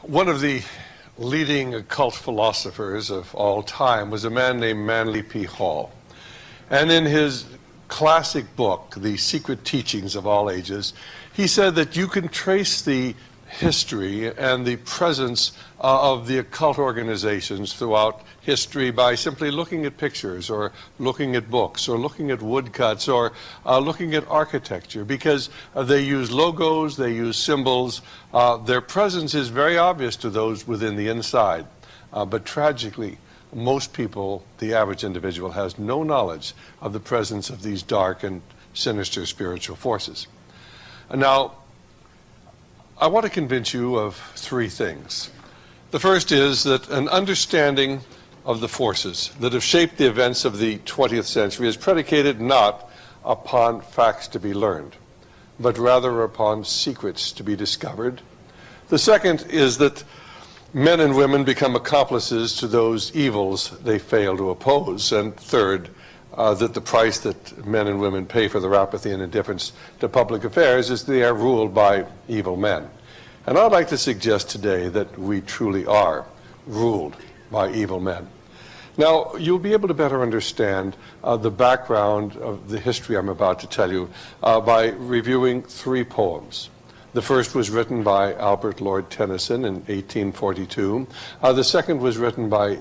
One of the leading occult philosophers of all time was a man named Manly P. Hall. And in his classic book, The Secret Teachings of All Ages, he said that you can trace the history and the presence of the occult organizations throughout history by simply looking at pictures or looking at books or looking at woodcuts or looking at architecture, because they use logos, they use symbols. Their presence is very obvious to those within the inside. But tragically, most people, the average individual, has no knowledge of the presence of these dark and sinister spiritual forces. Now, I want to convince you of three things. The first is that an understanding of the forces that have shaped the events of the 20th century is predicated not upon facts to be learned, but rather upon secrets to be discovered. The second is that men and women become accomplices to those evils they fail to oppose. And third, that the price that men and women pay for their apathy and indifference to public affairs is they are ruled by evil men. And I'd like to suggest today that we truly are ruled by evil men. Now, you'll be able to better understand the background of the history I'm about to tell you by reviewing three poems. The first was written by Albert Lord Tennyson in 1842. The second was written by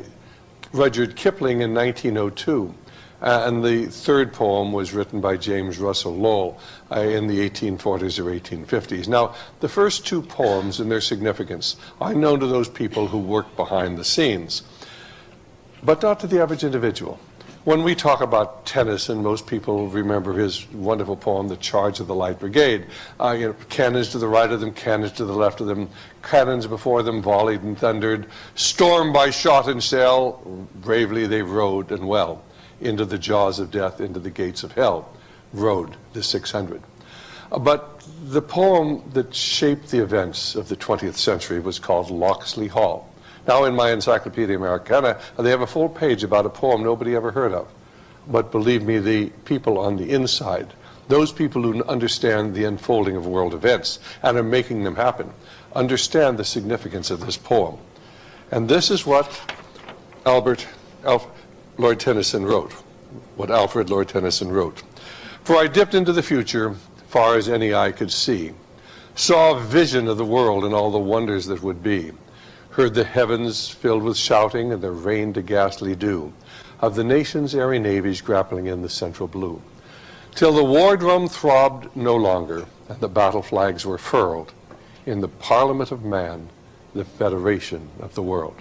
Rudyard Kipling in 1902. And the third poem was written by James Russell Lowell in the 1840s or 1850s. Now, the first two poems and their significance are known to those people who work behind the scenes, but not to the average individual. When we talk about Tennyson, most people remember his wonderful poem, The Charge of the Light Brigade. Cannons to the right of them, cannons to the left of them, cannons before them volleyed and thundered, stormed by shot and shell, bravely they rode and well. Into the jaws of death, into the gates of hell, rode the 600. But the poem that shaped the events of the 20th century was called Locksley Hall. Now, in my Encyclopedia Americana, they have a full page about a poem nobody ever heard of. But believe me, the people on the inside, those people who understand the unfolding of world events and are making them happen, understand the significance of this poem. And this is what Lord Tennyson wrote, what Alfred Lord Tennyson wrote. For I dipped into the future, far as any eye could see, saw a vision of the world and all the wonders that would be, heard the heavens filled with shouting and there rained a ghastly dew of the nation's airy navies grappling in the central blue, till the war drum throbbed no longer and the battle flags were furled in the Parliament of Man, the Federation of the world.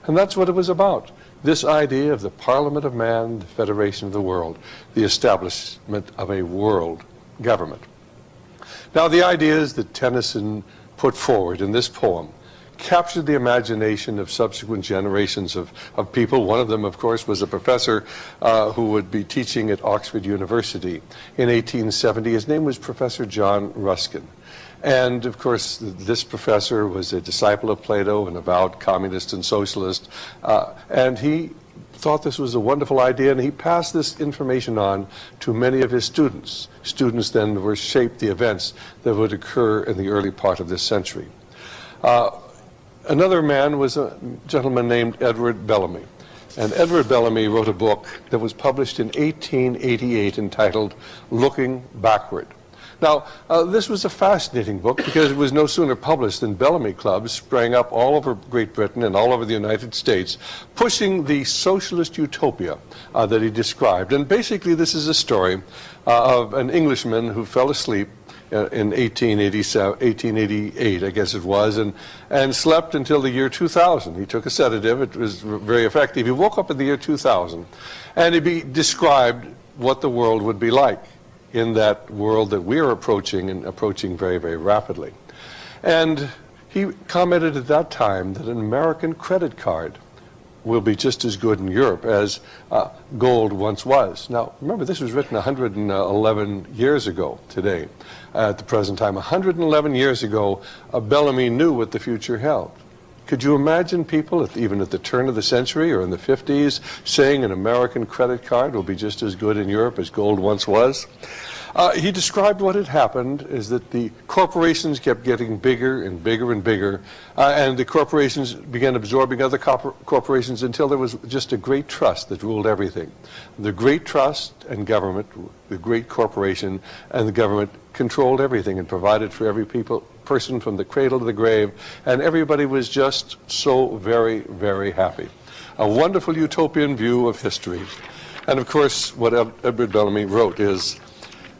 And that's what it was about. This idea of the Parliament of Man, the Federation of the World, the establishment of a world government. Now, the ideas that Tennyson put forward in this poem captured the imagination of subsequent generations of people. One of them, of course, was a professor who would be teaching at Oxford University in 1870. His name was Professor John Ruskin. And, of course, this professor was a disciple of Plato, an avowed communist and socialist, and he thought this was a wonderful idea, and he passed this information on to many of his students. Students then were shaped the events that would occur in the early part of this century. Another man was a gentleman named Edward Bellamy. And Edward Bellamy wrote a book that was published in 1888 entitled Looking Backward. Now, this was a fascinating book because it was no sooner published than Bellamy clubs sprang up all over Great Britain and all over the United States, pushing the socialist utopia that he described. And basically, this is a story of an Englishman who fell asleep in 1888, I guess it was, and slept until the year 2000. He took a sedative. It was very effective. He woke up in the year 2000, and he described what the world would be like in that world that we are approaching, and approaching very, very rapidly. And he commented at that time that an American credit card will be just as good in Europe as gold once was. Now, remember, this was written 111 years ago today, at the present time. 111 years ago, Bellamy knew what the future held. Could you imagine people, even at the turn of the century or in the 50s, saying an American credit card will be just as good in Europe as gold once was? He described what had happened is that the corporations kept getting bigger and bigger and bigger, and the corporations began absorbing other corporations until there was just a great trust that ruled everything. The great trust and government, the great corporation and the government controlled everything and provided for every person from the cradle to the grave, and everybody was just so very, very happy. A wonderful utopian view of history. And of course, what Edward Bellamy wrote is,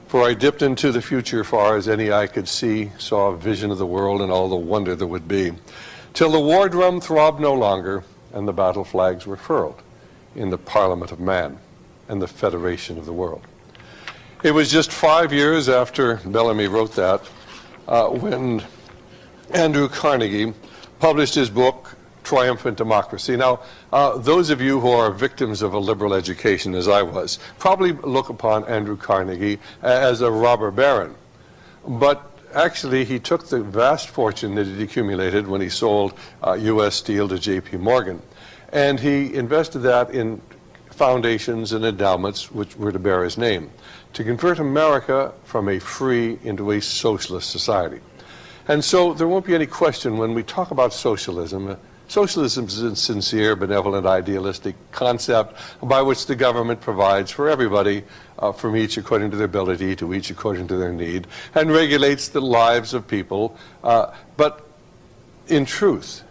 "For I dipped into the future far as any eye could see, saw a vision of the world and all the wonder there would be, till the war drum throbbed no longer and the battle flags were furled in the Parliament of Man and the Federation of the World." It was just 5 years after Bellamy wrote that when Andrew Carnegie published his book, Triumphant Democracy. Now, those of you who are victims of a liberal education, as I was, probably look upon Andrew Carnegie as a robber baron. But actually, he took the vast fortune that he'd accumulated when he sold U.S. Steel to J.P. Morgan, and he invested that in foundations and endowments which were to bear his name, to convert America from a free into a socialist society. And so there won't be any question when we talk about socialism. Socialism is a sincere, benevolent, idealistic concept by which the government provides for everybody, from each according to their ability to each according to their need, and regulates the lives of people. But in truth,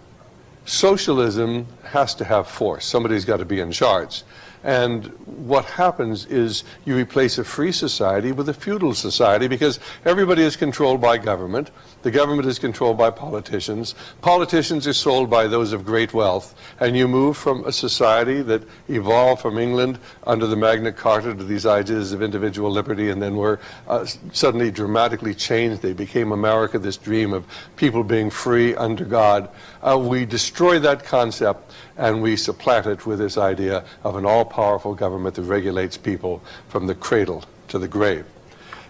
socialism has to have force. Somebody's got to be in charge. And what happens is you replace a free society with a feudal society because everybody is controlled by government. The government is controlled by politicians. Politicians are sold by those of great wealth. And you move from a society that evolved from England under the Magna Carta to these ideas of individual liberty, and then were suddenly dramatically changed. They became America, this dream of people being free under God. We destroy that concept and we supplant it with this idea of an all-powerful government that regulates people from the cradle to the grave.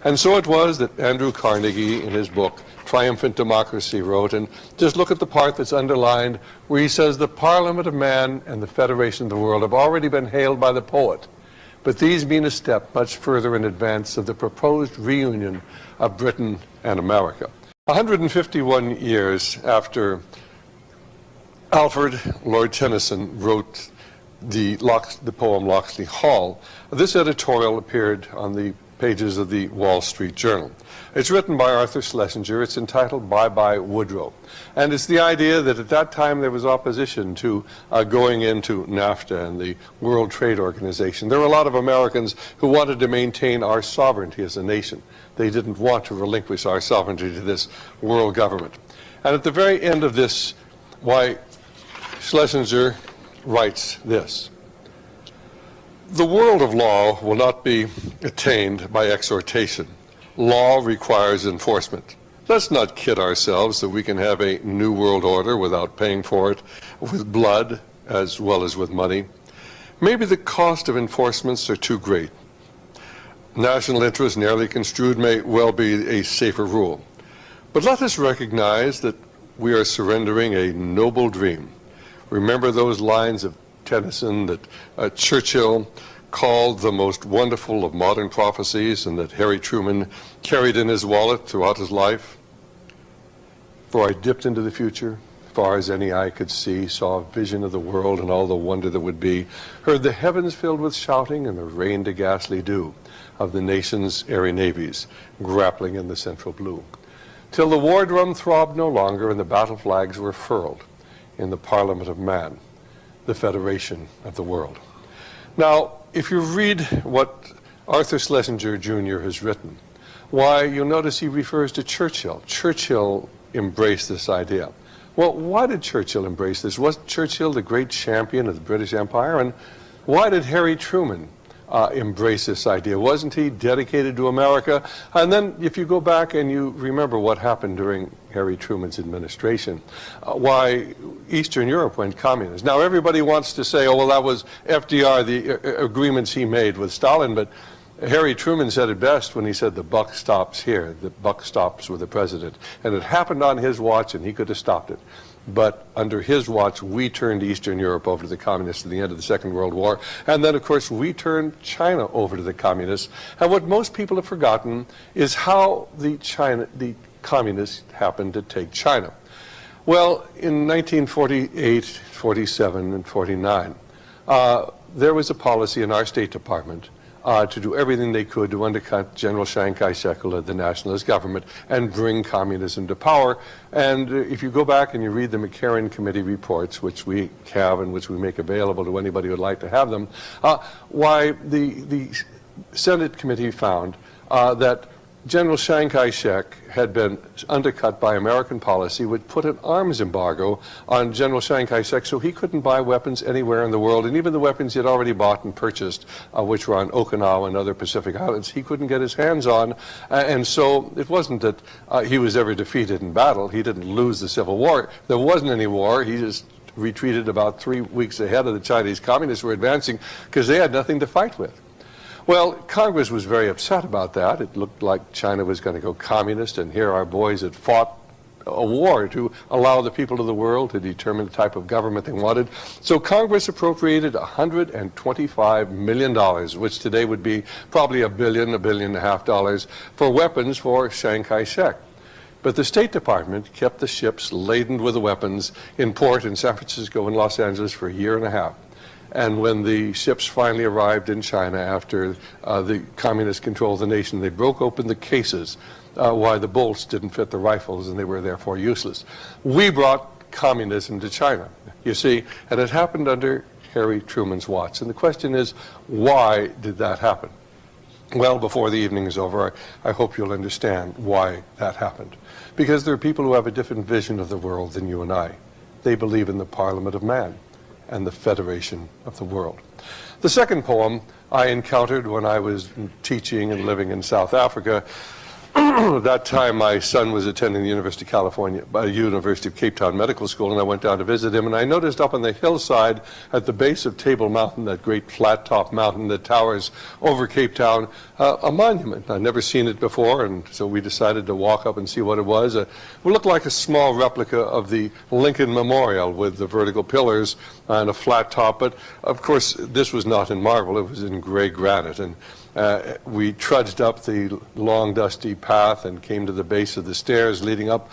And so it was that Andrew Carnegie, in his book, Triumphant Democracy, wrote, and just look at the part that's underlined, where he says, "The Parliament of Man and the Federation of the World have already been hailed by the poet, but these mean a step much further in advance of the proposed reunion of Britain and America." 151 years after Alfred Lord Tennyson wrote the poem Locksley Hall, this editorial appeared on the pages of the Wall Street Journal. It's written by Arthur Schlesinger. It's entitled Bye Bye Woodrow. And it's the idea that at that time there was opposition to going into NAFTA and the World Trade Organization. There were a lot of Americans who wanted to maintain our sovereignty as a nation. They didn't want to relinquish our sovereignty to this world government. And at the very end of this, Schlesinger writes this: "The world of law will not be attained by exhortation. Law requires enforcement. Let's not kid ourselves that we can have a new world order without paying for it with blood as well as with money. Maybe the cost of enforcements are too great. National interest, narrowly construed, may well be a safer rule. But let us recognize that we are surrendering a noble dream. Remember those lines of Tennyson that Churchill called the most wonderful of modern prophecies and that Harry Truman carried in his wallet throughout his life? For I dipped into the future, far as any eye could see, saw a vision of the world and all the wonder that would be, heard the heavens filled with shouting and the rain to ghastly dew of the nation's airy navies grappling in the central blue, till the war drum throbbed no longer and the battle flags were furled in the Parliament of Man, the Federation of the World." Now, if you read what Arthur Schlesinger Jr. has written, you'll notice he refers to Churchill. Churchill embraced this idea. Well, why did Churchill embrace this? Wasn't Churchill the great champion of the British Empire? And why did Harry Truman embrace this idea? Wasn't he dedicated to America? And then if you go back and you remember what happened during Harry Truman's administration, why Eastern Europe went communist. Now everybody wants to say, oh, well, that was FDR, the agreements he made with Stalin, but Harry Truman said it best when he said the buck stops here. The buck stops with the president. And it happened on his watch and he could have stopped it. But under his watch, we turned Eastern Europe over to the communists at the end of the Second World War. And then, of course, we turned China over to the communists. And what most people have forgotten is how the communists happened to take China. Well, in 1948, 47, and 49, there was a policy in our State Department to do everything they could to undercut General Chiang Kai-shek, who led the nationalist government, and bring communism to power. And if you go back and you read the McCarran Committee reports, which we have and which we make available to anybody who would like to have them, why the Senate committee found that General Chiang Kai-shek had been undercut by American policy, which put an arms embargo on General Chiang Kai-shek, so he couldn't buy weapons anywhere in the world, and even the weapons he had already bought and purchased, which were on Okinawa and other Pacific islands, he couldn't get his hands on. And so it wasn't that he was ever defeated in battle. He didn't lose the Civil War. There wasn't any war. He just retreated about 3 weeks ahead of the Chinese communists who were advancing because they had nothing to fight with. Well, Congress was very upset about that. It looked like China was going to go communist, and here our boys had fought a war to allow the people of the world to determine the type of government they wanted. So Congress appropriated $125 million, which today would be probably $1 billion, $1.5 billion, for weapons for Chiang Kai-shek. But the State Department kept the ships laden with the weapons in port in San Francisco and Los Angeles for a year and a half. And when the ships finally arrived in China after the communists controlled the nation, they broke open the cases why the bolts didn't fit the rifles and they were therefore useless. We brought communism to China, you see, and it happened under Harry Truman's watch. And the question is, why did that happen? Well, before the evening is over, I hope you'll understand why that happened. Because there are people who have a different vision of the world than you and I. They believe in the Parliament of Man and the Federation of the World. The second poem I encountered when I was teaching and living in South Africa. At that time, my son was attending the University of Cape Town Medical School, and I went down to visit him, and I noticed up on the hillside at the base of Table Mountain, that great flat-top mountain that towers over Cape Town, a monument. I'd never seen it before, and so we decided to walk up and see what it was. It looked like a small replica of the Lincoln Memorial with the vertical pillars and a flat top, but of course this was not in marble, it was in gray granite. And we trudged up the long, dusty path and came to the base of the stairs leading up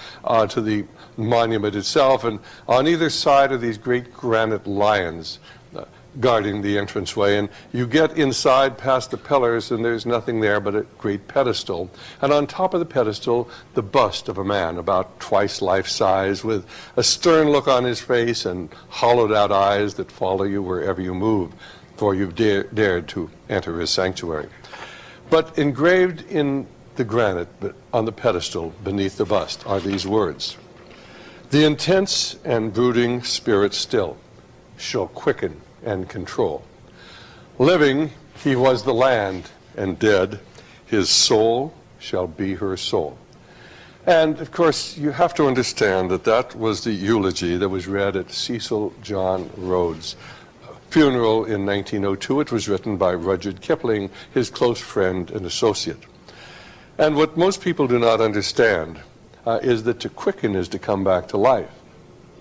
to the monument itself. And on either side are these great granite lions guarding the entranceway. And you get inside past the pillars, and there's nothing there but a great pedestal. And on top of the pedestal, the bust of a man about twice life size, with a stern look on his face and hollowed-out eyes that follow you wherever you move, for you've dared to enter his sanctuary. But engraved in the granite on the pedestal beneath the bust are these words: "The intense and brooding spirit still shall quicken and control. Living, he was the land, and dead, his soul shall be her soul." And, of course, you have to understand that that was the eulogy that was read at Cecil John Rhodes' funeral in 1902. It was written by Rudyard Kipling, his close friend and associate. And what most people do not understand is that to quicken is to come back to life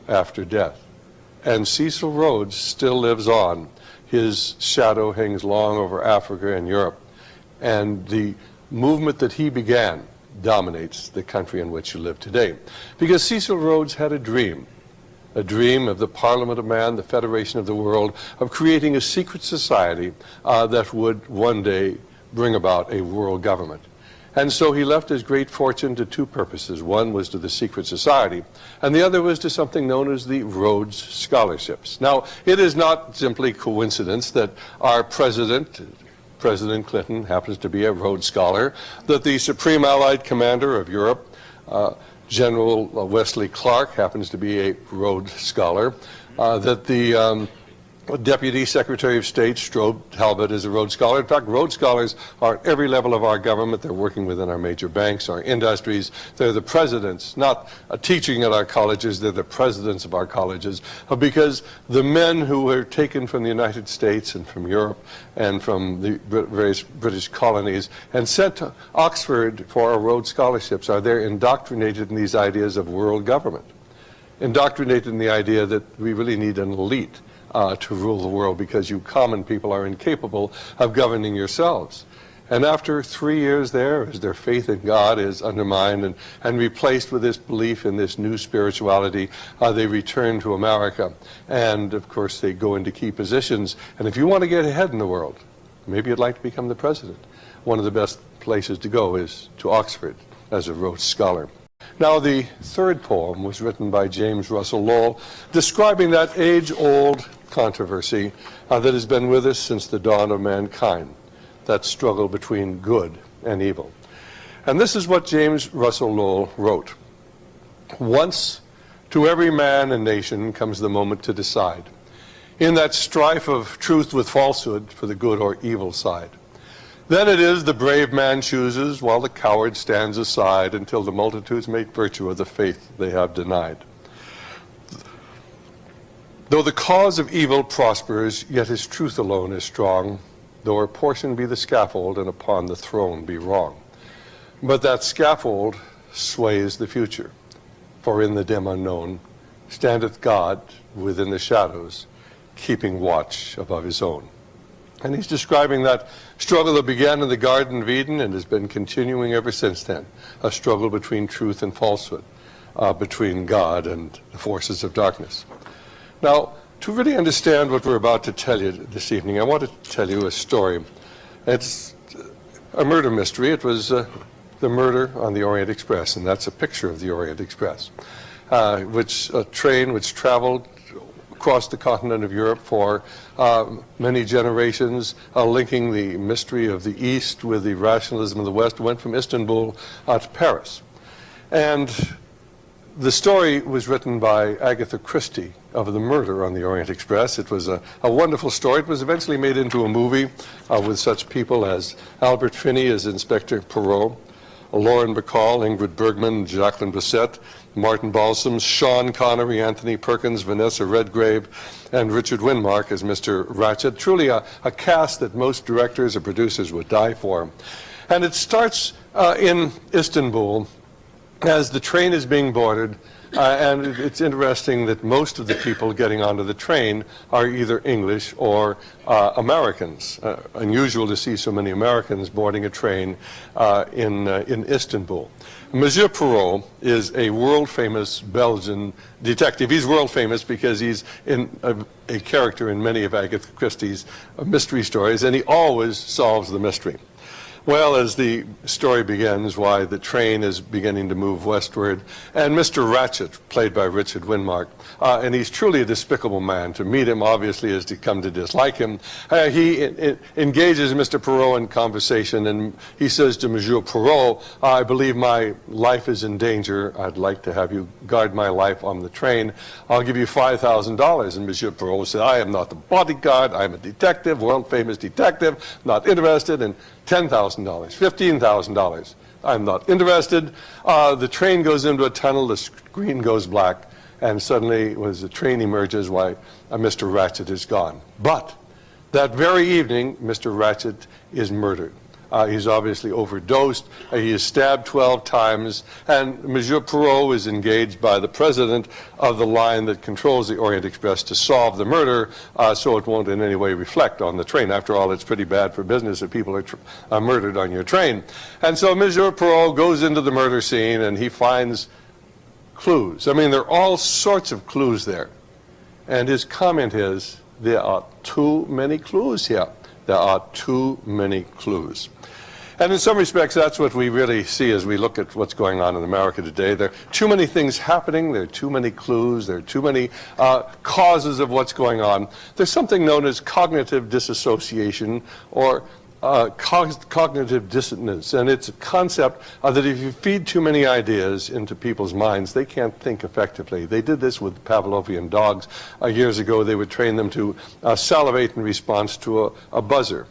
after death. And Cecil Rhodes still lives on. His shadow hangs long over Africa and Europe. And the movement that he began dominates the country in which you live today. Because Cecil Rhodes had a dream of the Parliament of Man, the Federation of the World, of creating a secret society that would one day bring about a world government. And so he left his great fortune to two purposes. One was to the secret society, and the other was to something known as the Rhodes Scholarships. Now, it is not simply coincidence that our President Clinton, happens to be a Rhodes Scholar, that the Supreme Allied Commander of Europe, General Wesley Clark, happens to be a Rhodes Scholar, that the Deputy Secretary of State, Strobe Talbot, is a Rhodes Scholar. In fact, Rhodes Scholars are at every level of our government. They're working within our major banks, our industries. They're the presidents, not teaching at our colleges, they're the presidents of our colleges, because the men who were taken from the United States and from Europe and from the various British colonies and sent to Oxford for our Rhodes Scholarships are there indoctrinated in these ideas of world government. indoctrinated in the idea that we really need an elite to rule the world because you common people are incapable of governing yourselves. And after 3 years there, as their faith in God is undermined and replaced with this belief in this new spirituality, they return to America. And, of course, they go into key positions. And if you want to get ahead in the world, maybe you'd like to become the president, one of the best places to go is to Oxford as a Rhodes Scholar. Now, the third poem was written by James Russell Lowell, describing that age-old controversy that has been with us since the dawn of mankind, that struggle between good and evil. And this is what James Russell Lowell wrote. Once to every man and nation comes the moment to decide, in that strife of truth with falsehood for the good or evil side. Then it is the brave man chooses, while the coward stands aside, until the multitudes make virtue of the faith they have denied. Though the cause of evil prospers, yet his truth alone is strong, though her portion be the scaffold, and upon the throne be wrong. But that scaffold sways the future, for in the dim unknown standeth God within the shadows, keeping watch above his own. And he's describing that struggle that began in the Garden of Eden and has been continuing ever since then, a struggle between truth and falsehood, between God and the forces of darkness. Now, to really understand what we're about to tell you this evening, I want to tell you a story. It's a murder mystery. It was the murder on the Orient Express, and that's a picture of the Orient Express, a train which traveled across the continent of Europe for many generations, linking the mystery of the East with the rationalism of the West, went from Istanbul to Paris. And the story was written by Agatha Christie of the murder on the Orient Express. It was a wonderful story. It was eventually made into a movie with such people as Albert Finney as Inspector Poirot, Lauren Bacall, Ingrid Bergman, Jacqueline Bisset, Martin Balsam, Sean Connery, Anthony Perkins, Vanessa Redgrave, and Richard Widmark as Mr. Ratchet. Truly a cast that most directors or producers would die for. And it starts in Istanbul as the train is being boarded, and it's interesting that most of the people getting onto the train are either English or Americans. Unusual to see so many Americans boarding a train in Istanbul. Monsieur Poirot is a world-famous Belgian detective. He's world-famous because he's a character in many of Agatha Christie's mystery stories, and he always solves the mystery. Well, as the story begins, why the train is beginning to move westward, and Mr. Ratchet, played by Richard Widmark, and he's truly a despicable man. To meet him, obviously, is to come to dislike him. He engages Mr. Poirot in conversation, and he says to Monsieur Poirot, I believe my life is in danger. I'd like to have you guard my life on the train. I'll give you $5,000. And Monsieur Poirot said, I am not the bodyguard. I'm a detective, world-famous detective, not interested in $10,000, $15,000. I'm not interested. The train goes into a tunnel, the screen goes black, and suddenly, as the train emerges, why, Mr. Ratchet is gone. But that very evening, Mr. Ratchet is murdered. He's obviously overdosed. He is stabbed 12 times, and Monsieur Poirot is engaged by the president of the line that controls the Orient Express to solve the murder, so it won't in any way reflect on the train. After all, it's pretty bad for business if people are murdered on your train. And so Monsieur Poirot goes into the murder scene, and he finds clues. I mean, there are all sorts of clues there. And his comment is, there are too many clues here. There are too many clues. And in some respects, that's what we really see as we look at what's going on in America today. There are too many things happening. There are too many clues. There are too many causes of what's going on. There's something known as cognitive disassociation or cognitive dissonance. And it's a concept that if you feed too many ideas into people's minds, they can't think effectively. They did this with Pavlovian dogs years ago. They would train them to salivate in response to a buzzer.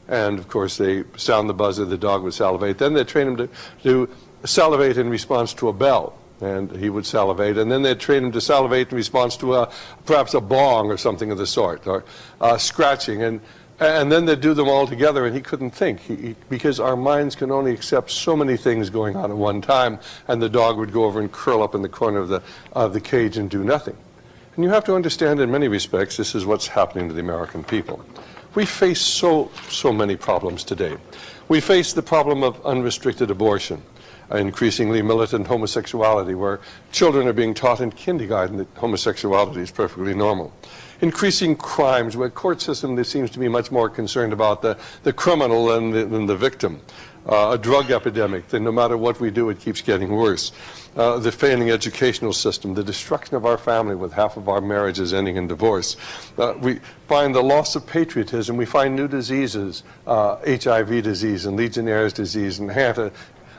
And, of course, they sound the buzzer, the dog would salivate. Then they train him to salivate in response to a bell, and he would salivate. And then they'd train him to salivate in response to perhaps a bong or something of the sort, or scratching. And And then they'd do them all together, and he couldn't think, because our minds can only accept so many things going on at one time, and the dog would go over and curl up in the corner of the cage and do nothing. And you have to understand, in many respects, this is what's happening to the American people. We face so many problems today. We face the problem of unrestricted abortion, increasingly militant homosexuality, where children are being taught in kindergarten that homosexuality is perfectly normal. Increasing crimes, where a court system that seems to be much more concerned about the criminal than the victim. A drug epidemic, that no matter what we do, it keeps getting worse. The failing educational system, the destruction of our family with half of our marriages ending in divorce. We find the loss of patriotism. We find new diseases, HIV disease and Legionnaire's disease and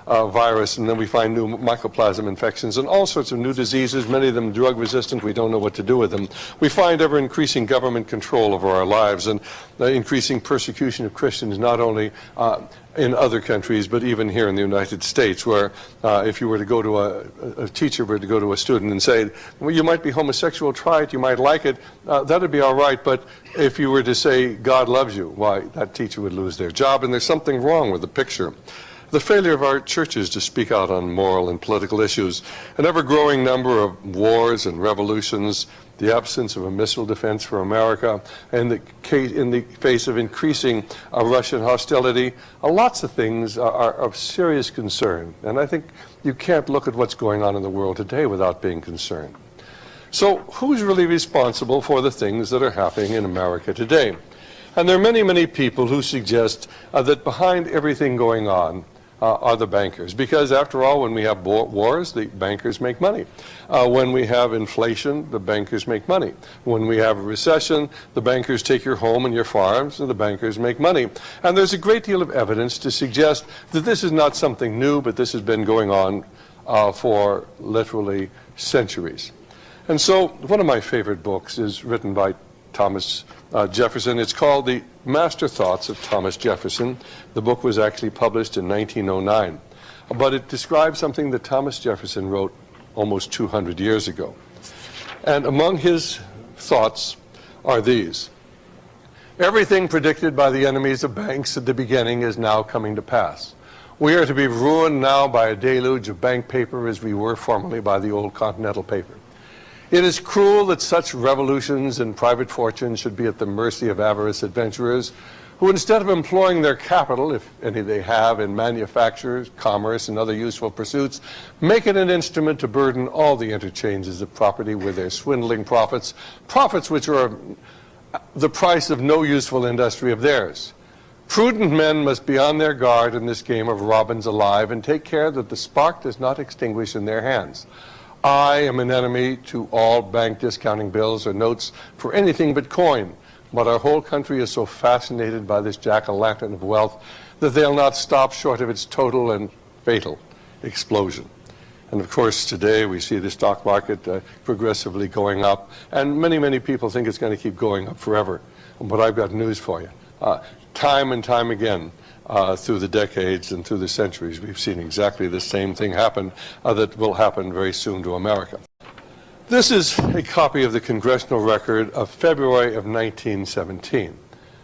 virus, and then we find new mycoplasma infections and all sorts of new diseases, many of them drug resistant. We don't know what to do with them. We find ever increasing government control over our lives and increasing persecution of Christians, not only in other countries, but even here in the United States, where if you were to go to a teacher were to go to a student and say, well, you might be homosexual, try it, you might like it, that'd be all right, but if you were to say, God loves you, why, that teacher would lose their job, and there's something wrong with the picture. The failure of our churches to speak out on moral and political issues, an ever-growing number of wars and revolutions, the absence of a missile defense for America, and in the face of increasing Russian hostility, lots of things are of serious concern. And I think you can't look at what's going on in the world today without being concerned. So who's really responsible for the things that are happening in America today? And there are many, many people who suggest that behind everything going on are the bankers. Because after all, when we have wars, the bankers make money. When we have inflation, the bankers make money. When we have a recession, the bankers take your home and your farms, and the bankers make money. And there's a great deal of evidence to suggest that this is not something new, but this has been going on for literally centuries. And so one of my favorite books is written by Thomas Jefferson. It's called The Master Thoughts of Thomas Jefferson. The book was actually published in 1909. But it describes something that Thomas Jefferson wrote almost 200 years ago. And among his thoughts are these. Everything predicted by the enemies of banks at the beginning is now coming to pass. We are to be ruined now by a deluge of bank paper as we were formerly by the old Continental paper. It is cruel that such revolutions and private fortunes should be at the mercy of avarice adventurers who, instead of employing their capital, if any they have, in manufacture, commerce, and other useful pursuits, make it an instrument to burden all the interchanges of property with their swindling profits, profits which are the price of no useful industry of theirs. Prudent men must be on their guard in this game of Robins alive and take care that the spark does not extinguish in their hands. I am an enemy to all bank discounting bills or notes for anything but coin, but our whole country is so fascinated by this jack-o'-lantern of wealth that they'll not stop short of its total and fatal explosion. And of course, today we see the stock market progressively going up, and many, many people think it's going to keep going up forever. But I've got news for you. Time and time again, through the decades and through the centuries, we've seen exactly the same thing happen that will happen very soon to America. This is a copy of the congressional record of February of 1917.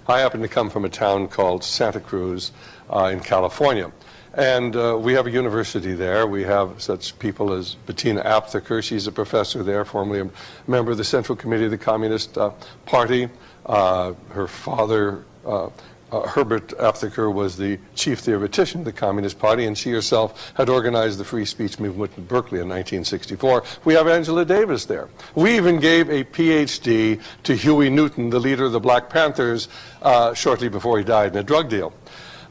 I happen to come from a town called Santa Cruz in California. And we have a university there. We have such people as Bettina Aptheker. She's a professor there, formerly a member of the Central Committee of the Communist Party. Her father, Herbert Aptheker, was the chief theoretician of the Communist Party, and she herself had organized the free speech movement in Berkeley in 1964. We have Angela Davis there. We even gave a PhD to Huey Newton, the leader of the Black Panthers, shortly before he died in a drug deal.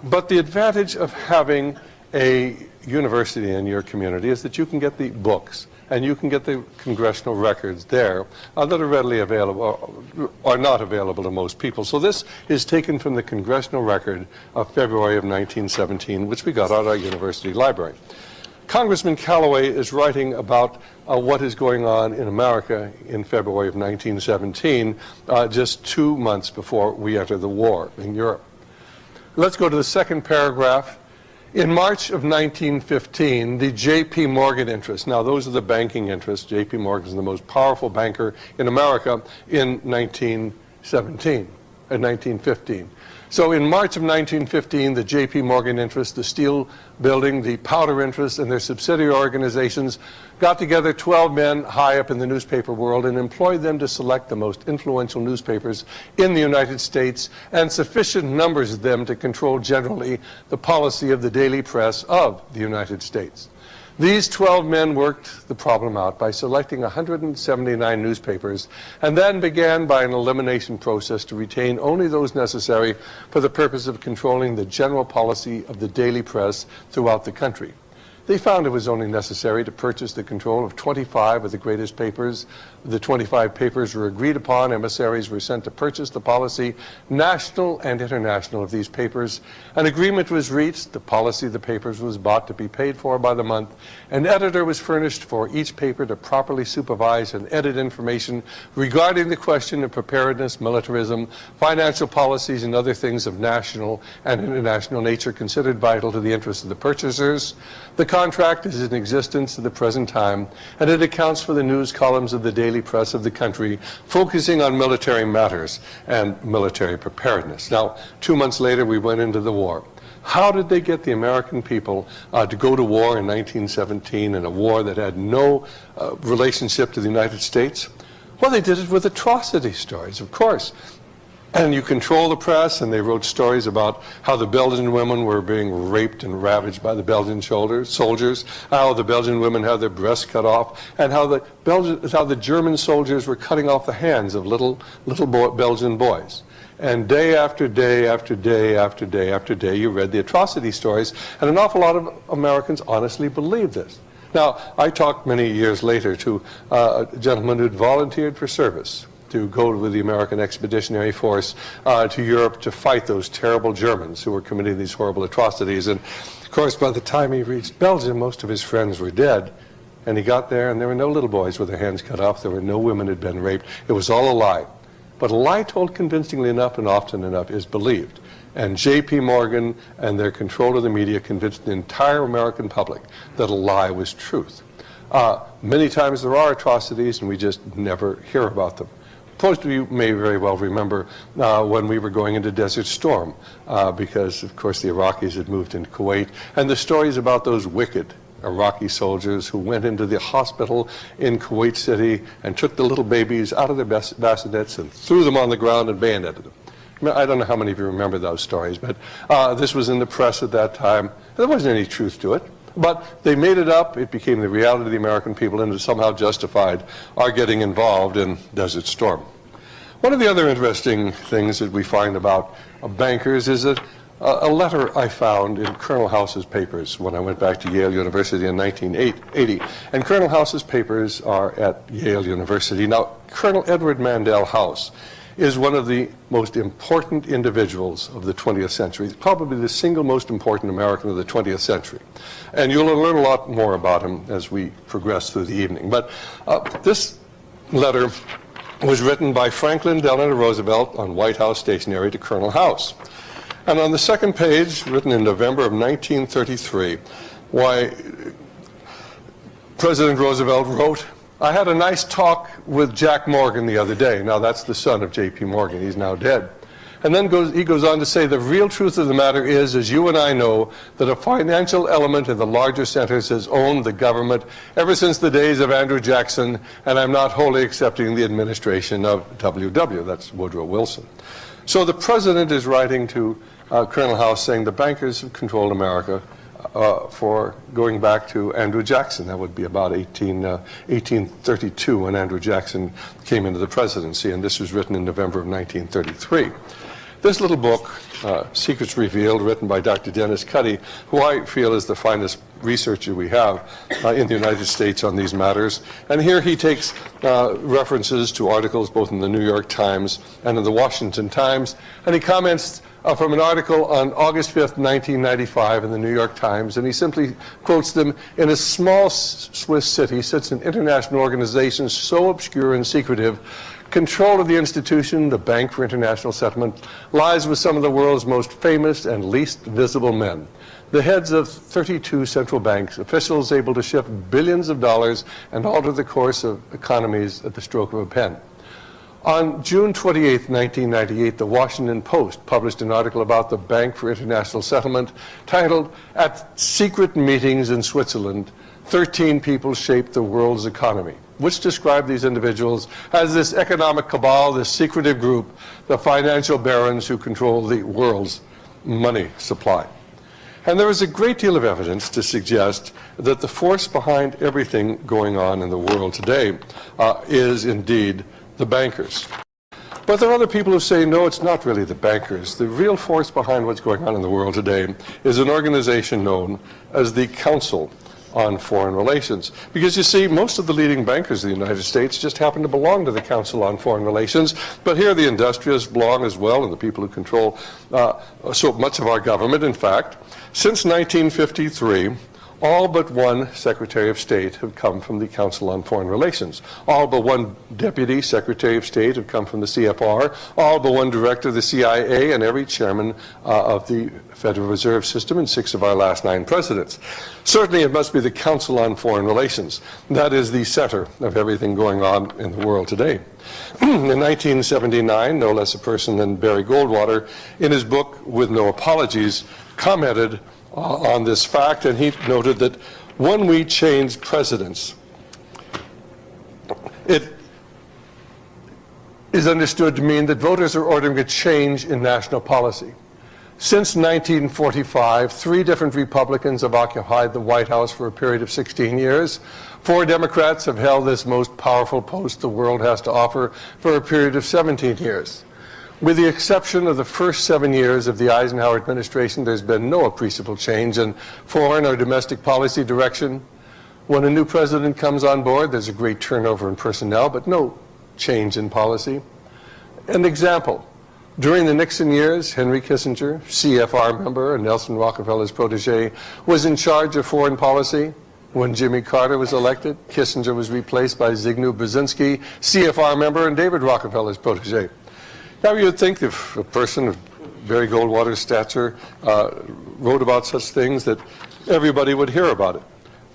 But the advantage of having a university in your community is that you can get the books and you can get the congressional records there that are readily available, or not available to most people. So this is taken from the congressional record of February of 1917, which we got out of our university library. Congressman Callaway is writing about what is going on in America in February of 1917, just 2 months before we enter the war in Europe. Let's go to the second paragraph. In March of 1915, the J.P. Morgan interests, now those are the banking interests, J.P. Morgan is the most powerful banker in America in 1917. in 1915. So in March of 1915, the J.P. Morgan interest, the steel building, the powder interest, and their subsidiary organizations got together 12 men high up in the newspaper world and employed them to select the most influential newspapers in the United States, and sufficient numbers of them to control generally the policy of the daily press of the United States. These 12 men worked the problem out by selecting 179 newspapers and then began by an elimination process to retain only those necessary for the purpose of controlling the general policy of the daily press throughout the country. They found it was only necessary to purchase the control of 25 of the greatest papers. The 25 papers were agreed upon. Emissaries were sent to purchase the policy, national and international, of these papers. An agreement was reached. The policy of the papers was bought to be paid for by the month. An editor was furnished for each paper to properly supervise and edit information regarding the question of preparedness, militarism, financial policies, and other things of national and international nature considered vital to the interests of the purchasers. The contract is in existence at the present time, and it accounts for the news columns of the daily press of the country, focusing on military matters and military preparedness. Now, 2 months later, we went into the war. How did they get the American people to go to war in 1917, in a war that had no relationship to the United States? Well, they did it with atrocity stories, of course. And you control the press, and they wrote stories about how the Belgian women were being raped and ravaged by the Belgian soldiers, how the Belgian women had their breasts cut off, and how the German soldiers were cutting off the hands of little Belgian boys. And day after day after day after day after day, you read the atrocity stories, and an awful lot of Americans honestly believed this. Now, I talked many years later to a gentleman who'd volunteered for service to go with the American Expeditionary Force to Europe to fight those terrible Germans who were committing these horrible atrocities. And, of course, by the time he reached Belgium, most of his friends were dead. And he got there, and there were no little boys with their hands cut off. There were no women who had been raped. It was all a lie. But a lie told convincingly enough and often enough is believed. And J.P. Morgan and their control of the media convinced the entire American public that a lie was truth. Many times there are atrocities, and we just never hear about them. Most of you may very well remember when we were going into Desert Storm, because, of course, the Iraqis had moved into Kuwait, and the stories about those wicked Iraqi soldiers who went into the hospital in Kuwait City and took the little babies out of their bassinets and threw them on the ground and bayoneted them. I don't know how many of you remember those stories, but this was in the press at that time. There wasn't any truth to it. But they made it up, it became the reality of the American people, and it somehow justified our getting involved in Desert Storm. One of the other interesting things that we find about bankers is that a letter I found in Colonel House's papers when I went back to Yale University in 1980. And Colonel House's papers are at Yale University. Now, Colonel Edward Mandell House is one of the most important individuals of the 20th century. He's probably the single most important American of the 20th century. And you'll learn a lot more about him as we progress through the evening. But this letter was written by Franklin Delano Roosevelt on White House stationery to Colonel House. And on the second page, written in November of 1933, why President Roosevelt wrote, "I had a nice talk with Jack Morgan the other day." Now, that's the son of J.P. Morgan. He's now dead. And then he goes on to say, "The real truth of the matter is, as you and I know, that a financial element in the larger centers has owned the government ever since the days of Andrew Jackson, and I'm not wholly accepting the administration of W.W." That's Woodrow Wilson. So the president is writing to Colonel House saying the bankers have controlled America for going back to Andrew Jackson. That would be about 1832 when Andrew Jackson came into the presidency, and this was written in November of 1933. This little book, Secrets Revealed, written by Dr. Dennis Cuddy, who I feel is the finest researcher we have in the United States on these matters. And here he takes references to articles both in the New York Times and in the Washington Times, and he comments from an article on August 5th, 1995 in the New York Times, and he simply quotes them, "In a small Swiss city sits an international organization so obscure and secretive, control of the institution, the Bank for International Settlement, lies with some of the world's most famous and least visible men. The heads of 32 central banks, officials able to shift billions of dollars and alter the course of economies at the stroke of a pen. On June 28, 1998, the Washington Post published an article about the Bank for International Settlement titled, "At Secret Meetings in Switzerland, 13 People Shaped the World's Economy," which described these individuals as this economic cabal, this secretive group, the financial barons who control the world's money supply. And there is a great deal of evidence to suggest that the force behind everything going on in the world today is indeed the bankers. But there are other people who say, no, it's not really the bankers. The real force behind what's going on in the world today is an organization known as the Council on Foreign Relations. Because you see, most of the leading bankers in the United States just happen to belong to the Council on Foreign Relations, but here the industrialists belong as well, and the people who control so much of our government. In fact, since 1953, all but one Secretary of State have come from the Council on Foreign Relations. All but one Deputy Secretary of State have come from the CFR. All but one Director of the CIA, and every Chairman of the Federal Reserve System, and 6 of our last 9 presidents. Certainly it must be the Council on Foreign Relations. That is the center of everything going on in the world today. In 1979, no less a person than Barry Goldwater, in his book With No Apologies, commented on this fact, and he noted that when we change presidents, it is understood to mean that voters are ordering a change in national policy. Since 1945, 3 different Republicans have occupied the White House for a period of 16 years. 4 Democrats have held this most powerful post the world has to offer for a period of 17 years. With the exception of the first 7 years of the Eisenhower administration, there's been no appreciable change in foreign or domestic policy direction. When a new president comes on board, there's a great turnover in personnel, but no change in policy. An example, during the Nixon years, Henry Kissinger, CFR member and Nelson Rockefeller's protege, was in charge of foreign policy. When Jimmy Carter was elected, Kissinger was replaced by Zbigniew Brzezinski, CFR member and David Rockefeller's protege. Now, you would think if a person of Barry Goldwater's stature wrote about such things that everybody would hear about it.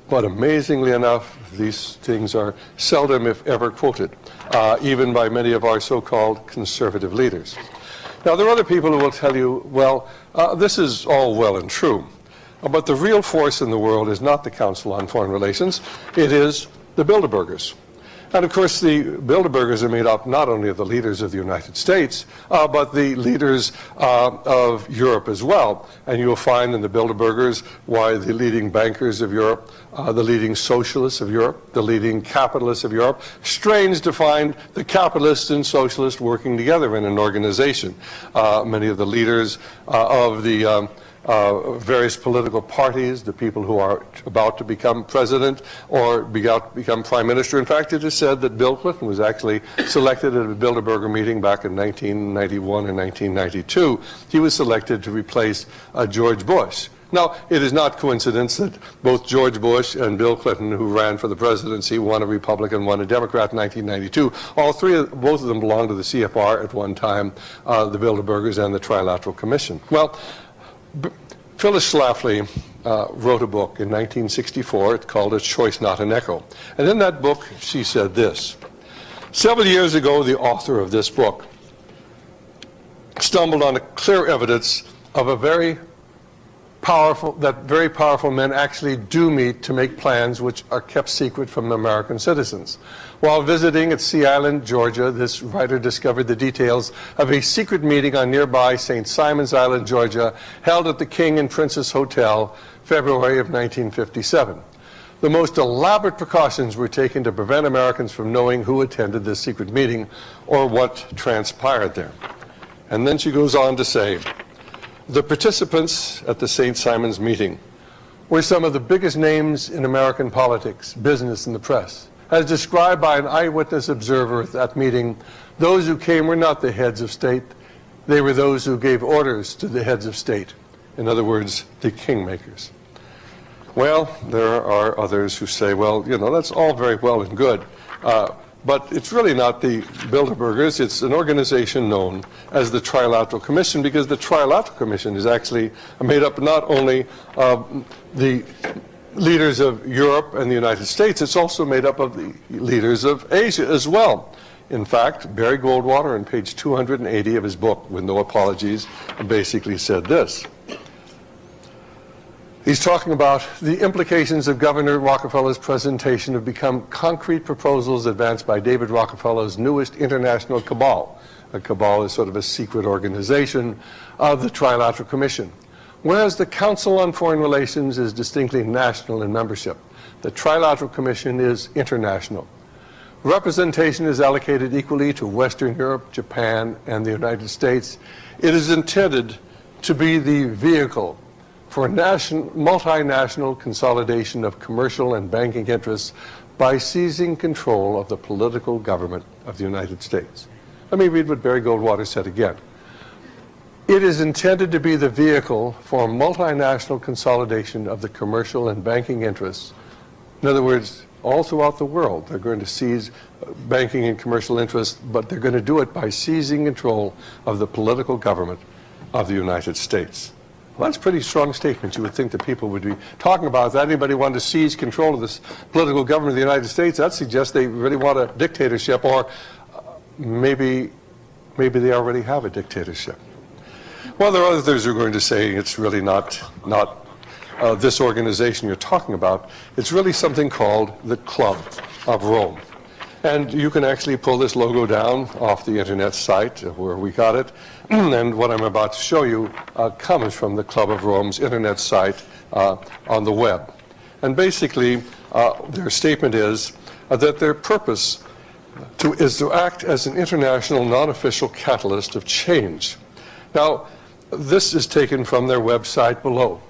But amazingly enough, these things are seldom, if ever, quoted, even by many of our so-called conservative leaders. Now, there are other people who will tell you, well, this is all well and true, but the real force in the world is not the Council on Foreign Relations, it is the Bilderbergers. And of course, the Bilderbergers are made up not only of the leaders of the United States, but the leaders of Europe as well. And you'll find in the Bilderbergers why the leading bankers of Europe, the leading socialists of Europe, the leading capitalists of Europe. Strange to find the capitalists and socialists working together in an organization. Many of the leaders of the various political parties, the people who are about to become president or become prime minister. In fact, it is said that Bill Clinton was actually selected at a Bilderberger meeting back in 1991 and 1992. He was selected to replace George Bush. Now, it is not coincidence that both George Bush and Bill Clinton, who ran for the presidency, one a Republican, one a Democrat in 1992, both of them belonged to the CFR at one time, the Bilderbergers and the Trilateral Commission. Well, Phyllis Schlafly wrote a book in 1964. It's called A Choice Not an Echo. And in that book, she said this. Several years ago, the author of this book stumbled on a clear evidence of that very powerful men actually do meet to make plans which are kept secret from American citizens. While visiting at Sea Island, Georgia, this writer discovered the details of a secret meeting on nearby St. Simon's Island, Georgia, held at the King and Princess Hotel, February of 1957. The most elaborate precautions were taken to prevent Americans from knowing who attended this secret meeting or what transpired there. And then she goes on to say, the participants at the St. Simon's meeting were some of the biggest names in American politics, business, and the press. As described by an eyewitness observer at that meeting, those who came were not the heads of state, they were those who gave orders to the heads of state. In other words, the kingmakers. Well, there are others who say, well, you know, that's all very well and good, but it's really not the Bilderbergers. It's an organization known as the Trilateral Commission, because the Trilateral Commission is actually made up not only of the leaders of Europe and the United States, it's also made up of the leaders of Asia as well. In fact, Barry Goldwater on page 280 of his book, With No Apologies, basically said this. He's talking about the implications of Governor Rockefeller's presentation have become concrete proposals advanced by David Rockefeller's newest international cabal. A cabal is sort of a secret organization of the Trilateral Commission. Whereas the Council on Foreign Relations is distinctly national in membership, the Trilateral Commission is international. Representation is allocated equally to Western Europe, Japan, and the United States. It is intended to be the vehicle for multinational consolidation of commercial and banking interests by seizing control of the political government of the United States. Let me read what Barry Goldwater said again. It is intended to be the vehicle for multinational consolidation of the commercial and banking interests. In other words, all throughout the world, they're going to seize banking and commercial interests, but they're going to do it by seizing control of the political government of the United States. Well, that's a pretty strong statement. You would think that people would be talking about that. Anybody wanted to seize control of this political government of the United States, that suggests they really want a dictatorship, or maybe they already have a dictatorship. Well, there are others who are going to say it's really not this organization you're talking about. It's really something called the Club of Rome. And you can actually pull this logo down off the internet site where we got it. And what I'm about to show you comes from the Club of Rome's internet site on the web. And basically, their statement is that their purpose is to act as an international non-official catalyst of change. Now, this is taken from their website below.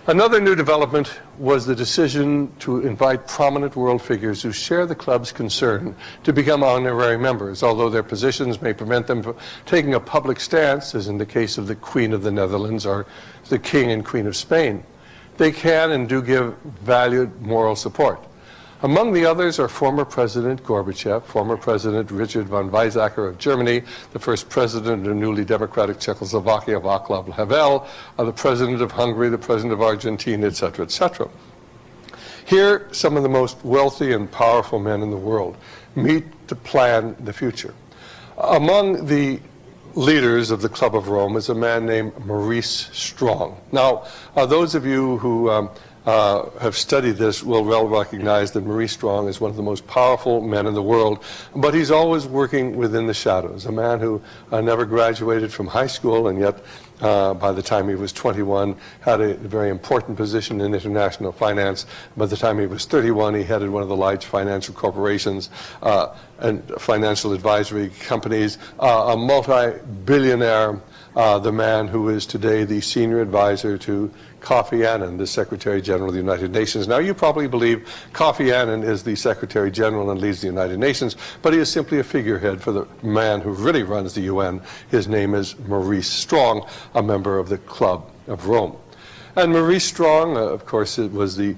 Another new development was the decision to invite prominent world figures who share the club's concern to become honorary members, although their positions may prevent them from taking a public stance, as in the case of the Queen of the Netherlands or the King and Queen of Spain. They can and do give valued moral support. Among the others are former President Gorbachev, former President Richard von Weizsäcker of Germany, the first president of newly democratic Czechoslovakia, Václav Havel, the president of Hungary, the president of Argentina, etc., etc. Here, some of the most wealthy and powerful men in the world meet to plan the future. Among the leaders of the Club of Rome is a man named Maurice Strong. Now, those of you who have studied this will well recognize that Maurice Strong is one of the most powerful men in the world, but he's always working within the shadows. A man who never graduated from high school, and yet by the time he was 21 had a very important position in international finance. By the time he was 31, he headed one of the large financial corporations and financial advisory companies, a multi-billionaire, the man who is today the senior advisor to Kofi Annan, the Secretary General of the United Nations. Now, you probably believe Kofi Annan is the Secretary General and leads the United Nations, but he is simply a figurehead for the man who really runs the UN. His name is Maurice Strong, a member of the Club of Rome. And Maurice Strong, of course, it was the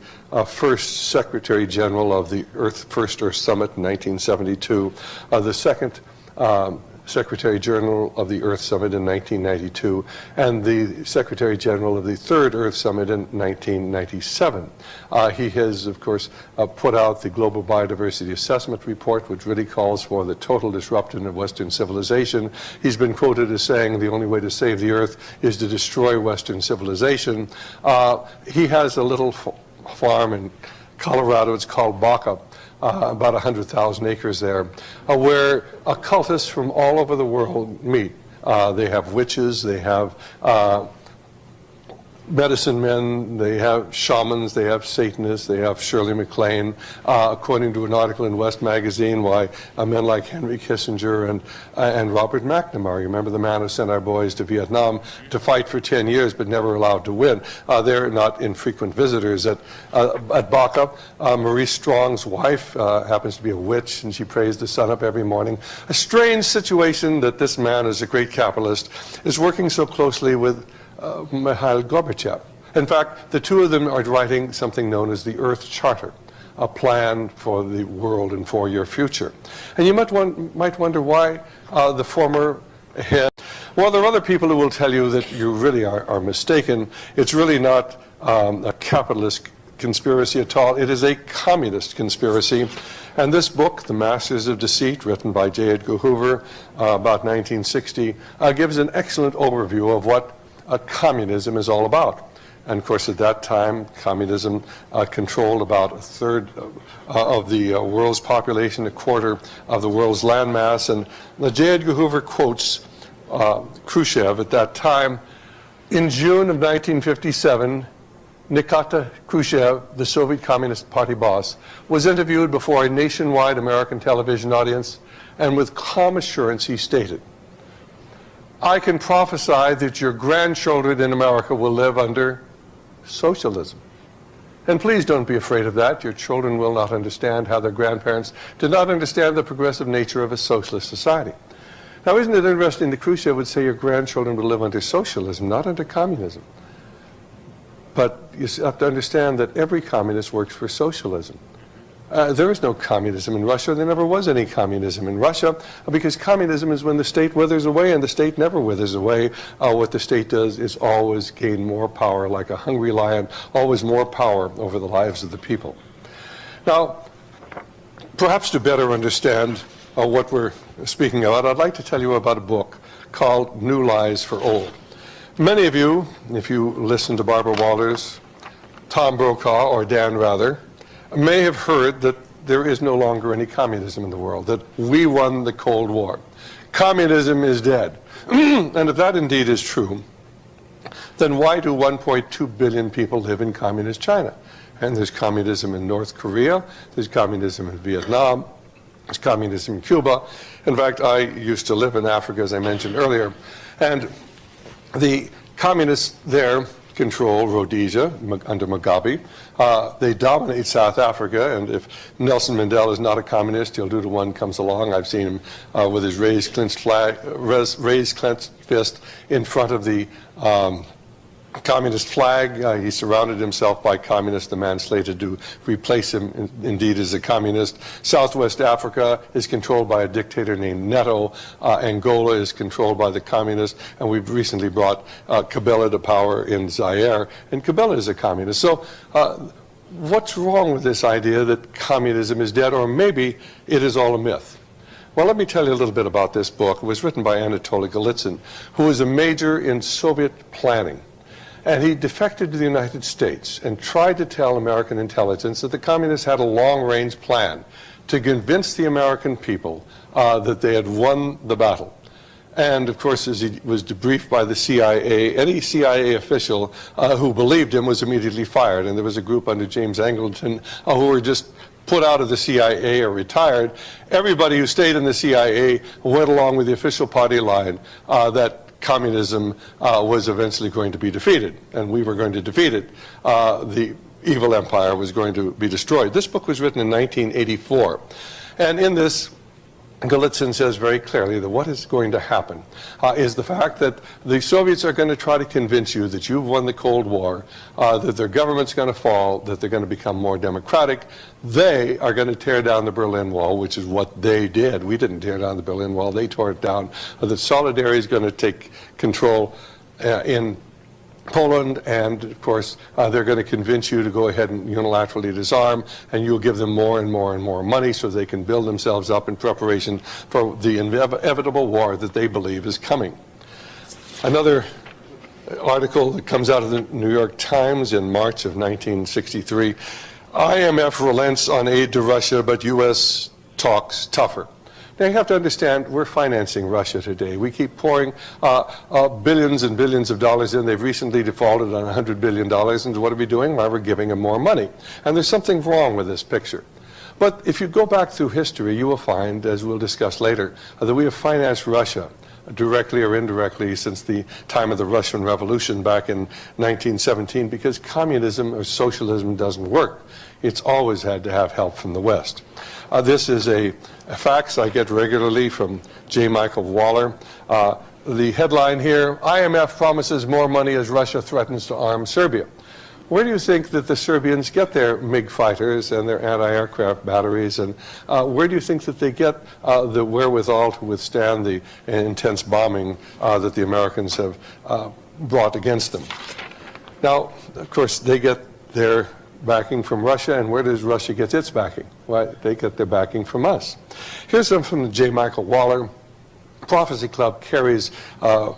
first Secretary General of the First Earth Summit in 1972, the second Secretary General of the Earth Summit in 1992, and the Secretary General of the Third Earth Summit in 1997. He has, of course, put out the Global Biodiversity Assessment Report, which really calls for the total disruption of Western civilization. He's been quoted as saying the only way to save the Earth is to destroy Western civilization. He has a little farm in Colorado. It's called Baca. About 100,000 acres there, where occultists from all over the world meet. They have witches, they have medicine men, they have shamans, they have Satanists, they have Shirley MacLaine. According to an article in West Magazine, why men like Henry Kissinger and Robert McNamara, remember the man who sent our boys to Vietnam to fight for 10 years but never allowed to win. They're not infrequent visitors at Baca. Maurice Strong's wife happens to be a witch, and she prays the sun up every morning. A strange situation that this man, as a great capitalist, is working so closely with Mikhail Gorbachev. In fact, the two of them are writing something known as the Earth Charter, a plan for the world and for your future. And you might wonder why the former head. Well, there are other people who will tell you that you really are mistaken. It's really not a capitalist conspiracy at all. It is a communist conspiracy. And this book, The Masters of Deceit, written by J. Edgar Hoover about 1960, gives an excellent overview of what communism is all about. And of course, at that time, communism controlled about a third of the world's population, a quarter of the world's landmass. And J. Edgar Hoover quotes Khrushchev at that time. In June of 1957, Nikita Khrushchev, the Soviet Communist Party boss, was interviewed before a nationwide American television audience, and with calm assurance he stated, "I can prophesy that your grandchildren in America will live under socialism. And please don't be afraid of that. Your children will not understand how their grandparents did not understand the progressive nature of a socialist society." Now, isn't it interesting that Khrushchev would say your grandchildren will live under socialism, not under communism? But you have to understand that every communist works for socialism. There is no communism in Russia. There never was any communism in Russia, because communism is when the state withers away, and the state never withers away. What the state does is always gain more power, like a hungry lion, always more power over the lives of the people. Now, perhaps to better understand what we're speaking about, I'd like to tell you about a book called New Lies for Old. Many of you, if you listen to Barbara Walters, Tom Brokaw, or Dan Rather, may have heard that there is no longer any communism in the world, that we won the Cold War. Communism is dead. And if that indeed is true, then why do 1.2 billion people live in communist China? And there's communism in North Korea, there's communism in Vietnam, there's communism in Cuba. In fact, I used to live in Africa, as I mentioned earlier, and the communists there control Rhodesia under Mugabe. They dominate South Africa, and if Nelson Mandela is not a communist, he'll do to one comes along. I've seen him with his raised clenched fist in front of the communist flag. He surrounded himself by communists. The man slated to replace him indeed is a communist. Southwest Africa is controlled by a dictator named Neto. Angola is controlled by the communists, and we've recently brought Kabila to power in Zaire, and Kabila is a communist. So what's wrong with this idea that communism is dead, or maybe it is all a myth? Well, let me tell you a little bit about this book. It was written by Anatoly Golitsyn, who was a major in Soviet planning. And he defected to the United States and tried to tell American intelligence that the communists had a long-range plan to convince the American people that they had won the battle. And, of course, as he was debriefed by the CIA, any CIA official who believed him was immediately fired. And there was a group under James Angleton who were just put out of the CIA or retired. Everybody who stayed in the CIA went along with the official party line that communism was eventually going to be defeated, and we were going to defeat it. The evil empire was going to be destroyed. This book was written in 1984, and in this, Golitsyn says very clearly that what is going to happen is the fact that the Soviets are going to try to convince you that you've won the Cold War, that their government's going to fall, that they're going to become more democratic. They are going to tear down the Berlin Wall, which is what they did. We didn't tear down the Berlin Wall. They tore it down. That Solidarity is going to take control in Poland, and of course they're going to convince you to go ahead and unilaterally disarm, and you'll give them more and more and more money so they can build themselves up in preparation for the inevitable war that they believe is coming. Another article that comes out of the New York Times in March of 1963, IMF relents on aid to Russia, but U.S. talks tougher. Now, you have to understand, we're financing Russia today. We keep pouring billions and billions of dollars in. They've recently defaulted on $100 billion. And what are we doing? Well, we're giving them more money. And there's something wrong with this picture. But if you go back through history, you will find, as we'll discuss later, that we have financed Russia directly or indirectly since the time of the Russian Revolution back in 1917, because communism or socialism doesn't work. It's always had to have help from the West. This is a fax I get regularly from J. Michael Waller. The headline here, IMF promises more money as Russia threatens to arm Serbia. Where do you think that the Serbians get their MiG fighters and their anti-aircraft batteries? And where do you think that they get the wherewithal to withstand the intense bombing that the Americans have brought against them? Now, of course, they get their backing from Russia, and where does Russia get its backing? Well, they get their backing from us. Here's some from J. Michael Waller. Prophecy Club carries, from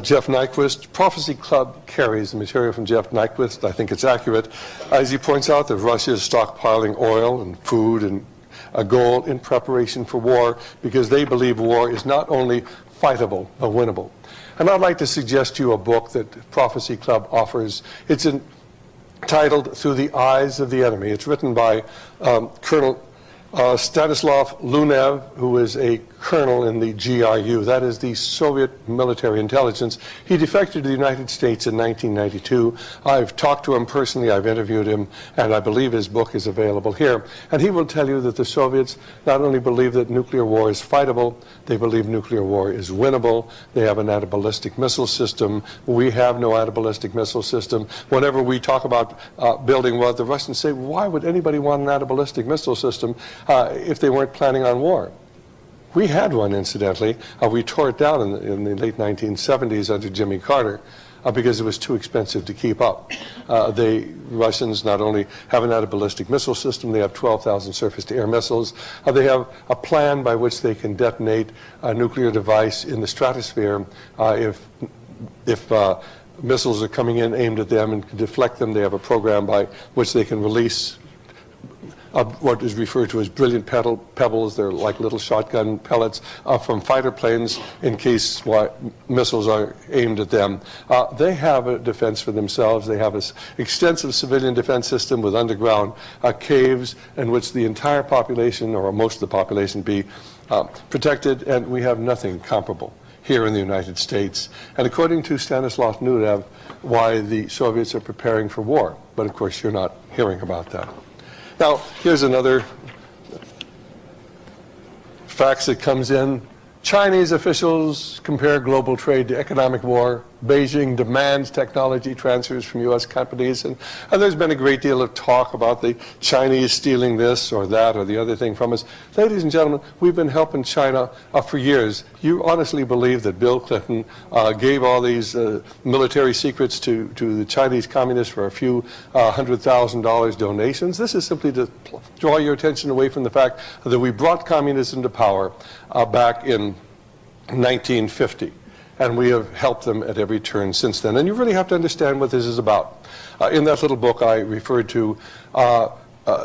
Jeff Nyquist. Prophecy Club carries the material from Jeff Nyquist. I think it's accurate. As he points out that Russia is stockpiling oil and food and gold in preparation for war because they believe war is not only fightable but winnable. And I'd like to suggest to you a book that Prophecy Club offers. It's entitled Through the Eyes of the Enemy. It's written by Colonel Stanislav Lunev, who is a colonel in the GRU, that is the Soviet military intelligence. He defected to the United States in 1992. I've talked to him personally, I've interviewed him, and I believe his book is available here. And he will tell you that the Soviets not only believe that nuclear war is fightable, they believe nuclear war is winnable. They have an anti-ballistic missile system. We have no anti-ballistic missile system. Whenever we talk about building one, the Russians say, why would anybody want an anti-ballistic missile system if they weren't planning on war? We had one, incidentally. We tore it down in the late 1970s under Jimmy Carter because it was too expensive to keep up. The Russians not only have an anti-ballistic missile system, they have 12,000 surface-to-air missiles. They have a plan by which they can detonate a nuclear device in the stratosphere if missiles are coming in aimed at them and can deflect them. They have a program by which they can release what is referred to as brilliant pebbles. They're like little shotgun pellets from fighter planes in case missiles are aimed at them. They have a defense for themselves. They have an extensive civilian defense system with underground caves in which the entire population, or most of the population, be protected, and we have nothing comparable here in the United States. And according to Stanislav Lunev, why the Soviets are preparing for war. But of course you're not hearing about that. Now, here's another fact that comes in. Chinese officials compare global trade to economic war. Beijing demands technology transfers from U.S. companies. And there's been a great deal of talk about the Chinese stealing this or that or the other thing from us. Ladies and gentlemen, we've been helping China for years. You honestly believe that Bill Clinton gave all these military secrets to the Chinese communists for a few $100,000 donations? This is simply to draw your attention away from the fact that we brought communism to power back in 1950. And we have helped them at every turn since then. And you really have to understand what this is about. In that little book I referred to,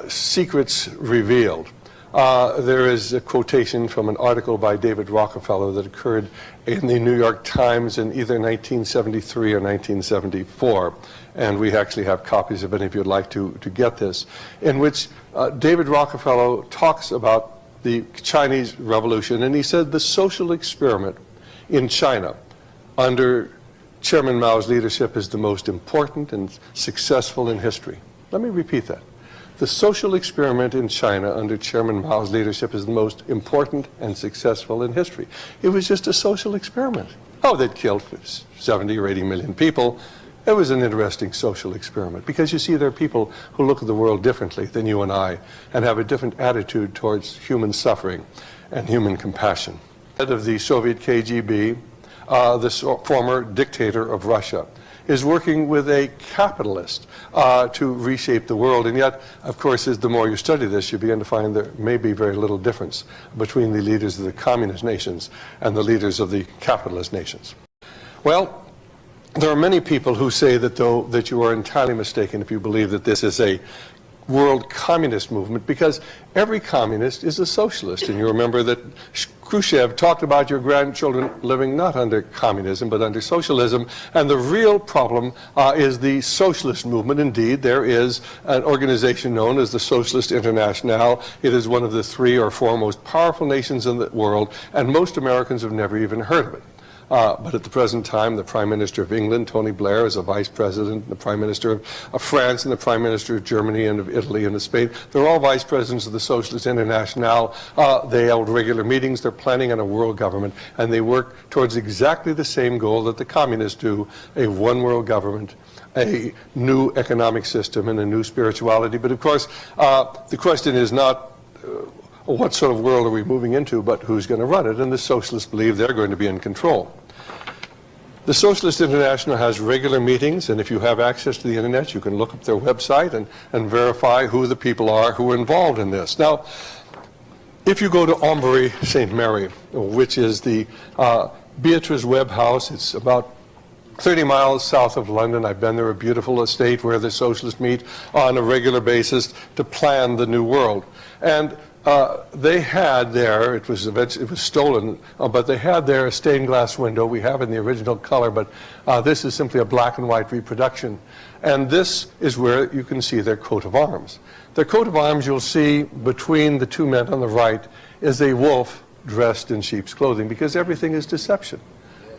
Secrets Revealed, there is a quotation from an article by David Rockefeller that occurred in the New York Times in either 1973 or 1974. And we actually have copies of it if you'd like to get this, in which David Rockefeller talks about the Chinese Revolution. And he said the social experiment in China under Chairman Mao's leadership is the most important and successful in history. Let me repeat that. The social experiment in China under Chairman Mao's leadership is the most important and successful in history. It was just a social experiment. Oh, they'd killed 70 or 80 million people. It was an interesting social experiment because, you see, there are people who look at the world differently than you and I and have a different attitude towards human suffering and human compassion. Head of the Soviet KGB, this former dictator of Russia, is working with a capitalist to reshape the world. And yet, of course, the more you study this, you begin to find there may be very little difference between the leaders of the communist nations and the leaders of the capitalist nations. Well, there are many people who say that you are entirely mistaken if you believe that this is a world communist movement, because every communist is a socialist. And you remember that Khrushchev talked about your grandchildren living not under communism but under socialism. And the real problem is the socialist movement. Indeed, there is an organization known as the Socialist International. It is one of the 3 or 4 most powerful nations in the world, and most Americans have never even heard of it. But at the present time, the Prime Minister of England, Tony Blair, is a Vice President, the Prime Minister of France, and the Prime Minister of Germany and of Italy and of Spain. They're all Vice Presidents of the Socialist International. They held regular meetings. They're planning on a world government, and they work towards exactly the same goal that the communists do, a one world government, a new economic system, and a new spirituality. But of course, the question is not what sort of world are we moving into, but who's going to run it, and the socialists believe they're going to be in control. The Socialist International has regular meetings, and if you have access to the internet, you can look up their website and verify who the people are who are involved in this. Now, if you go to Ombry St. Mary, which is the Beatrice Webb House, it's about 30 miles south of London. I've been there, a beautiful estate where the socialists meet on a regular basis to plan the new world. And they had there, it was stolen, but they had there a stained glass window. We have in the original color, but this is simply a black and white reproduction. And this is where you can see their coat of arms. Their coat of arms, you'll see between the two men on the right, is a wolf dressed in sheep's clothing, because everything is deception.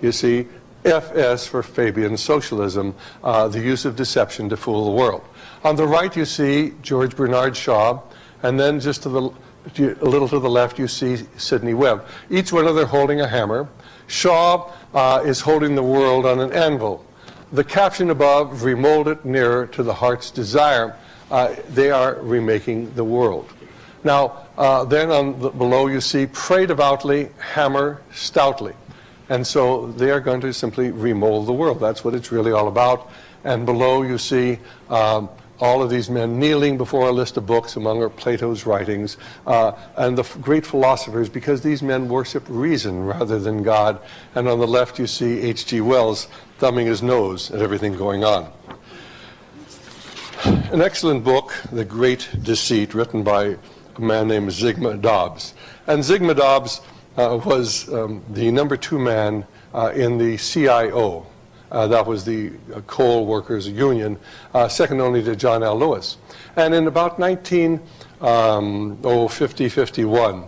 You see, FS for Fabian socialism, the use of deception to fool the world. On the right, you see George Bernard Shaw, and then just a little to the left, you see Sidney Webb. Each one of them holding a hammer. Shaw is holding the world on an anvil. The caption above, remold it nearer to the heart's desire. They are remaking the world. Now, then below you see, pray devoutly, hammer stoutly. And so they are going to simply remold the world. That's what it's really all about. And below you see all of these men kneeling before a list of books, among Plato's writings, and the great philosophers, because these men worship reason rather than God. And on the left you see H.G. Wells thumbing his nose at everything going on. An excellent book, The Great Deceit, written by a man named Zygmunt Dobbs. And Zygmunt Dobbs was the number 2 man in the CIO. That was the Coal Workers Union, second only to John L. Lewis. And in about 1950-51,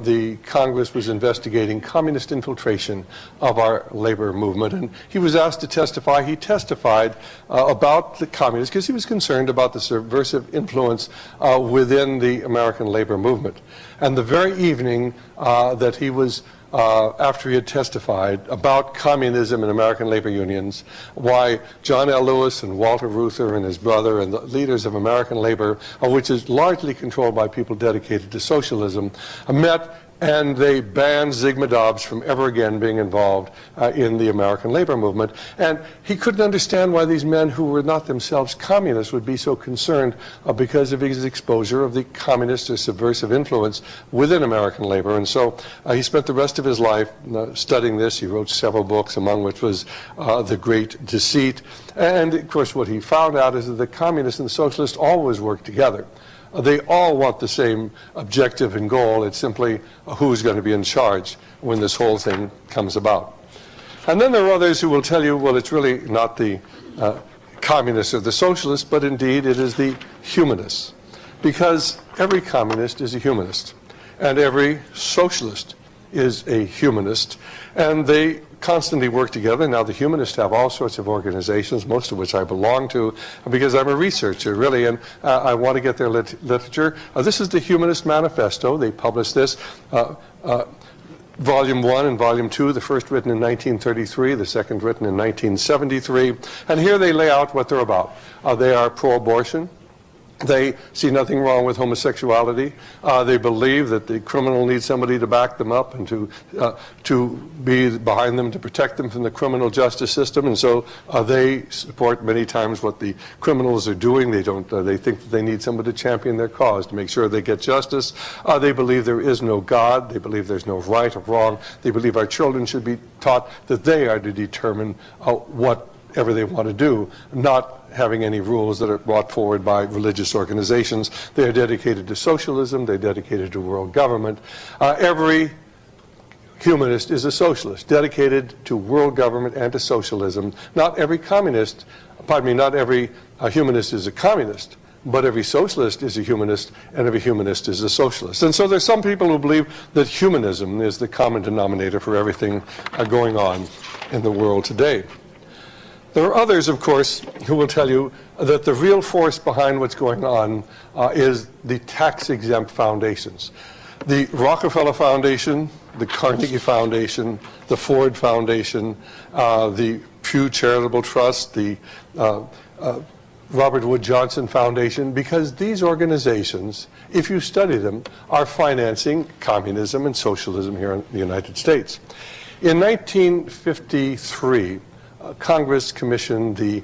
the Congress was investigating communist infiltration of our labor movement, and he was asked to testify. He testified about the communists because he was concerned about the subversive influence within the American labor movement. And the very evening that he was after he had testified about communism and American labor unions, why John L. Lewis and Walter Reuther and his brother and the leaders of American labor, which is largely controlled by people dedicated to socialism, met and they banned Zygmunt Dobbs from ever again being involved in the American labor movement. And he couldn't understand why these men who were not themselves communists would be so concerned because of his exposure of the communist or subversive influence within American labor. And so he spent the rest of his life studying this. He wrote several books, among which was The Great Deceit. And of course what he found out is that the communists and the socialists always work together. They all want the same objective and goal. It's simply who's going to be in charge when this whole thing comes about. And then there are others who will tell you, well, it's really not the communists or the socialists, but indeed it is the humanists. Because every communist is a humanist, and every socialist is a humanist, and they constantly work together. Now, the humanists have all sorts of organizations, most of which I belong to, because I'm a researcher, really, and I want to get their literature. This is the Humanist Manifesto. They published this, Volume 1 and Volume 2, the first written in 1933, the second written in 1973. And here they lay out what they're about. They are pro-abortion. They see nothing wrong with homosexuality. They believe that the criminal needs somebody to back them up and to be behind them to protect them from the criminal justice system. And so they support many times what the criminals are doing. They don't. They think that they need somebody to champion their cause to make sure they get justice. They believe there is no God. They believe there's no right or wrong. They believe our children should be taught that they are to determine whatever they want to do, not having any rules that are brought forward by religious organizations. They are dedicated to socialism. They're dedicated to world government. Every humanist is a socialist, dedicated to world government and to socialism. Not every communist, not every humanist is a communist, but every socialist is a humanist, and every humanist is a socialist. And so there's some people who believe that humanism is the common denominator for everything going on in the world today. There are others, of course, who will tell you that the real force behind what's going on is the tax-exempt foundations. The Rockefeller Foundation, the Carnegie Foundation, the Ford Foundation, the Pew Charitable Trust, the Robert Wood Johnson Foundation, because these organizations, if you study them, are financing communism and socialism here in the United States. In 1953, Congress commissioned the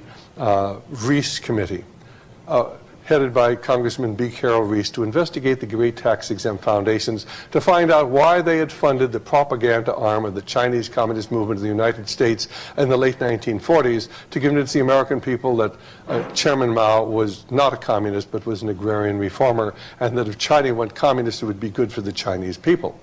Reese Committee, headed by Congressman B. Carroll Reese, to investigate the great tax-exempt foundations to find out why they had funded the propaganda arm of the Chinese Communist movement in the United States in the late 1940s to convince the American people that Chairman Mao was not a communist but was an agrarian reformer, and that if China went communist it would be good for the Chinese people.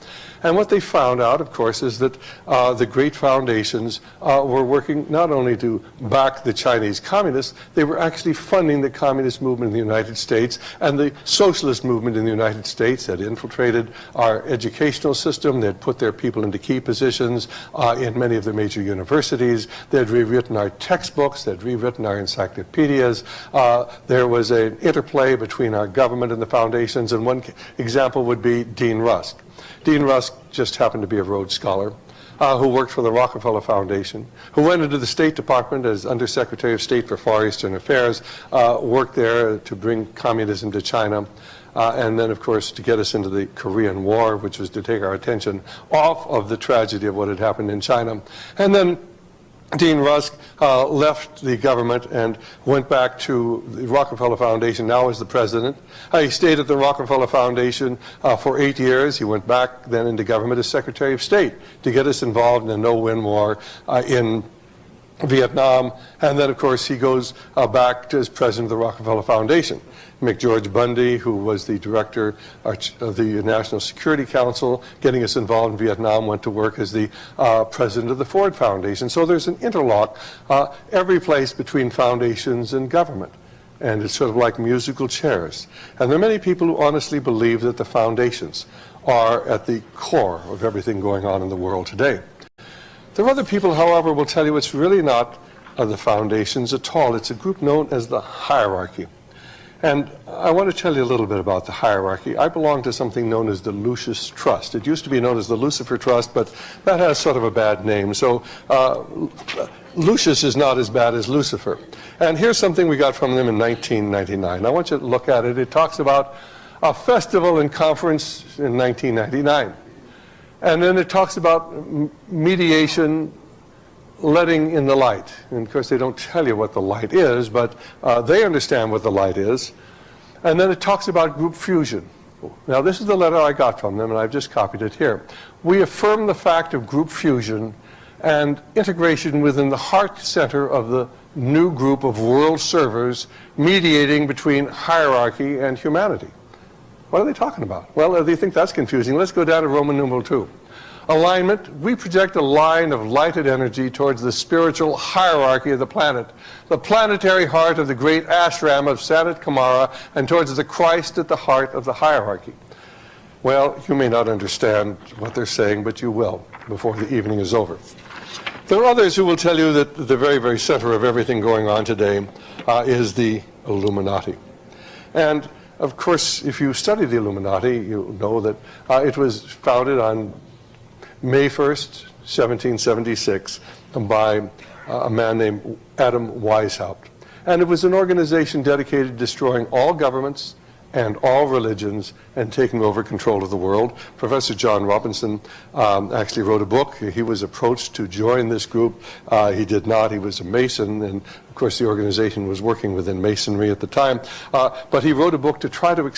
And what they found out, of course, is that the great foundations were working not only to back the Chinese communists, they were actually funding the communist movement in the United States, and the socialist movement in the United States had infiltrated our educational system. They had put their people into key positions in many of the major universities. They had rewritten our textbooks. They had rewritten our encyclopedias. There was an interplay between our government and the foundations, and one example would be Dean Rusk. Dean Rusk just happened to be a Rhodes Scholar who worked for the Rockefeller Foundation, who went into the State Department as Undersecretary of State for Far Eastern Affairs, worked there to bring communism to China, and then, of course, to get us into the Korean War, which was to take our attention off of the tragedy of what had happened in China. And then Dean Rusk left the government and went back to the Rockefeller Foundation, now as the president. He stayed at the Rockefeller Foundation for 8 years. He went back then into government as Secretary of State to get us involved in a no-win war in Vietnam. And then, of course, he goes back as president of the Rockefeller Foundation. McGeorge Bundy, who was the director of the National Security Council, getting us involved in Vietnam, went to work as the president of the Ford Foundation. So there's an interlock every place between foundations and government. And it's sort of like musical chairs. And there are many people who honestly believe that the foundations are at the core of everything going on in the world today. There are other people, however, will tell you it's really not the foundations at all. It's a group known as the hierarchy. And I want to tell you a little bit about the hierarchy. I belong to something known as the Lucis Trust. It used to be known as the Lucifer Trust, but that has sort of a bad name. So Lucius is not as bad as Lucifer. And here's something we got from them in 1999. I want you to look at it. It talks about a festival and conference in 1999. And then it talks about mediation, letting in the light. And of course they don't tell you what the light is, but they understand what the light is. And then it talks about group fusion. Now this is the letter I got from them, and I've just copied it here. We affirm the fact of group fusion and integration within the heart center of the new group of world servers mediating between hierarchy and humanity. What are they talking about? Well, if you think that's confusing, let's go down to Roman numeral 2. Alignment, we project a line of lighted energy towards the spiritual hierarchy of the planet, the planetary heart of the great ashram of Sanat Kumara, and towards the Christ at the heart of the hierarchy. Well, you may not understand what they're saying, but you will before the evening is over. There are others who will tell you that the very, very center of everything going on today is the Illuminati. And of course, if you study the Illuminati, you know that it was founded on May 1st, 1776, by a man named Adam Weishaupt. And it was an organization dedicated to destroying all governments and all religions and taking over control of the world. Professor John Robinson actually wrote a book. He was approached to join this group. He did not. He was a Mason, and of course the organization was working within Masonry at the time. But he wrote a book to try to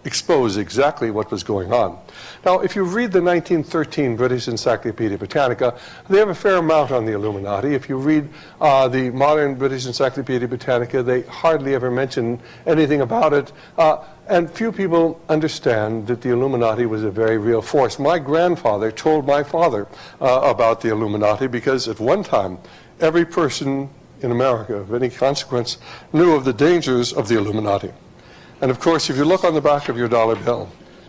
expose exactly what was going on. Now, if you read the 1913 British Encyclopedia Britannica, they have a fair amount on the Illuminati. If you read the modern British Encyclopedia Britannica, they hardly ever mention anything about it. And few people understand that the Illuminati was a very real force. My grandfather told my father about the Illuminati because at one time, every person in America of any consequence knew of the dangers of the Illuminati. And of course, if you look on the back of your dollar bill,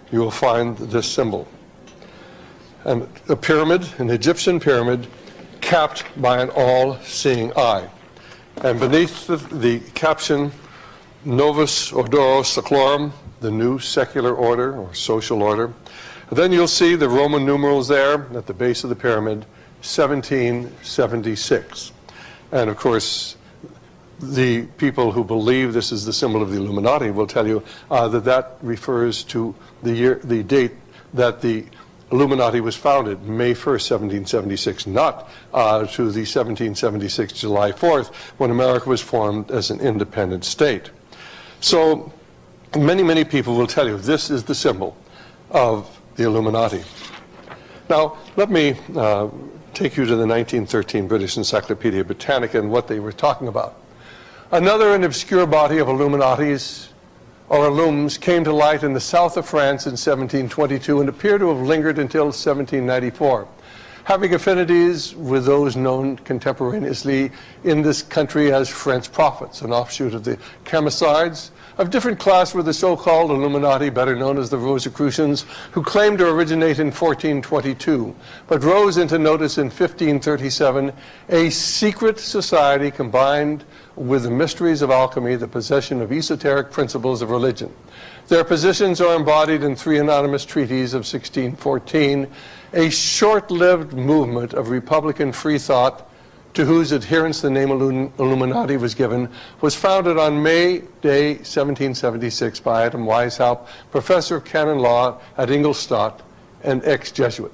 you will find this symbol. And a pyramid, an Egyptian pyramid, capped by an all-seeing eye. And beneath the caption, Novus Ordo Seclorum, the new secular order or social order. Then you'll see the Roman numerals there at the base of the pyramid, 1776. And of course, the people who believe this is the symbol of the Illuminati will tell you that that refers to the date that the Illuminati was founded May 1st, 1776, not to the 1776 July 4th, when America was formed as an independent state. So many, many people will tell you this is the symbol of the Illuminati. Now, let me take you to the 1913 British Encyclopedia Britannica and what they were talking about. Another and obscure body of Illuminatis, or Illums, came to light in the south of France in 1722 and appear to have lingered until 1794, having affinities with those known contemporaneously in this country as French prophets, an offshoot of the Camisards. Of different class were the so-called Illuminati, better known as the Rosicrucians, who claimed to originate in 1422, but rose into notice in 1537, a secret society combined with the mysteries of alchemy, the possession of esoteric principles of religion. Their positions are embodied in 3 anonymous treaties of 1614, a short-lived movement of Republican free thought to whose adherence the name Illuminati was given, was founded on May Day 1776 by Adam Weishaupt, professor of canon law at Ingolstadt and ex-Jesuit.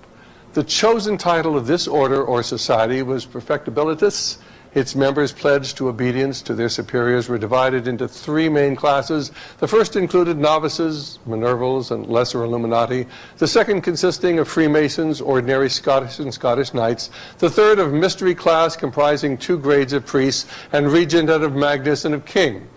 The chosen title of this order or society was Perfectibilitas. Its members pledged to obedience to their superiors were divided into 3 main classes. The first included novices, Minervals, and lesser Illuminati. The second consisting of Freemasons, ordinary Scottish and Scottish Knights. The third of mystery class comprising 2 grades of priests and regent and of Magnus and of king.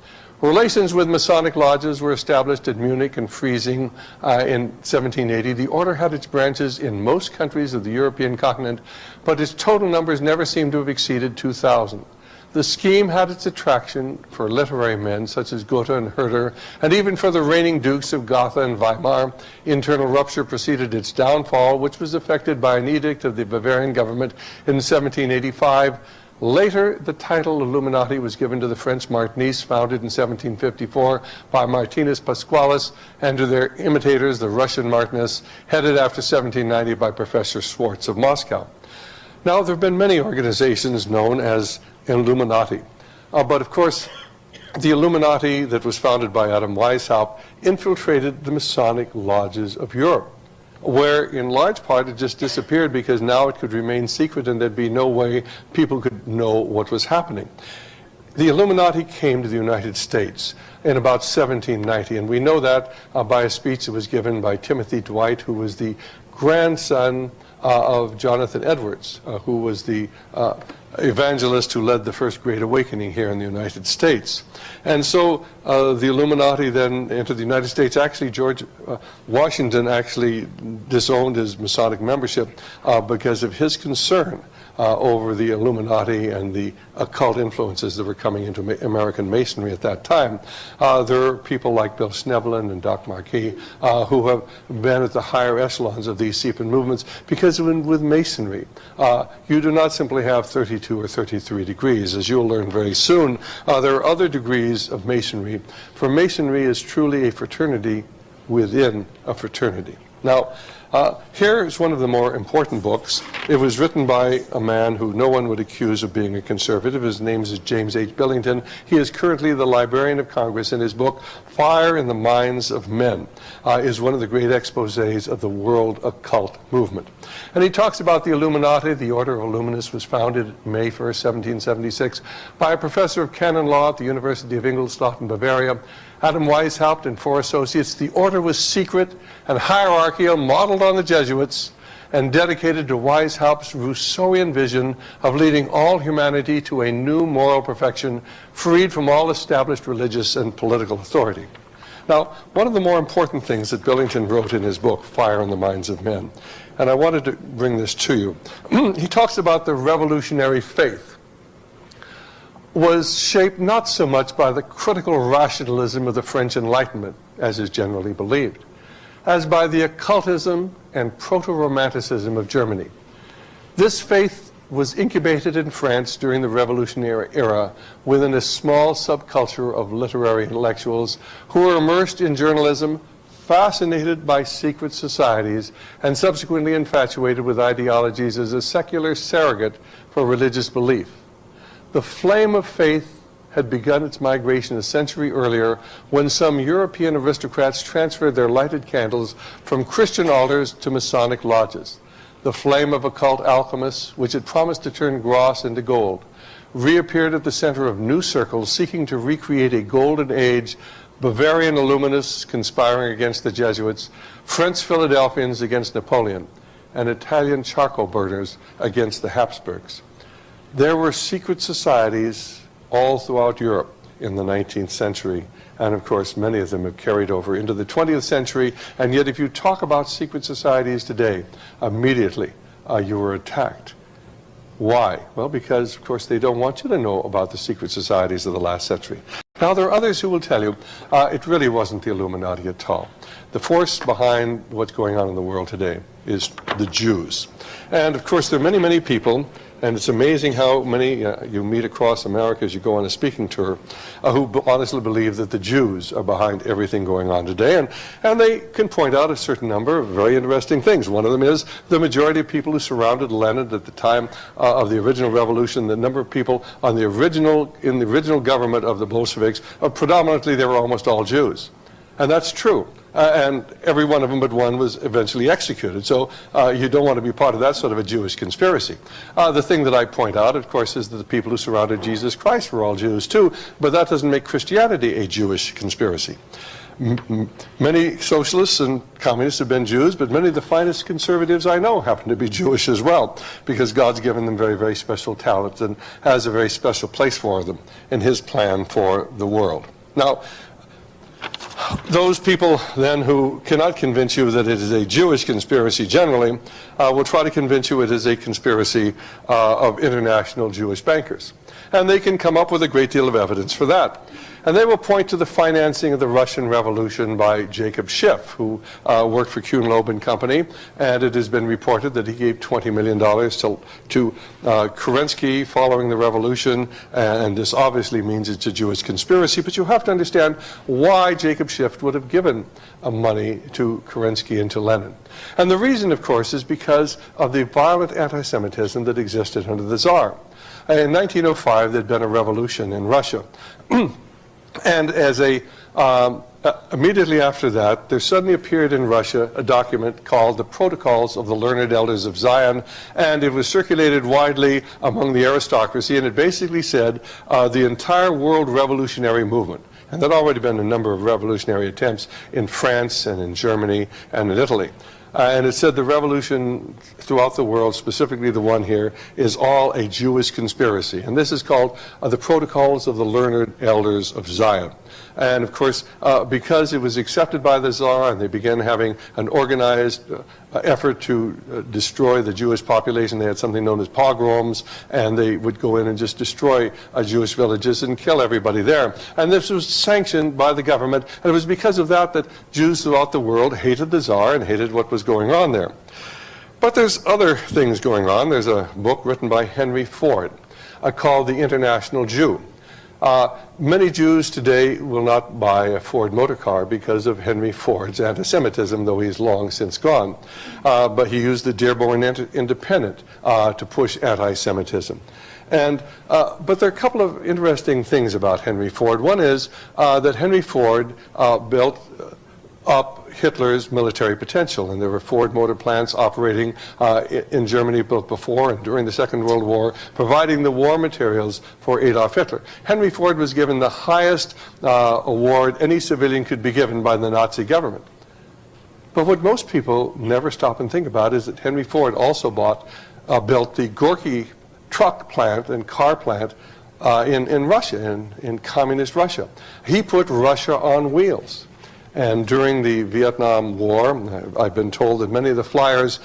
Relations with Masonic lodges were established at Munich and Freising in 1780. The order had its branches in most countries of the European continent, but its total numbers never seem to have exceeded 2,000. The scheme had its attraction for literary men such as Goethe and Herder, and even for the reigning dukes of Gotha and Weimar. Internal rupture preceded its downfall, which was effected by an edict of the Bavarian government in 1785. Later, the title Illuminati was given to the French Martinis, founded in 1754 by Martinus Pasqualis, and to their imitators, the Russian Martinis, headed after 1790 by Professor Schwartz of Moscow. Now, there have been many organizations known as Illuminati, but of course, the Illuminati that was founded by Adam Weishaupt infiltrated the Masonic lodges of Europe, where in large part it just disappeared because now it could remain secret and there'd be no way people could know what was happening. The Illuminati came to the United States in about 1790, and we know that by a speech that was given by Timothy Dwight, who was the grandson of Jonathan Edwards, who was the evangelist who led the first Great Awakening here in the United States. And so the Illuminati then entered the United States. Actually, George Washington actually disowned his Masonic membership because of his concern over the Illuminati and the occult influences that were coming into American Masonry at that time. There are people like Bill Schneebelen and Doc Marquis who have been at the higher echelons of these Seepin movements, because with Masonry, you do not simply have 32 or 33 degrees. As you'll learn very soon, there are other degrees of Masonry, for Masonry is truly a fraternity within a fraternity. Now, here is one of the more important books. It was written by a man who no one would accuse of being a conservative. His name is James H. Billington. He is currently the Librarian of Congress, and his book, Fire in the Minds of Men, is one of the great exposés of the world occult movement. And he talks about the Illuminati. The Order of Illuminists was founded May 1st, 1776, by a professor of canon law at the University of Ingolstadt in Bavaria, Adam Weishaupt and 4 associates. The order was secret and hierarchical, modeled on the Jesuits, and dedicated to Weishaupt's Rousseauian vision of leading all humanity to a new moral perfection, freed from all established religious and political authority. Now, one of the more important things that Billington wrote in his book, Fire in the Minds of Men, and I wanted to bring this to you, he talks about the revolutionary faith was shaped not so much by the critical rationalism of the French Enlightenment, as is generally believed, as by the occultism and proto-romanticism of Germany. This faith was incubated in France during the Revolutionary era within a small subculture of literary intellectuals who were immersed in journalism, fascinated by secret societies, and subsequently infatuated with ideologies as a secular surrogate for religious belief. The flame of faith had begun its migration a century earlier when some European aristocrats transferred their lighted candles from Christian altars to Masonic lodges. The flame of occult alchemists, which had promised to turn dross into gold, reappeared at the center of new circles seeking to recreate a golden age, Bavarian Illuminists conspiring against the Jesuits, French Philadelphians against Napoleon, and Italian charcoal burners against the Habsburgs. There were secret societies all throughout Europe in the 19th century, and of course many of them have carried over into the 20th century, and yet if you talk about secret societies today, immediately you were attacked. Why? Well, because of course they don't want you to know about the secret societies of the last century. Now there are others who will tell you it really wasn't the Illuminati at all. The force behind what's going on in the world today is the Jews. And of course there are many, many people, and it's amazing how many you meet across America as you go on a speaking tour, who honestly believe that the Jews are behind everything going on today. And they can point out a certain number of very interesting things. One of them is the majority of people who surrounded Lenin at the time of the original revolution, the number of people in the original government of the Bolsheviks, predominantly they were almost all Jews. And that's true. And every one of them but one was eventually executed. So you don't want to be part of that sort of a Jewish conspiracy. The thing that I point out, of course, is that the people who surrounded Jesus Christ were all Jews too, but that doesn't make Christianity a Jewish conspiracy. Many socialists and communists have been Jews, but many of the finest conservatives I know happen to be Jewish as well, because God's given them very, very special talents and has a very special place for them in His plan for the world. Now, those people then who cannot convince you that it is a Jewish conspiracy generally will try to convince you it is a conspiracy of international Jewish bankers. And they can come up with a great deal of evidence for that. And they will point to the financing of the Russian Revolution by Jacob Schiff, who worked for Kuhn, Loeb and Company, and it has been reported that he gave $20 million to Kerensky following the revolution, and this obviously means it's a Jewish conspiracy, but you have to understand why Jacob Schiff would have given money to Kerensky and to Lenin. And the reason, of course, is because of the violent anti-Semitism that existed under the Tsar. In 1905, there had been a revolution in Russia. And as immediately after that, there suddenly appeared in Russia a document called the Protocols of the Learned Elders of Zion, and it was circulated widely among the aristocracy, and it basically said the entire world revolutionary movement. And there had already been a number of revolutionary attempts in France and in Germany and in Italy. And it said the revolution throughout the world, specifically the one here, is all a Jewish conspiracy. And this is called the Protocols of the Learned Elders of Zion. And of course, because it was accepted by the Tsar and they began having an organized effort to destroy the Jewish population, they had something known as pogroms, and they would go in and just destroy Jewish villages and kill everybody there. And this was sanctioned by the government, and it was because of that that Jews throughout the world hated the Tsar and hated what was going on there. But there's other things going on. There's a book written by Henry Ford called The International Jew. Many Jews today will not buy a Ford motor car because of Henry Ford's anti-Semitism, though he's long since gone. But he used the Dearborn Independent to push anti-Semitism. And, but there are a couple of interesting things about Henry Ford. One is that Henry Ford built up Hitler's military potential, and there were Ford motor plants operating in Germany both before and during the Second World War, providing the war materials for Adolf Hitler. Henry Ford was given the highest award any civilian could be given by the Nazi government. But what most people never stop and think about is that Henry Ford also built the Gorky truck plant and car plant in Russia, in communist Russia. He put Russia on wheels. And during the Vietnam War, I've been told that many of the flyers,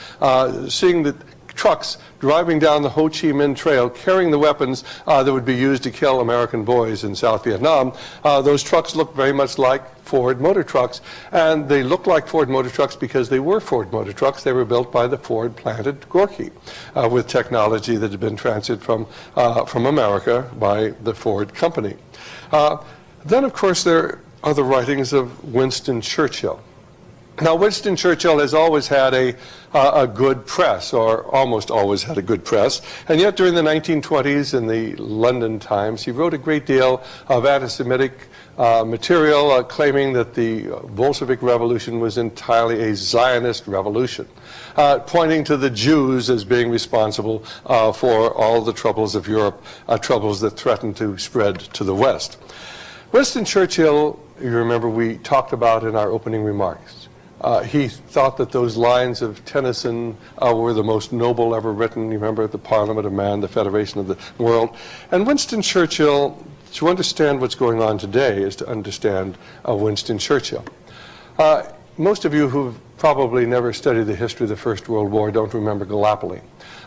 seeing the trucks driving down the Ho Chi Minh Trail carrying the weapons that would be used to kill American boys in South Vietnam, those trucks looked very much like Ford motor trucks. And they looked like Ford motor trucks because they were Ford motor trucks. They were built by the Ford plant at Gorky with technology that had been transferred from America by the Ford company. Then, of course, there are the writings of Winston Churchill. Now, Winston Churchill has always had a good press, or almost always had a good press, and yet during the 1920s in the London Times, he wrote a great deal of anti-Semitic material claiming that the Bolshevik Revolution was entirely a Zionist revolution, pointing to the Jews as being responsible for all the troubles of Europe, troubles that threatened to spread to the West. Winston Churchill, you remember we talked about in our opening remarks. He thought that those lines of Tennyson were the most noble ever written. You remember, the Parliament of Man, the Federation of the World. And Winston Churchill, to understand what's going on today, is to understand Winston Churchill. Most of you who've probably never studied the history of the First World War don't remember Gallipoli.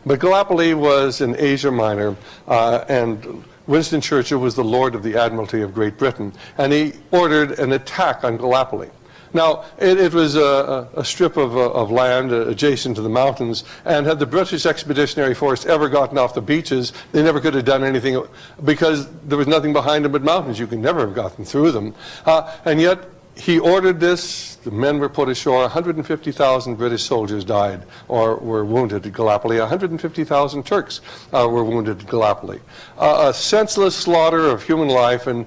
But Gallipoli was in Asia Minor, and Winston Churchill was the Lord of the Admiralty of Great Britain, and he ordered an attack on Gallipoli. Now, it was a strip of land adjacent to the mountains, and had the British Expeditionary Force ever gotten off the beaches, they never could have done anything because there was nothing behind them but mountains. You could never have gotten through them. And yet, he ordered this. The men were put ashore. 150,000 British soldiers died or were wounded at Gallipoli. 150,000 Turks were wounded at Gallipoli. A senseless slaughter of human life, and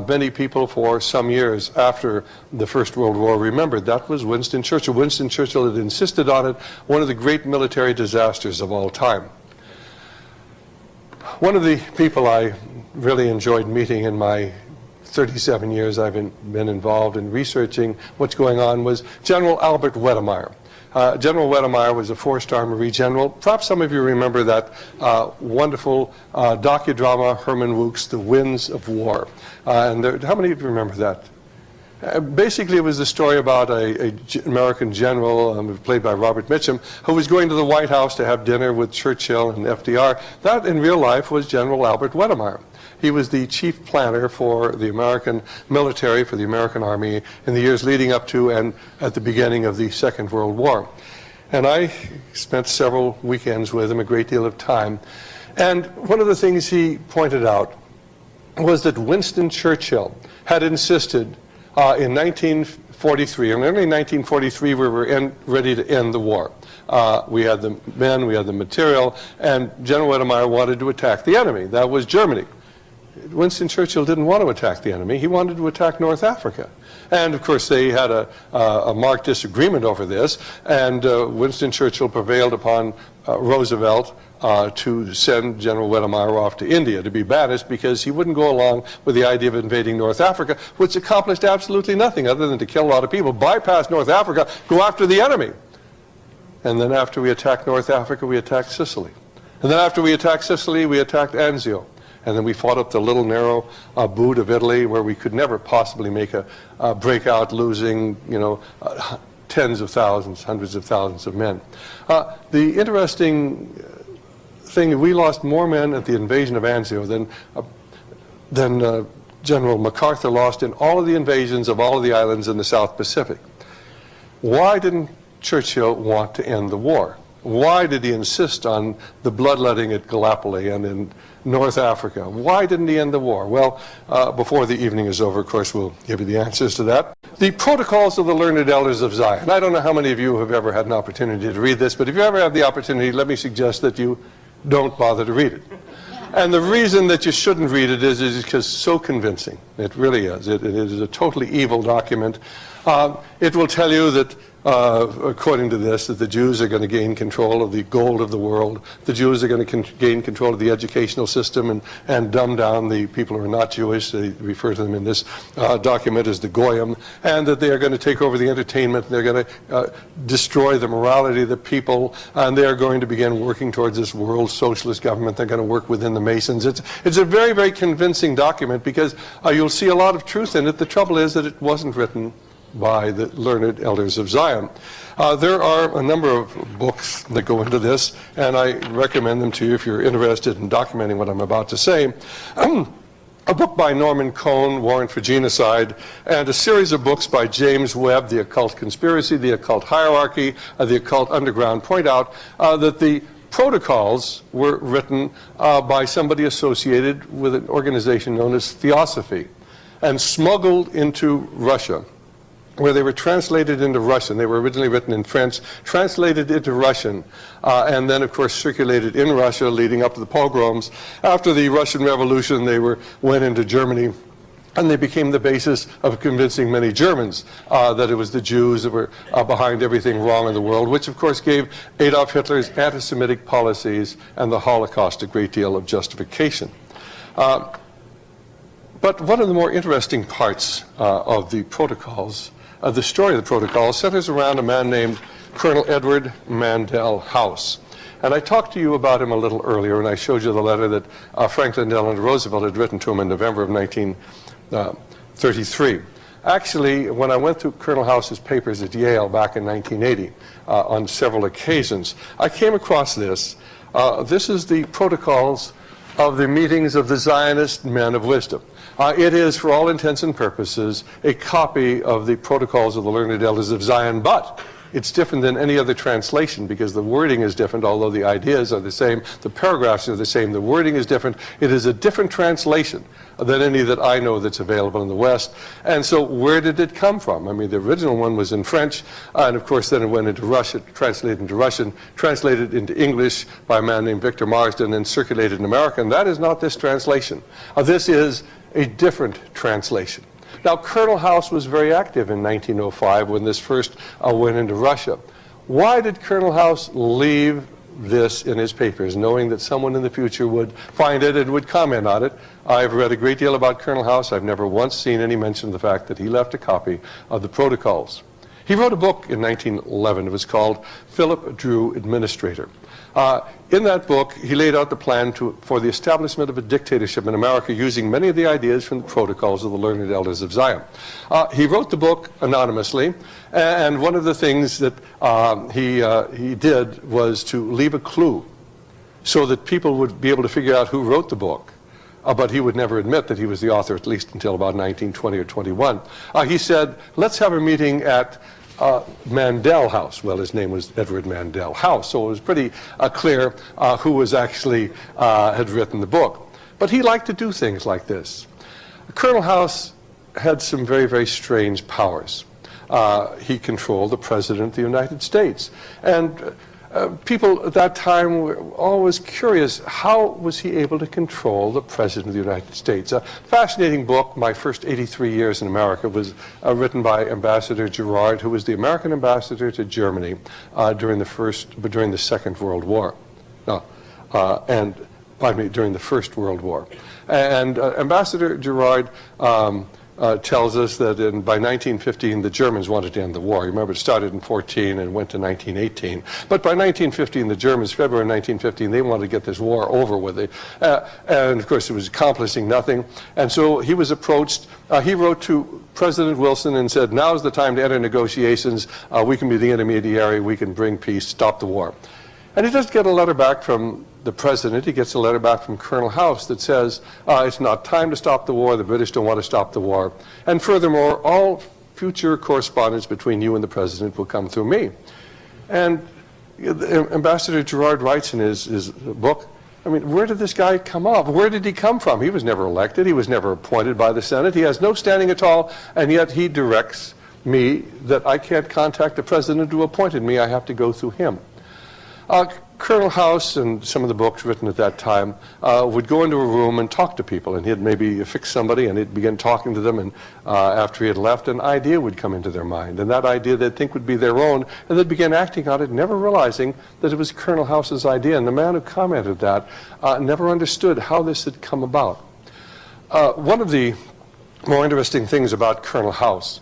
many people for some years after the First World War remembered. That was Winston Churchill. Winston Churchill had insisted on it, one of the great military disasters of all time. One of the people I really enjoyed meeting in my 37 years I've been involved in researching what's going on was General Albert Wedemeyer. General Wedemeyer was a four-star Marine general. Perhaps some of you remember that wonderful docudrama, Herman Wouk's The Winds of War. How many of you remember that? Basically, it was the story about an American general played by Robert Mitchum, who was going to the White House to have dinner with Churchill and FDR. That, in real life, was General Albert Wedemeyer. He was the chief planner for the American military, for the American Army, in the years leading up to and at the beginning of the Second World War. And I spent several weekends with him, a great deal of time. And one of the things he pointed out was that Winston Churchill had insisted in 1943, and early 1943 we were ready to end the war. We had the men, we had the material, and General Wedemeyer wanted to attack the enemy. That was Germany. Winston Churchill didn't want to attack the enemy. He wanted to attack North Africa. And, of course, they had a marked disagreement over this, and Winston Churchill prevailed upon Roosevelt to send General Wedemeyer off to India to be banished because he wouldn't go along with the idea of invading North Africa, which accomplished absolutely nothing other than to kill a lot of people, bypass North Africa, go after the enemy. And then after we attacked North Africa, we attacked Sicily. And then after we attacked Sicily, we attacked Anzio. And then we fought up the little narrow boot of Italy where we could never possibly make a breakout, losing, tens of thousands, hundreds of thousands of men. The interesting thing, we lost more men at the invasion of Anzio than General MacArthur lost in all of the invasions of all of the islands in the South Pacific. Why didn't Churchill want to end the war? Why did he insist on the bloodletting at Gallipoli and in North Africa? Why didn't he end the war? Well, before the evening is over, of course, we'll give you the answers to that. The Protocols of the Learned Elders of Zion. I don't know how many of you have ever had an opportunity to read this, but if you ever have the opportunity, let me suggest that you don't bother to read it. And the reason that you shouldn't read it is because it's so convincing. It really is. It is a totally evil document. It will tell you that according to this, that the Jews are going to gain control of the gold of the world. The Jews are going to gain control of the educational system and dumb down the people who are not Jewish. They refer to them in this document as the Goyim. And that they are going to take over the entertainment. They're going to destroy the morality of the people. And they are going to begin working towards this world socialist government. They're going to work within the Masons. It's a very, very convincing document because you'll see a lot of truth in it. The trouble is that it wasn't written by the learned elders of Zion. There are a number of books that go into this, and I recommend them to you if you're interested in documenting what I'm about to say. A book by Norman Cohn, Warrant for Genocide, and a series of books by James Webb, The Occult Conspiracy, The Occult Hierarchy, The Occult Underground, point out that the protocols were written by somebody associated with an organization known as Theosophy and smuggled into Russia. where they were translated into Russian. They were originally written in French, translated into Russian, and then, of course, circulated in Russia leading up to the pogroms. After the Russian Revolution, they went into Germany, and they became the basis of convincing many Germans that it was the Jews that were behind everything wrong in the world, which, of course, gave Adolf Hitler's anti-Semitic policies and the Holocaust a great deal of justification. But one of the more interesting parts of the protocols, the story of the protocols, centers around a man named Colonel Edward Mandell House. And I talked to you about him a little earlier, and I showed you the letter that Franklin Delano Roosevelt had written to him in November of 1933. Actually, when I went through Colonel House's papers at Yale back in 1980 on several occasions, I came across this. This is the protocols of the meetings of the Zionist men of wisdom. It is, for all intents and purposes, a copy of the protocols of the learned elders of Zion, but it's different than any other translation because the wording is different, although the ideas are the same, the paragraphs are the same, the wording is different. It is a different translation than any that I know that's available in the West. And so where did it come from? I mean, the original one was in French, and of course then it went into Russian, translated into Russian, translated into English by a man named Victor Marsden, and circulated in America. And that is not this translation. This is a different translation. Now, Colonel House was very active in 1905 when this first went into Russia. Why did Colonel House leave this in his papers, knowing that someone in the future would find it and would comment on it? I've read a great deal about Colonel House. I've never once seen any mention of the fact that he left a copy of the protocols. He wrote a book in 1911. It was called Philip Drew Administrator. In that book, he laid out the plan for the establishment of a dictatorship in America using many of the ideas from the protocols of the learned elders of Zion. He wrote the book anonymously, and one of the things that he did was to leave a clue so that people would be able to figure out who wrote the book. But he would never admit that he was the author, at least until about 1920 or 21. He said, let's have a meeting at Mandell House. Well, his name was Edward Mandell House, so it was pretty clear who was actually had written the book. But he liked to do things like this. Colonel House had some very, very strange powers. He controlled the President of the United States. And people at that time were always curious, how was he able to control the President of the United States? A fascinating book, My First 83 Years in America, was written by Ambassador Gerard, who was the American ambassador to Germany during the Second World War. During the First World War. And Ambassador Gerard tells us that by 1915 the Germans wanted to end the war. You remember it started in 14 and went to 1918. But by 1915 the Germans, February 1915, they wanted to get this war over with. And of course it was accomplishing nothing. And so he was approached. He wrote to President Wilson and said, now's the time to enter negotiations. We can be the intermediary. We can bring peace, stop the war. And he doesn't get a letter back from the president. He gets a letter back from Colonel House that says, it's not time to stop the war. The British don't want to stop the war. And furthermore, all future correspondence between you and the president will come through me. And Ambassador Gerard writes in his book, I mean, where did this guy come up? Where did he come from? He was never elected. He was never appointed by the Senate. He has no standing at all, and yet he directs me that I can't contact the president who appointed me. I have to go through him. Colonel House and some of the books written at that time would go into a room and talk to people, and he'd maybe fix somebody and he'd begin talking to them, and after he had left, an idea would come into their mind, and that idea they'd think would be their own, and they'd begin acting on it, never realizing that it was Colonel House's idea. And the man who commented that never understood how this had come about. One of the more interesting things about Colonel House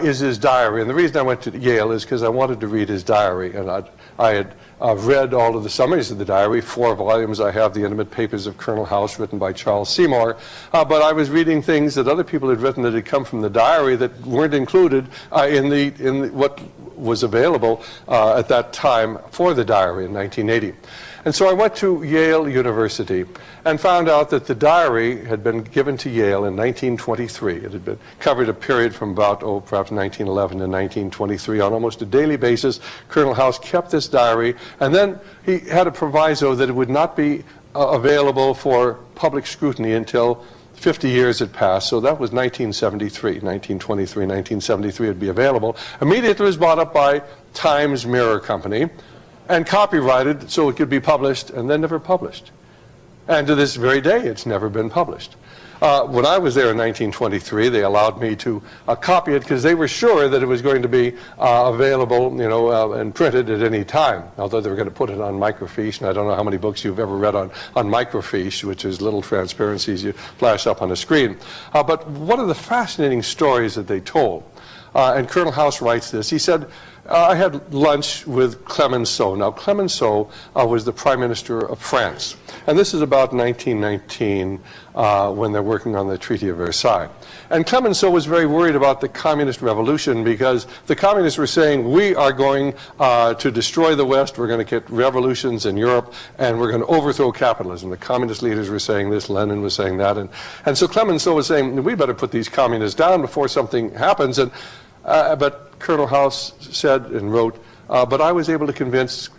is his diary, and the reason I went to Yale is because I wanted to read his diary, and I had read all of the summaries of the diary. 4 volumes I have, the intimate papers of Colonel House, written by Charles Seymour. But I was reading things that other people had written that had come from the diary that weren't included in what was available at that time for the diary in 1980. And so I went to Yale University and found out that the diary had been given to Yale in 1923. It had been covered a period from about, perhaps 1911 to 1923 on almost a daily basis. Colonel House kept this diary, and then he had a proviso that it would not be available for public scrutiny until 50 years had passed, so that was 1973, 1923, 1973 would be available. Immediately it was bought up by Times Mirror Company and copyrighted so it could be published, and then never published. And to this very day, it's never been published. When I was there in 1923, they allowed me to copy it because they were sure that it was going to be available, and printed at any time. Although they were going to put it on microfiche, and I don't know how many books you've ever read on microfiche, which is little transparencies you flash up on a screen. But one of the fascinating stories that they told, and Colonel House writes this, he said, I had lunch with Clemenceau. Now, Clemenceau was the Prime Minister of France. And this is about 1919 when they're working on the Treaty of Versailles. And Clemenceau was very worried about the communist revolution because the communists were saying, we are going to destroy the West, we're going to get revolutions in Europe, and we're going to overthrow capitalism. The communist leaders were saying this, Lenin was saying that. And so Clemenceau was saying, we better put these communists down before something happens. But Colonel House said and wrote, but I was able to convince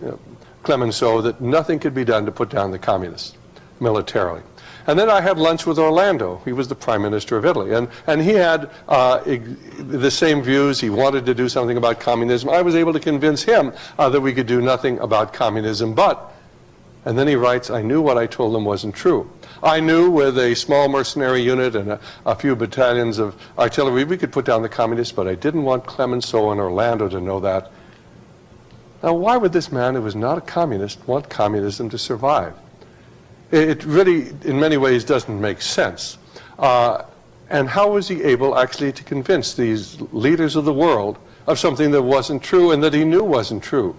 Clemenceau that nothing could be done to put down the communists militarily. And then I had lunch with Orlando. He was the Prime Minister of Italy. And he had the same views. He wanted to do something about communism. I was able to convince him that we could do nothing about communism. And then he writes, I knew what I told them wasn't true. I knew with a small mercenary unit and a few battalions of artillery we could put down the communists, but I didn't want Clemenceau and Orlando to know that. Now, why would this man, who was not a communist, want communism to survive? It really, in many ways, doesn't make sense. And how was he able actually to convince these leaders of the world of something that wasn't true and that he knew wasn't true?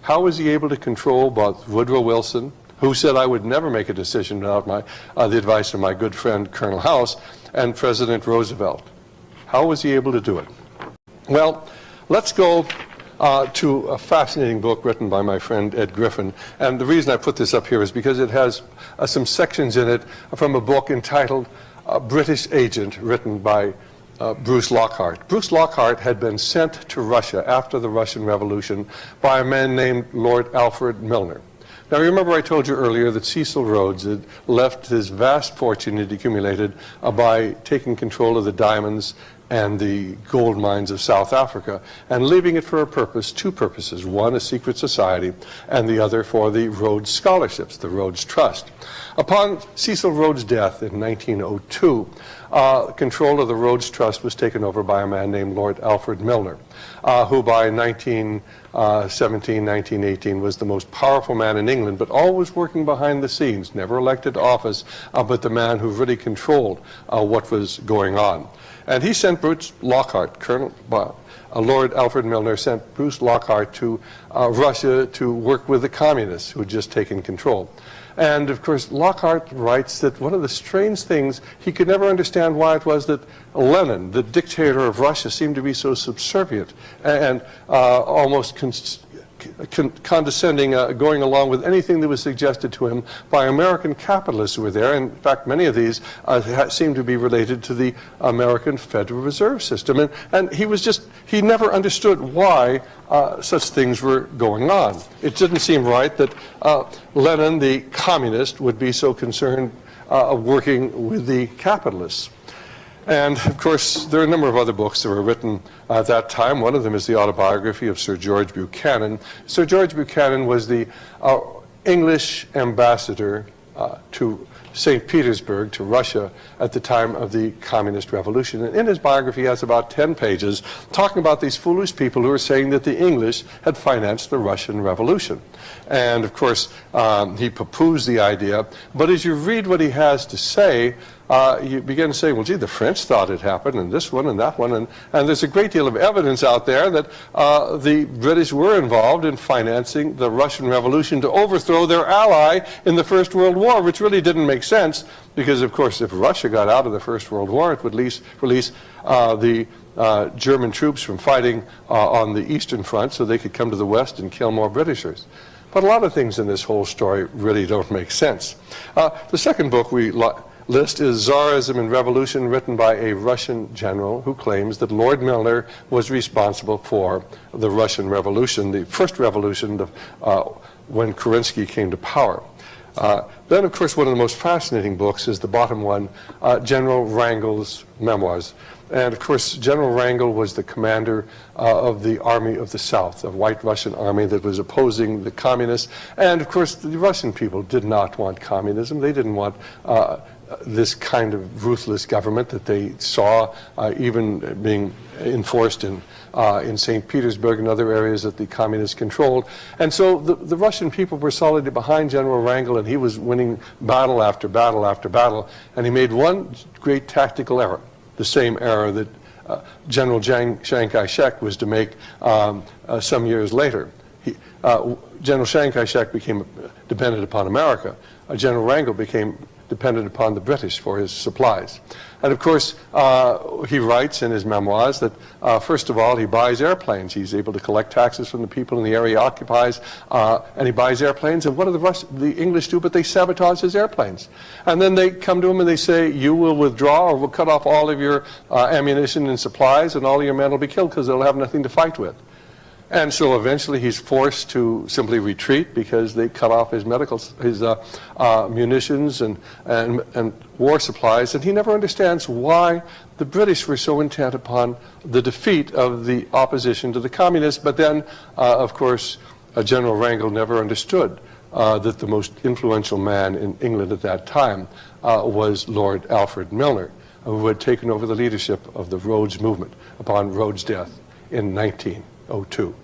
How was he able to control both Woodrow Wilson, who said I would never make a decision without the advice of my good friend Colonel House, and President Roosevelt? How was he able to do it? Well, let's go to a fascinating book written by my friend Ed Griffin. And the reason I put this up here is because it has some sections in it from a book entitled British Agent, written by Bruce Lockhart. Bruce Lockhart had been sent to Russia after the Russian Revolution by a man named Lord Alfred Milner. Now, remember I told you earlier that Cecil Rhodes had left his vast fortune he'd accumulated by taking control of the diamonds and the gold mines of South Africa, and leaving it for a purpose, two purposes. One, a secret society, and the other for the Rhodes Scholarships, the Rhodes Trust. Upon Cecil Rhodes' death in 1902, control of the Rhodes Trust was taken over by a man named Lord Alfred Milner, who by 1917, 1918 was the most powerful man in England, but always working behind the scenes, never elected to office, but the man who really controlled what was going on. And he sent Bruce Lockhart, Lord Alfred Milner sent Bruce Lockhart to Russia to work with the communists who had just taken control. And of course, Lockhart writes that one of the strange things, he could never understand why it was that Lenin, the dictator of Russia, seemed to be so subservient and almost condescending, going along with anything that was suggested to him by American capitalists who were there. In fact, many of these seem to be related to the American Federal Reserve System. And he never understood why such things were going on. It didn't seem right that Lenin, the communist, would be so concerned working with the capitalists. And, of course, there are a number of other books that were written at that time. One of them is the autobiography of Sir George Buchanan. Sir George Buchanan was the English ambassador to St. Petersburg, to Russia, at the time of the Communist Revolution. And in his biography, he has about 10 pages talking about these foolish people who are saying that the English had financed the Russian Revolution. And, of course, he poo-poos the idea. But as you read what he has to say, you begin to say, well, gee, the French thought it happened, and this one and that one. And there's a great deal of evidence out there that the British were involved in financing the Russian Revolution to overthrow their ally in the First World War, which really didn't make sense because, of course, if Russia got out of the First World War, it would release the German troops from fighting on the Eastern Front so they could come to the West and kill more Britishers. But a lot of things in this whole story really don't make sense. The second book we list is Tsarism and Revolution, written by a Russian general who claims that Lord Milner was responsible for the Russian Revolution, the first revolution when Kerensky came to power. Then, of course, one of the most fascinating books is the bottom one, General Wrangel's Memoirs. And, of course, General Wrangel was the commander of the Army of the South, a white Russian army that was opposing the communists. And, of course, the Russian people did not want communism. They didn't want this kind of ruthless government that they saw even being enforced in St. Petersburg and other areas that the communists controlled. And so the Russian people were solidly behind General Wrangel, and he was winning battle after battle after battle. And he made one great tactical error, the same error that General Chiang Kai-shek was to make some years later. General Chiang Kai-shek became dependent upon America. General Wrangel became dependent upon the British for his supplies. And of course, he writes in his memoirs that, first of all, he buys airplanes. He's able to collect taxes from the people in the area he occupies, and he buys airplanes. And what do the English do? But they sabotage his airplanes. And then they come to him and they say, you will withdraw, or we'll cut off all of your ammunition and supplies, and all of your men will be killed because they'll have nothing to fight with. And so eventually he's forced to simply retreat because they cut off his munitions and war supplies. And he never understands why the British were so intent upon the defeat of the opposition to the communists. But then, of course, General Wrangel never understood that the most influential man in England at that time was Lord Alfred Milner, who had taken over the leadership of the Rhodes movement upon Rhodes' death in 1902.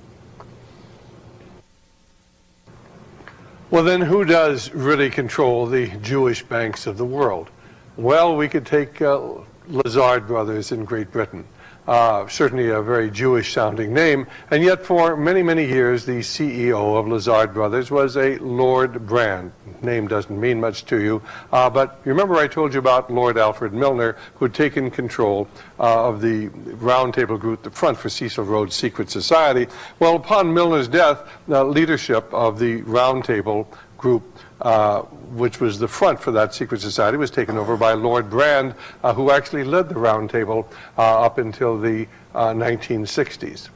Well, then, who does really control the Jewish banks of the world? Well, we could take Lazard Brothers in Great Britain. Certainly a very Jewish-sounding name, and yet for many, many years the CEO of Lazard Brothers was a Lord Brand. Name doesn't mean much to you, but you remember I told you about Lord Alfred Milner, who had taken control of the Round Table group, the Front for Cecil Rhodes' Secret Society. Well, upon Milner's death, the leadership of the Round Table group, which was the front for that secret society, was taken over by Lord Brand, who actually led the Round Table up until the 1960s.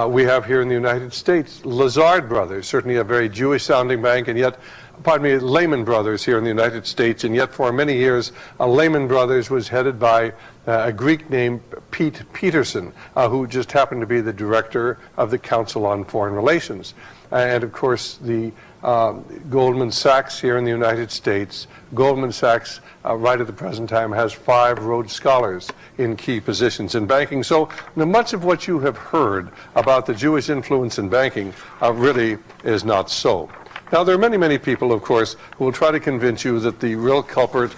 We have here in the United States Lazard Brothers, certainly a very Jewish-sounding bank, and yet, pardon me, Lehman Brothers here in the United States, and yet for many years Lehman Brothers was headed by a Greek named Pete Peterson, who just happened to be the director of the Council on Foreign Relations. And of course, the Goldman Sachs here in the United States, Goldman Sachs right at the present time has 5 Rhodes Scholars in key positions in banking. So much of what you have heard about the Jewish influence in banking really is not so. Now, there are many, many people, of course, who will try to convince you that the real culprit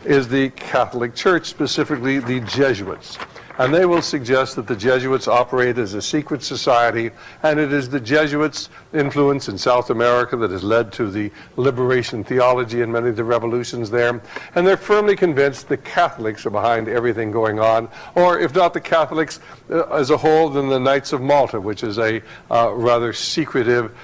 is the Catholic Church, specifically the Jesuits. And they will suggest that the Jesuits operate as a secret society, and it is the Jesuits' influence in South America that has led to the liberation theology and many of the revolutions there. And they're firmly convinced the Catholics are behind everything going on, or if not the Catholics as a whole, then the Knights of Malta, which is a rather secretive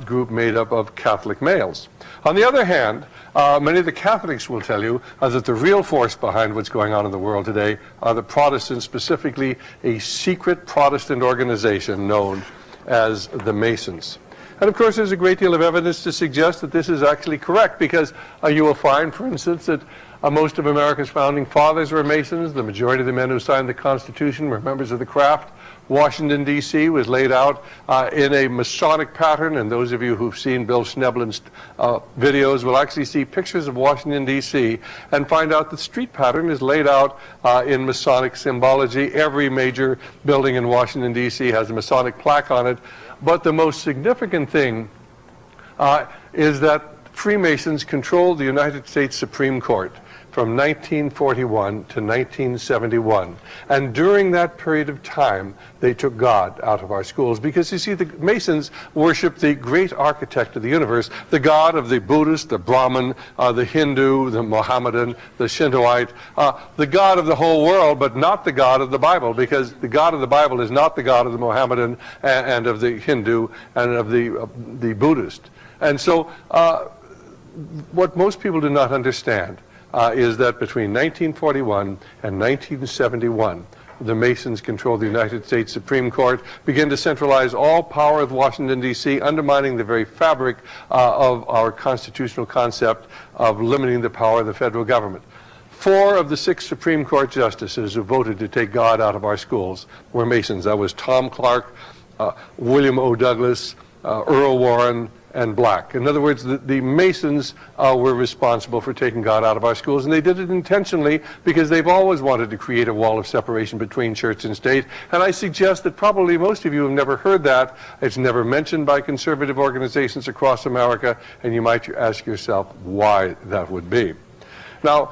group made up of Catholic males. On the other hand, many of the Catholics will tell you that the real force behind what's going on in the world today are the Protestants, specifically a secret Protestant organization known as the Masons. And of course, there's a great deal of evidence to suggest that this is actually correct, because you will find, for instance, that most of America's founding fathers were Masons. The majority of the men who signed the Constitution were members of the craft. Washington, D.C. was laid out in a Masonic pattern, and those of you who've seen Bill Schneblin's videos will actually see pictures of Washington, D.C. and find out the street pattern is laid out in Masonic symbology. Every major building in Washington, D.C. has a Masonic plaque on it. But the most significant thing is that Freemasons controlled the United States Supreme Court from 1941 to 1971. And during that period of time, they took God out of our schools. Because, you see, the Masons worship the great architect of the universe, the God of the Buddhist, the Brahmin, the Hindu, the Mohammedan, the Shintoite, the God of the whole world, but not the God of the Bible, because the God of the Bible is not the God of the Mohammedan and of the Hindu and of the Buddhist. And so what most people do not understand is that between 1941 and 1971, the Masons control the United States Supreme Court, begin to centralize all power of Washington, D.C., undermining the very fabric of our constitutional concept of limiting the power of the federal government. 4 of the 6 Supreme Court justices who voted to take God out of our schools were Masons. That was Tom Clark, William O. Douglas, Earl Warren, and Black. In other words, the Masons were responsible for taking God out of our schools, and they did it intentionally because they've always wanted to create a wall of separation between church and state. And I suggest that probably most of you have never heard that. It's never mentioned by conservative organizations across America, and you might ask yourself why that would be. Now,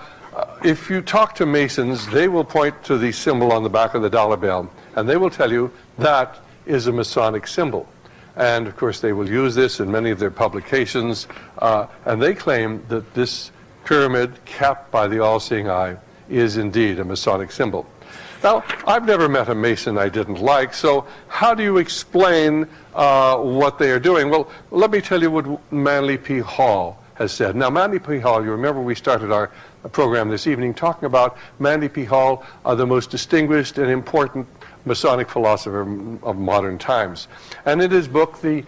if you talk to Masons, they will point to the symbol on the back of the dollar bill, and they will tell you that is a Masonic symbol. And of course they will use this in many of their publications, and they claim that this pyramid capped by the all-seeing eye is indeed a Masonic symbol. Now, I've never met a Mason I didn't like, so how do you explain what they are doing? Well, let me tell you what Manly P. Hall has said. Now, Manly P. Hall, you remember we started our program this evening talking about Manly P. Hall, the most distinguished and important Masonic philosopher of modern times. And in his book, the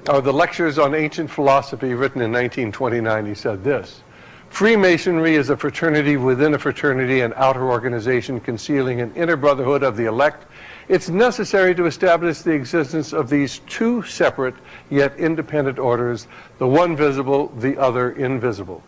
Lectures on Ancient Philosophy, written in 1929, he said this: Freemasonry is a fraternity within a fraternity, an outer organization concealing an inner brotherhood of the elect. It's necessary to establish the existence of these 2 separate yet independent orders, the one visible, the other invisible.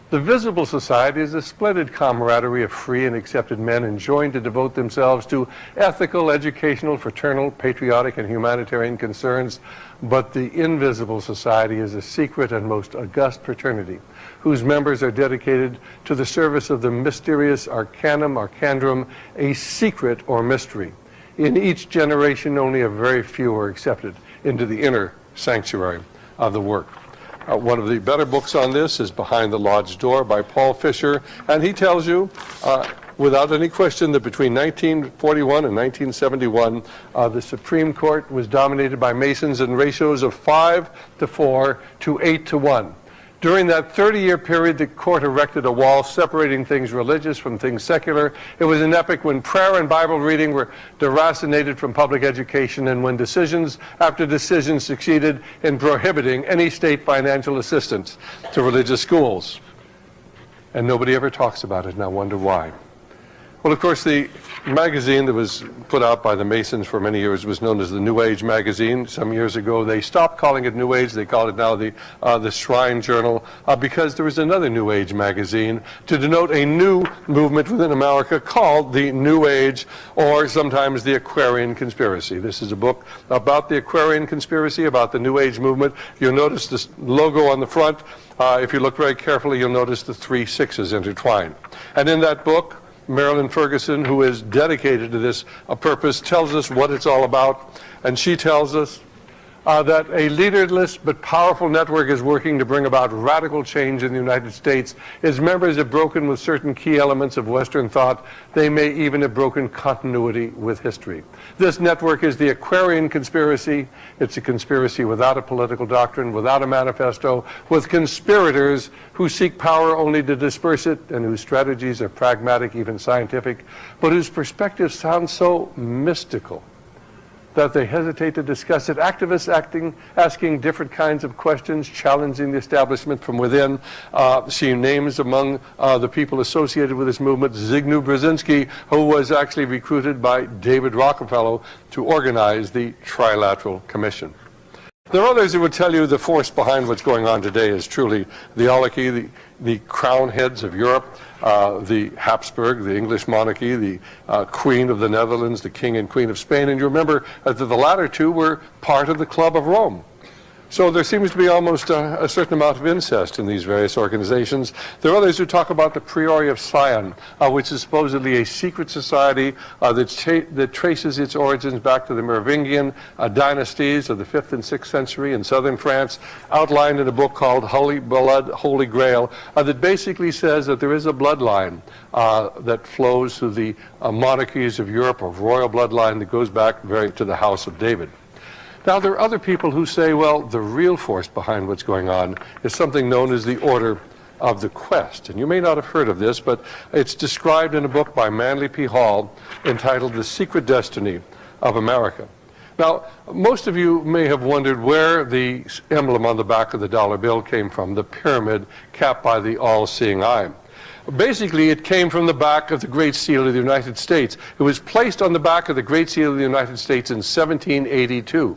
The visible society is a splendid camaraderie of free and accepted men enjoined to devote themselves to ethical, educational, fraternal, patriotic, and humanitarian concerns. But the invisible society is a secret and most august fraternity, whose members are dedicated to the service of the mysterious arcandrum, a secret or mystery. In each generation, only a very few are accepted into the inner sanctuary of the work. One of the better books on this is Behind the Lodge Door by Paul Fisher, and he tells you without any question that between 1941 and 1971, the Supreme Court was dominated by Masons in ratios of 5-4 to 8-1. During that 30-year period, the court erected a wall separating things religious from things secular. It was an epoch when prayer and Bible reading were deracinated from public education, and when decisions after decisions succeeded in prohibiting any state financial assistance to religious schools. And nobody ever talks about it, and I wonder why. Well, of course, the magazine that was put out by the Masons for many years was known as the New Age magazine. Some years ago, they stopped calling it New Age. They called it now the Shrine Journal, because there was another New Age magazine to denote a new movement within America called the New Age, or sometimes the Aquarian Conspiracy. This is a book about the Aquarian Conspiracy, about the New Age movement. You'll notice this logo on the front. If you look very carefully, you'll notice the 3 6s intertwined. And in that book, Marilyn Ferguson, who is dedicated to this purpose, tells us what it's all about. And she tells us that a leaderless but powerful network is working to bring about radical change in the United States. Its members have broken with certain key elements of Western thought. They may even have broken continuity with history. This network is the Aquarian Conspiracy. It's a conspiracy without a political doctrine, without a manifesto, with conspirators who seek power only to disperse it, and whose strategies are pragmatic, even scientific, but whose perspectives sound so mystical that they hesitate to discuss it. Activists asking different kinds of questions, challenging the establishment from within. She names among the people associated with this movement Zygmunt Brzezinski, who was actually recruited by David Rockefeller to organize the Trilateral Commission. There are others who would tell you the force behind what's going on today is truly the oligarchy, the crown heads of Europe, the Habsburg, the English monarchy, the Queen of the Netherlands, the King and Queen of Spain. And you remember that the latter 2 were part of the Club of Rome. So there seems to be almost a certain amount of incest in these various organizations. There are others who talk about the Priori of Sion, which is supposedly a secret society that traces its origins back to the Merovingian dynasties of the 5th and 6th century in southern France, outlined in a book called Holy Blood, Holy Grail, that basically says that there is a bloodline that flows through the monarchies of Europe, a royal bloodline that goes back to the House of David. Now, there are other people who say, well, the real force behind what's going on is something known as the Order of the quest. And you may not have heard of this, but it's described in a book by Manly P. Hall entitled The Secret Destiny of America. Now, most of you may have wondered where the emblem on the back of the dollar bill came from, the pyramid capped by the all-seeing eye. Basically, it came from the back of the Great Seal of the United States. It was placed on the back of the Great Seal of the United States in 1782,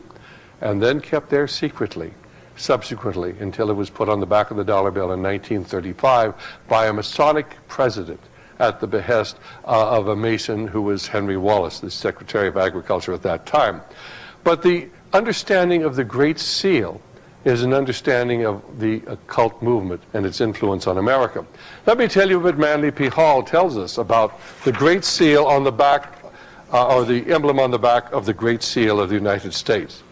and then kept there secretly, subsequently, until it was put on the back of the dollar bill in 1935 by a Masonic president at the behest of a Mason who was Henry Wallace, the Secretary of Agriculture at that time. But the understanding of the Great Seal is an understanding of the occult movement and its influence on America. Let me tell you what Manly P. Hall tells us about the Great Seal on the back, or the emblem on the back of the Great Seal of the United States.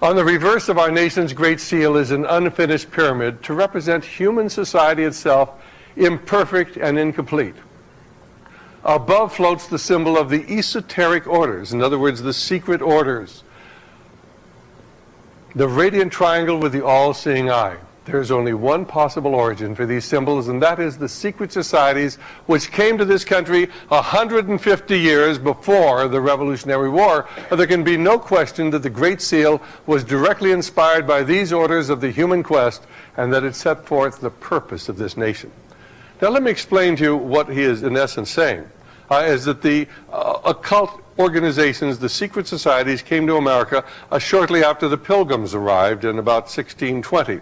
On the reverse of our nation's Great Seal is an unfinished pyramid to represent human society itself, imperfect and incomplete. Above floats the symbol of the esoteric orders, in other words, the secret orders. The radiant triangle with the all-seeing eye. There's only one possible origin for these symbols, and that is the secret societies which came to this country 150 years before the Revolutionary War. There can be no question that the Great Seal was directly inspired by these orders of the human quest, and that it set forth the purpose of this nation. Now let me explain to you what he is in essence saying, is that the occult organizations, the secret societies, came to America shortly after the Pilgrims arrived in about 1620.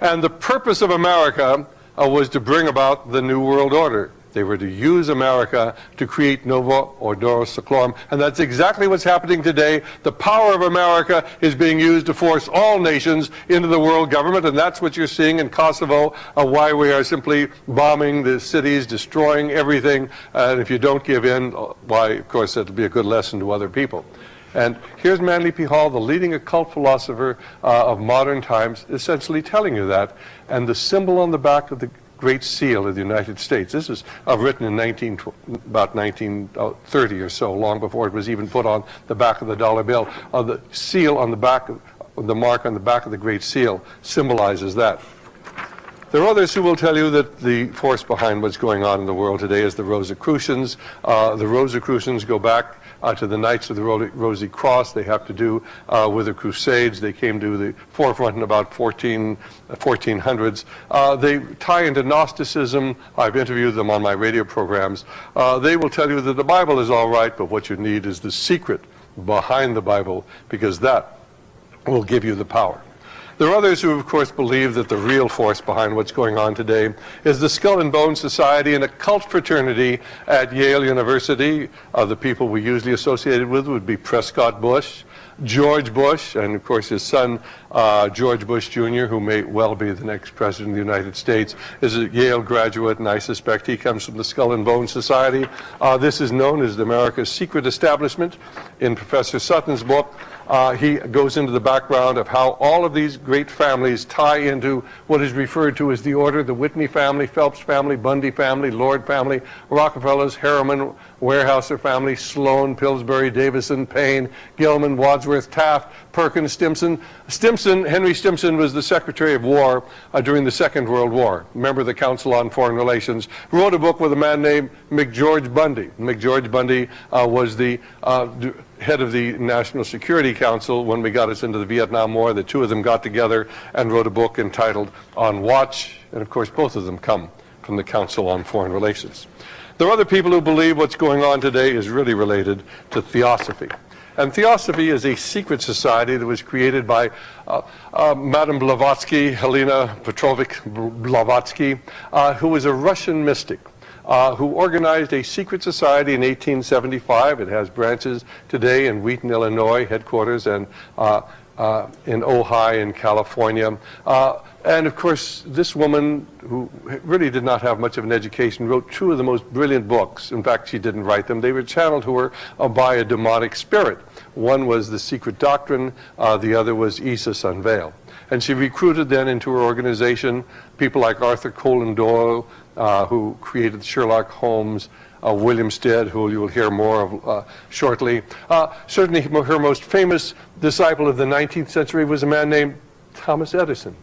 And the purpose of America was to bring about the New World Order. They were to use America to create Novo Ordine Seclorum, and that's exactly what's happening today. The power of America is being used to force all nations into the world government, and that's what you're seeing in Kosovo, why we are simply bombing the cities, destroying everything, and if you don't give in, why, of course, that'll be a good lesson to other people. And here's Manly P. Hall, the leading occult philosopher of modern times, essentially telling you that, and the symbol on the back of the Great Seal of the United States. This was written in about 1930 or so, long before it was even put on the back of the dollar bill. The seal on the back, the mark on the back of the Great Seal symbolizes that. There are others who will tell you that the force behind what's going on in the world today is the Rosicrucians. The Rosicrucians go back to the Knights of the Rosy Cross. They have to do with the Crusades. They came to the forefront in about 1400s. They tie into Gnosticism. I've interviewed them on my radio programs. They will tell you that the Bible is all right, but what you need is the secret behind the Bible, because that will give you the power. There are others who, of course, believe that the real force behind what's going on today is the Skull and Bones Society, an occult fraternity at Yale University. The people we usually associated with would be Prescott Bush, George Bush, and of course his son, George Bush Jr., who may well be the next president of the United States, is a Yale graduate, and I suspect he comes from the Skull and Bones Society. This is known as America's secret establishment. In Professor Sutton's book, he goes into the background of how all of these great families tie into what is referred to as the order: the Whitney family, Phelps family, Bundy family, Lord family, Rockefellers, Harriman, Weyerhaeuser family, Sloan, Pillsbury, Davison, Payne, Gilman, Wadsworth, Taft, Perkins, Stimson. Henry Stimson was the Secretary of War during the Second World War, member of the Council on Foreign Relations, wrote a book with a man named McGeorge Bundy. McGeorge Bundy was the head of the National Security Council when we got us into the Vietnam War. The two of them got together and wrote a book entitled On Watch, and of course both of them come from the Council on Foreign Relations. There are other people who believe what's going on today is really related to theosophy. And theosophy is a secret society that was created by Madame Blavatsky, Helena Petrovich Blavatsky, who was a Russian mystic, who organized a secret society in 1875. It has branches today in Wheaton, Illinois, headquarters, and in Ojai in California. And of course, this woman, who really did not have much of an education, wrote two of the most brilliant books. In fact, she didn't write them. They were channeled to her by a demonic spirit. One was The Secret Doctrine, the other was Isis Unveiled. And she recruited then into her organization people like Arthur Conan Doyle, who created Sherlock Holmes, William Stead, who you will hear more of shortly. Certainly her most famous disciple of the 19th century was a man named Thomas Edison,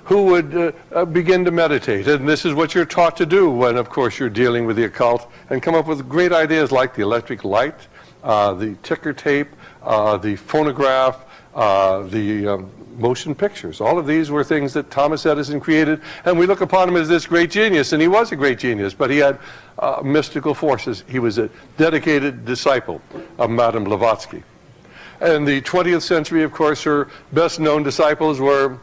who would begin to meditate. And this is what you're taught to do when, of course, you're dealing with the occult, and come up with great ideas like the electric light, the ticker tape, the phonograph, the motion pictures. All of these were things that Thomas Edison created, and we look upon him as this great genius, and he was a great genius, but he had mystical forces. He was a dedicated disciple of Madame Blavatsky. In the 20th century, of course, her best-known disciples were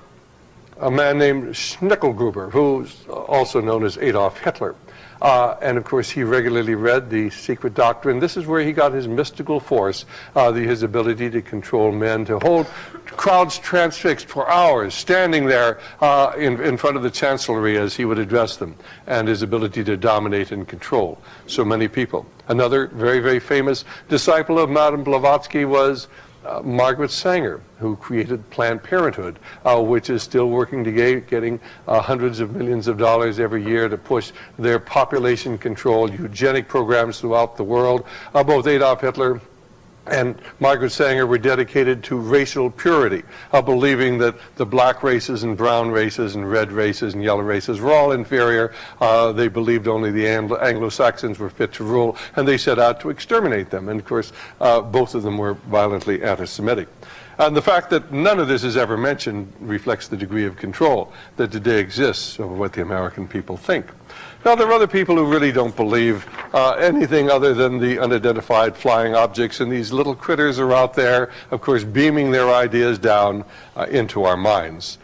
a man named Schnickelgruber, who's also known as Adolf Hitler. And of course, he regularly read the Secret Doctrine. This is where he got his mystical force, his ability to control men, to hold crowds transfixed for hours, standing there in front of the chancellery as he would address them, and his ability to dominate and control so many people. Another very, very famous disciple of Madame Blavatsky was Margaret Sanger, who created Planned Parenthood, which is still working today, getting hundreds of millions of dollars every year to push their population control, eugenic programs throughout the world. Both Adolf Hitler and Margaret Sanger were dedicated to racial purity, believing that the black races and brown races and red races and yellow races were all inferior. They believed only the Anglo-Saxons were fit to rule, and they set out to exterminate them. And of course, both of them were violently anti-Semitic. And the fact that none of this is ever mentioned reflects the degree of control that today exists over what the American people think. Now, there are other people who really don't believe anything other than the unidentified flying objects, and these little critters are out there, of course, beaming their ideas down into our minds.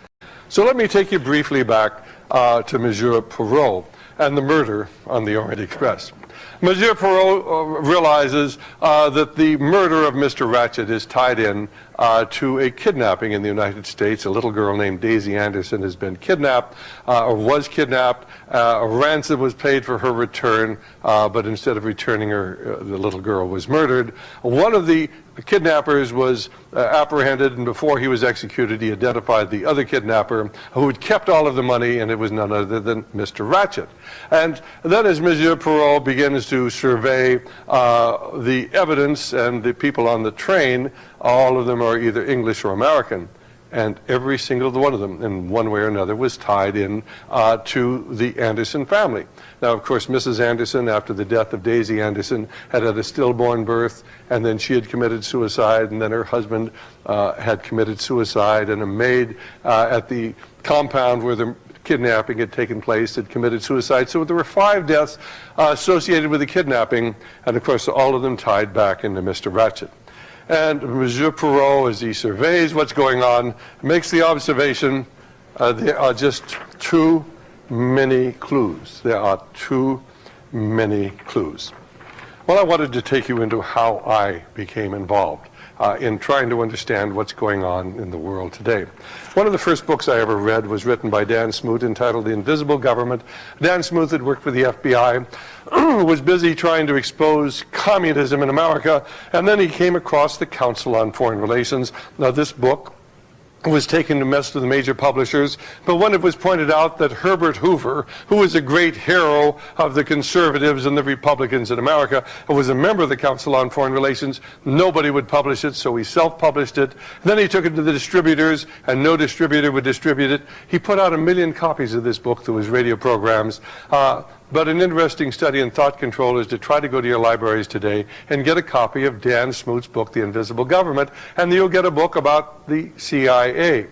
So let me take you briefly back to Monsieur Poirot and the murder on the Orient Express. Monsieur Poirot realizes that the murder of Mr. Ratchet is tied in to a kidnapping in the United States. A little girl named Daisy Anderson has been kidnapped, or was kidnapped. A ransom was paid for her return, but instead of returning her, the little girl was murdered. One of the kidnappers was apprehended, and before he was executed, he identified the other kidnapper who had kept all of the money, and it was none other than Mr. Ratchet. And then as Monsieur Poirot begins to survey the evidence and the people on the train, all of them are either English or American, and every single one of them, in one way or another, was tied in to the Anderson family. Now, of course, Mrs. Anderson, after the death of Daisy Anderson, had a stillborn birth, and then she had committed suicide, and then her husband had committed suicide, and a maid at the compound where the kidnapping had taken place had committed suicide. So there were 5 deaths associated with the kidnapping, and of course, all of them tied back into Mr. Ratchet. And Monsieur Poirot, as he surveys what's going on, makes the observation, there are just too many clues. There are too many clues. Well, I wanted to take you into how I became involved in trying to understand what's going on in the world today. One of the first books I ever read was written by Dan Smoot, entitled The Invisible Government. Dan Smoot had worked for the FBI, was busy trying to expose communism in America, and then he came across the Council on Foreign Relations. Now, this book was taken to most of the major publishers, but when it was pointed out that Herbert Hoover, who was a great hero of the conservatives and the Republicans in America, was a member of the Council on Foreign Relations, nobody would publish it, so he self-published it. Then he took it to the distributors, and no distributor would distribute it. He put out 1 million copies of this book through his radio programs. But an interesting study in thought control is to try to go to your libraries today and get a copy of Dan Smoot's book, The Invisible Government, and you'll get a book about the CIA,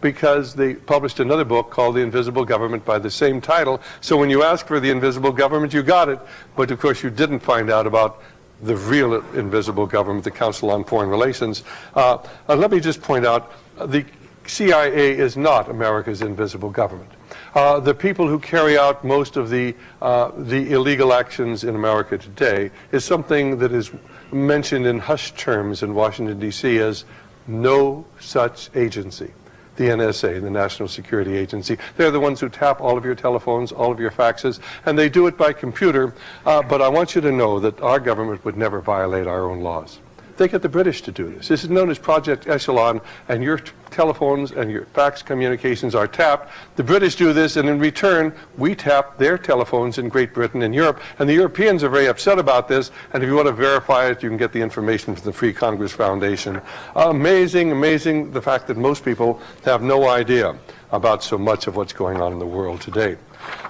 because they published another book called The Invisible Government by the same title. So when you ask for The Invisible Government, you got it, but of course you didn't find out about the real invisible government, the Council on Foreign Relations. Let me just point out, the CIA is not America's invisible government. The people who carry out most of the illegal actions in America today is something that is mentioned in hushed terms in Washington, D.C. as no such agency. The NSA, the National Security Agency. They're the ones who tap all of your telephones, all of your faxes, and they do it by computer. But I want you to know that our government would never violate our own laws. they get the British to do this. This is known as Project Echelon, and your telephones and your fax communications are tapped. The British do this, and in return, we tap their telephones in Great Britain and Europe, and the Europeans are very upset about this, and if you want to verify it, you can get the information from the Free Congress Foundation. Amazing, amazing the fact that most people have no idea about so much of what's going on in the world today.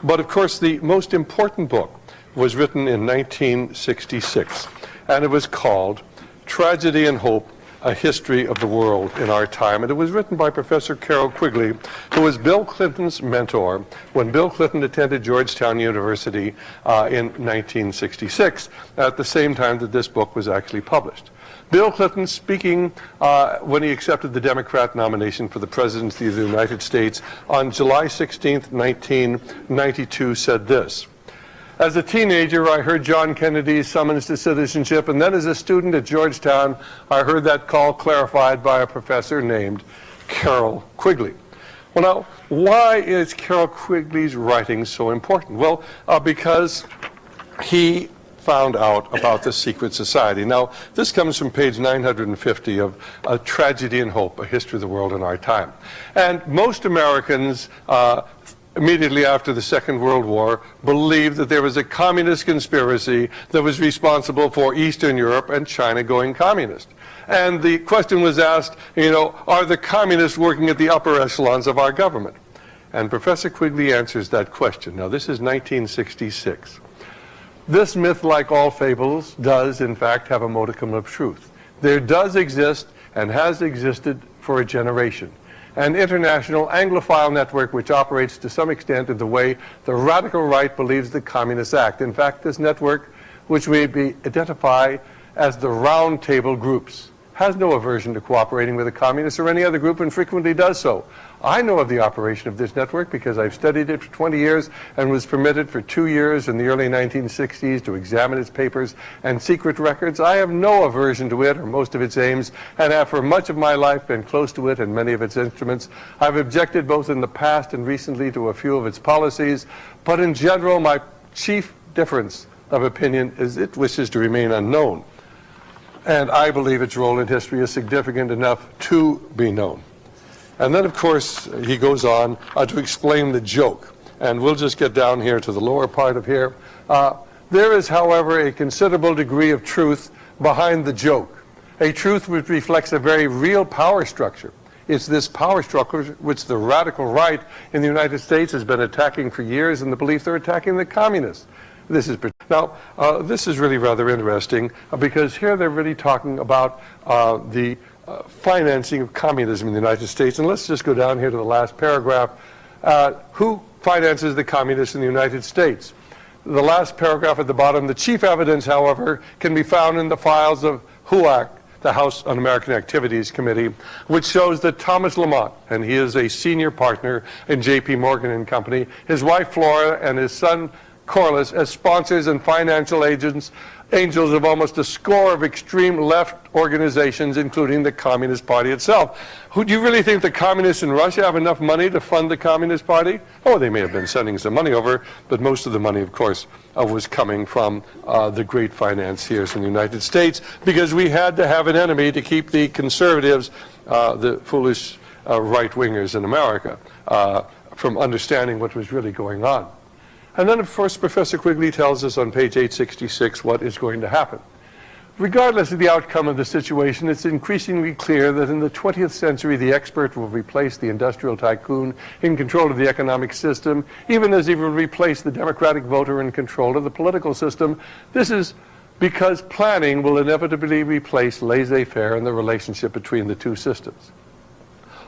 But of course, the most important book was written in 1966, and it was called Tragedy and Hope, A History of the World in Our Time. And it was written by Professor Carroll Quigley, who was Bill Clinton's mentor when Bill Clinton attended Georgetown University in 1966, at the same time that this book was actually published. Bill Clinton, speaking when he accepted the Democrat nomination for the presidency of the United States on July 16th, 1992, said this: "As a teenager, I heard John Kennedy's summons to citizenship, and then as a student at Georgetown, I heard that call clarified by a professor named Carroll Quigley." Well, now, why is Carroll Quigley's writing so important? Well, because he found out about the secret society. Now, this comes from page 950 of A Tragedy and Hope, A History of the World in Our Time. And most Americans, immediately after the Second World War, believed that there was a communist conspiracy that was responsible for Eastern Europe and China going communist. And the question was asked, are the communists working at the upper echelons of our government? And Professor Quigley answers that question. Now, this is 1966. This myth, like all fables, does in fact have a modicum of truth. There does exist and has existed for a generation an international Anglophile network which operates to some extent in the way the radical right believes the communists act. In fact, this network, which we identify as the Round Table groups, has no aversion to cooperating with the communists or any other group, and frequently does so. I know of the operation of this network because I've studied it for 20 years and was permitted for 2 years in the early 1960s to examine its papers and secret records. I have no aversion to it or most of its aims, and have for much of my life been close to it and many of its instruments. I've objected both in the past and recently to a few of its policies, but in general, my chief difference of opinion is it wishes to remain unknown. And I believe its role in history is significant enough to be known. And then, of course, he goes on to explain the joke. And we'll just get down here to the lower part of here. There is, however, a considerable degree of truth behind the joke, a truth which reflects a very real power structure. It's this power structure which the radical right in the United States has been attacking for years in the belief they're attacking the communists. This is really rather interesting because here they're really talking about the financing of communism in the United States. And let's just go down here to the last paragraph. Who finances the communists in the United States? The last paragraph at the bottom, the chief evidence, however, can be found in the files of HUAC, the House Un-American Activities Committee, which shows that Thomas Lamont, and he is a senior partner in J.P. Morgan and Company, his wife Flora, and his son Corliss as sponsors and financial angels of almost a score of extreme left organizations, including the Communist Party itself. Do you really think the communists in Russia have enough money to fund the Communist Party? Oh, they may have been sending some money over, but most of the money, of course, was coming from the great financiers in the United States, because we had to have an enemy to keep the conservatives, the foolish right-wingers in America, from understanding what was really going on. And then, of course, Professor Quigley tells us on page 866 what is going to happen. Regardless of the outcome of the situation, it's increasingly clear that in the 20th century, the expert will replace the industrial tycoon in control of the economic system, even as he will replace the democratic voter in control of the political system. This is because planning will inevitably replace laissez-faire in the relationship between the two systems.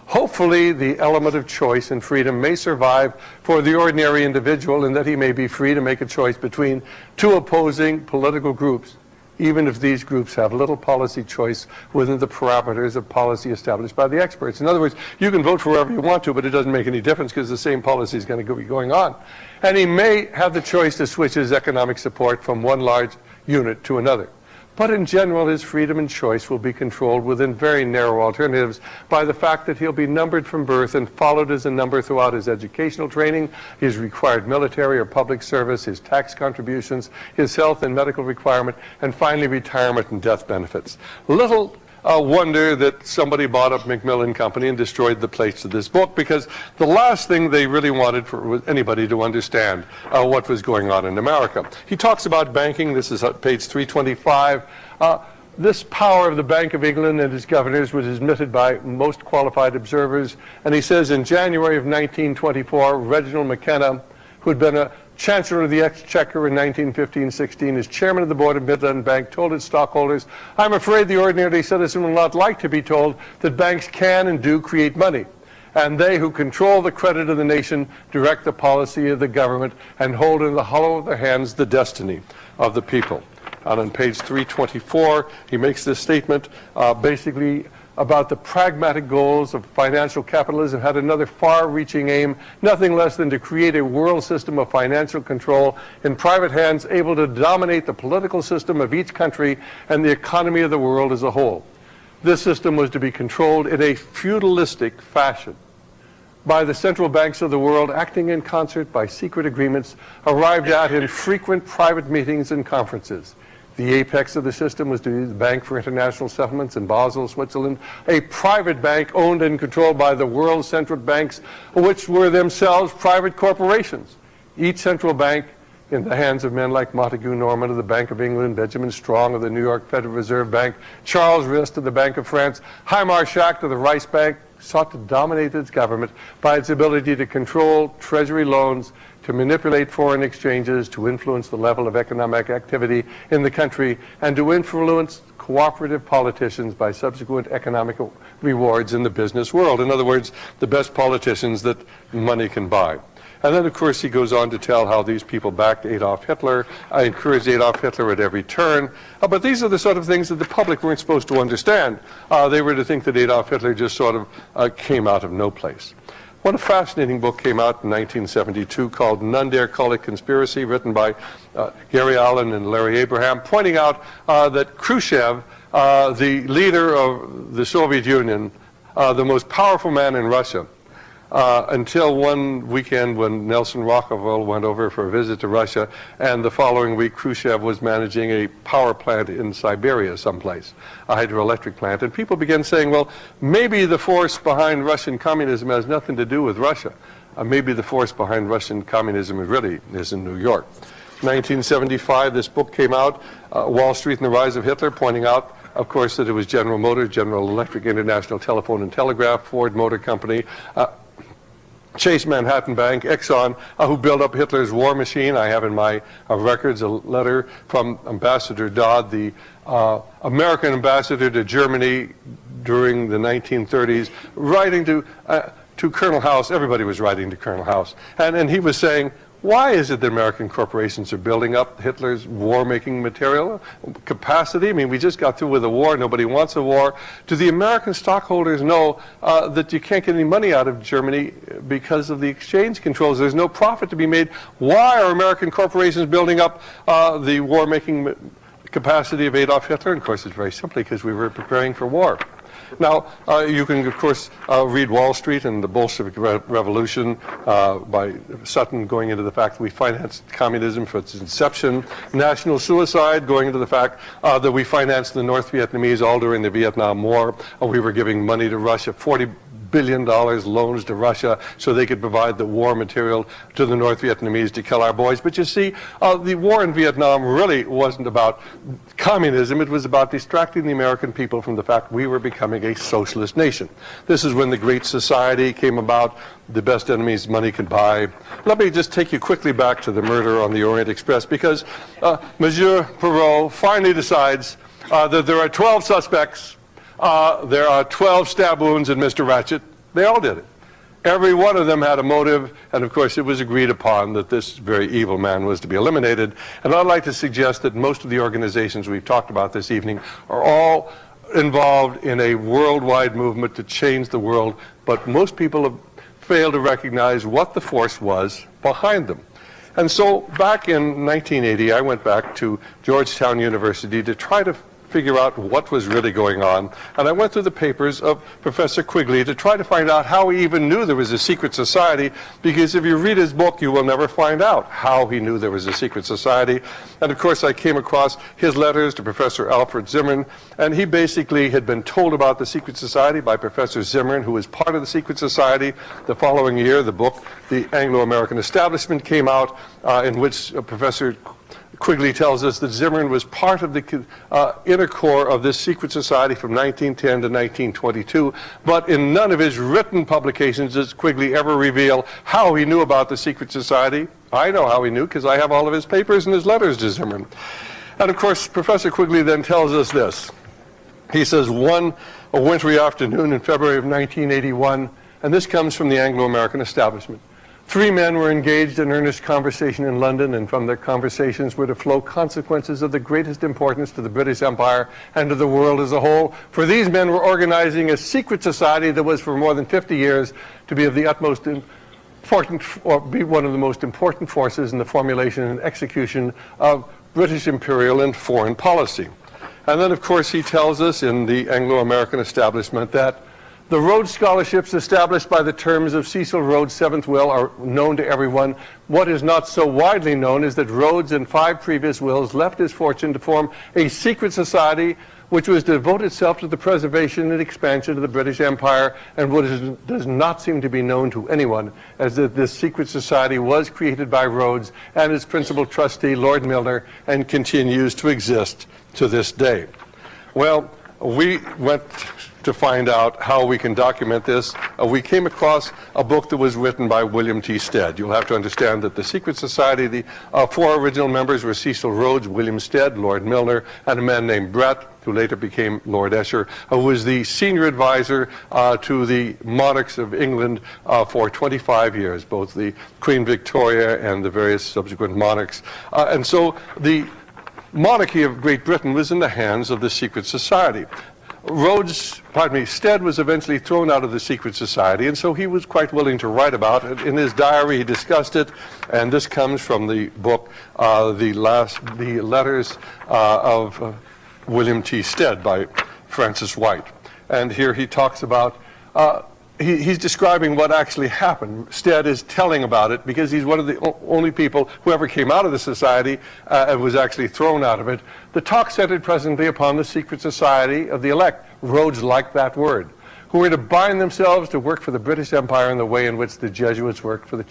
Hopefully, the element of choice and freedom may survive for the ordinary individual, in that he may be free to make a choice between two opposing political groups, even if these groups have little policy choice within the parameters of policy established by the experts. In other words, you can vote for whoever you want to, but it doesn't make any difference because the same policy is going to be going on. And he may have the choice to switch his economic support from one large unit to another. But in general, his freedom and choice will be controlled within very narrow alternatives by the fact that he'll be numbered from birth and followed as a number throughout his educational training, his required military or public service, his tax contributions, his health and medical requirement, and finally retirement and death benefits. Little wonder that somebody bought up Macmillan Company and destroyed the plates of this book, because the last thing they really wanted was anybody to understand what was going on in America. He talks about banking. This is page 325. This power of the Bank of England and its governors was admitted by most qualified observers. And he says in January of 1924, Reginald McKenna, who had been a Chancellor of the Exchequer in 1915-16, as chairman of the board of Midland Bank, told its stockholders, "I'm afraid the ordinary citizen will not like to be told that banks can and do create money, and they who control the credit of the nation direct the policy of the government and hold in the hollow of their hands the destiny of the people." And on page 324, he makes this statement basically about the pragmatic goals of financial capitalism had another far-reaching aim, nothing less than to create a world system of financial control in private hands able to dominate the political system of each country and the economy of the world as a whole. This system was to be controlled in a feudalistic fashion by the central banks of the world, acting in concert by secret agreements arrived at in frequent private meetings and conferences. The apex of the system was to be the Bank for International Settlements in Basel, Switzerland, a private bank owned and controlled by the world's central banks, which were themselves private corporations. Each central bank in the hands of men like Montague Norman of the Bank of England, Benjamin Strong of the New York Federal Reserve Bank, Charles Rist of the Bank of France, Hymar Schacht of the Reichsbank, sought to dominate its government by its ability to control treasury loans, to manipulate foreign exchanges, to influence the level of economic activity in the country, and to influence cooperative politicians by subsequent economic rewards in the business world. In other words, the best politicians that money can buy. And then, of course, he goes on to tell how these people backed Adolf Hitler, encouraged Adolf Hitler at every turn. But these are the sort of things that the public weren't supposed to understand. They were to think that Adolf Hitler just sort of came out of no place. What a fascinating book came out in 1972 called None Dare Call It Conspiracy, written by Gary Allen and Larry Abraham, pointing out that Khrushchev, the leader of the Soviet Union, the most powerful man in Russia, until one weekend when Nelson Rockefeller went over for a visit to Russia, and the following week Khrushchev was managing a power plant in Siberia someplace, a hydroelectric plant, and people began saying, well, maybe the force behind Russian communism has nothing to do with Russia. Maybe the force behind Russian communism really is in New York. 1975, this book came out, Wall Street and the Rise of Hitler, pointing out, of course, that it was General Motors, General Electric, International Telephone and Telegraph, Ford Motor Company, Chase Manhattan Bank, Exxon, who built up Hitler's war machine. I have in my records a letter from Ambassador Dodd, the American ambassador to Germany during the 1930s, writing to Colonel House. Everybody was writing to Colonel House. And he was saying, why is it that American corporations are building up Hitler's war-making material capacity? I mean, we just got through with a war. Nobody wants a war. Do the American stockholders know that you can't get any money out of Germany because of the exchange controls? There's no profit to be made. Why are American corporations building up the war-making capacity of Adolf Hitler? And of course, it's very simply because we were preparing for war. Now, you can, of course, read Wall Street and the Bolshevik Revolution by Sutton, going into the fact that we financed communism for its inception, national suicide, going into the fact that we financed the North Vietnamese all during the Vietnam War. We were giving money to Russia, $40 billion loans to Russia so they could provide the war material to the North Vietnamese to kill our boys. But you see, the war in Vietnam really wasn't about communism. It was about distracting the American people from the fact we were becoming a socialist nation. This is when the Great Society came about, the best enemies money could buy. Let me just take you quickly back to the murder on the Orient Express, because Monsieur Perot finally decides that there are 12 suspects. There are 12 stab wounds in Mr. Ratchet. They all did it. Every one of them had a motive, and of course it was agreed upon that this very evil man was to be eliminated. And I'd like to suggest that most of the organizations we've talked about this evening are all involved in a worldwide movement to change the world, but most people have failed to recognize what the force was behind them. And so back in 1980, I went back to Georgetown University to try to figure out what was really going on. And I went through the papers of Professor Quigley to try to find out how he even knew there was a secret society, because if you read his book, you will never find out how he knew there was a secret society. And of course, I came across his letters to Professor Alfred Zimmern, and he basically had been told about the secret society by Professor Zimmern, who was part of the secret society. The following year, the book, The Anglo-American Establishment, came out, in which Professor Quigley tells us that Zimmern was part of the inner core of this secret society from 1910 to 1922, but in none of his written publications does Quigley ever reveal how he knew about the secret society. I know how he knew, because I have all of his papers and his letters to Zimmern. And of course, Professor Quigley then tells us this. He says, a wintry afternoon in February of 1981, and this comes from the Anglo-American Establishment. 3 men were engaged in earnest conversation in London, and from their conversations were to flow consequences of the greatest importance to the British Empire and to the world as a whole. For these men were organizing a secret society that was for more than 50 years to be of the utmost important, or be one of the most important forces in the formulation and execution of British imperial and foreign policy. And then, of course, he tells us in the Anglo-American Establishment that the Rhodes Scholarships established by the terms of Cecil Rhodes' 7th will are known to everyone. What is not so widely known is that Rhodes in 5 previous wills left his fortune to form a secret society which was to devote itself to the preservation and expansion of the British Empire, and what does not seem to be known to anyone as that this secret society was created by Rhodes and its principal trustee, Lord Milner, and continues to exist to this day. Well, we went to find out how we can document this. We came across a book that was written by William T. Stead. You'll have to understand that the secret society, the 4 original members were Cecil Rhodes, William Stead, Lord Milner, and a man named Brett, who later became Lord Esher, who was the senior advisor to the monarchs of England for 25 years, both the Queen Victoria and the various subsequent monarchs. And so the monarchy of Great Britain was in the hands of the secret society. Stead was eventually thrown out of the secret society, and so he was quite willing to write about it. In his diary, he discussed it, and this comes from the book, the letters of William T. Stead by Francis White. And here he talks about, he's describing what actually happened. Stead is telling about it because he's one of the only people who ever came out of the society and was actually thrown out of it. The talk centered presently upon the secret society of the elect. Rhodes liked that word, who were to bind themselves to work for the British Empire in the way in which the Jesuits worked for the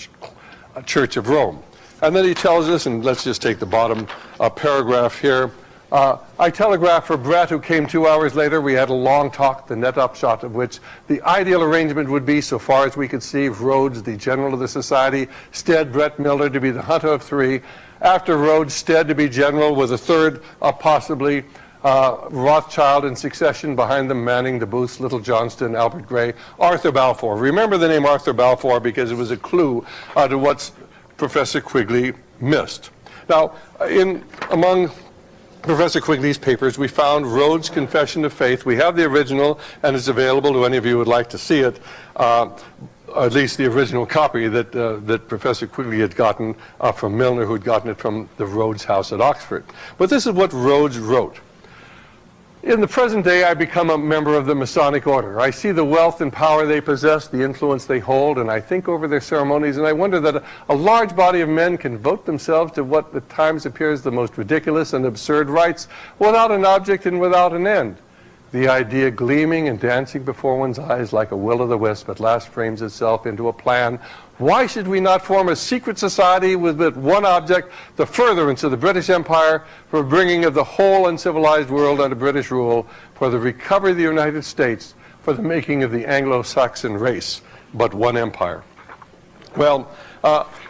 Church of Rome. And then he tells us, and let's just take the bottom paragraph here, I telegraphed for Brett, who came 2 hours later. We had a long talk, the net upshot of which the ideal arrangement would be, so far as we could see, Rhodes, the general of the society, Stead, Brett, Milner to be the hunter of 3. After Rhodes, Stead to be general, with a third, possibly Rothschild in succession behind them, manning the booths, Little Johnston, Albert Gray, Arthur Balfour. Remember the name Arthur Balfour because it was a clue to what Professor Quigley missed. Now, among Professor Quigley's papers, we found Rhodes' Confession of Faith. We have the original, and it's available to any of you who would like to see it, at least the original copy that Professor Quigley had gotten from Milner, who had gotten it from the Rhodes House at Oxford. But this is what Rhodes wrote. In the present day, I become a member of the Masonic order. I see the wealth and power they possess, the influence they hold, and I think over their ceremonies, and I wonder that a large body of men can vote themselves to what at times appears the most ridiculous and absurd rites without an object and without an end. The idea gleaming and dancing before one's eyes like a will-o'-the-wisp at last frames itself into a plan. Why should we not form a secret society with but one object, the furtherance of the British Empire, for bringing of the whole uncivilized world under British rule, for the recovery of the United States, for the making of the Anglo-Saxon race, but one empire? Well,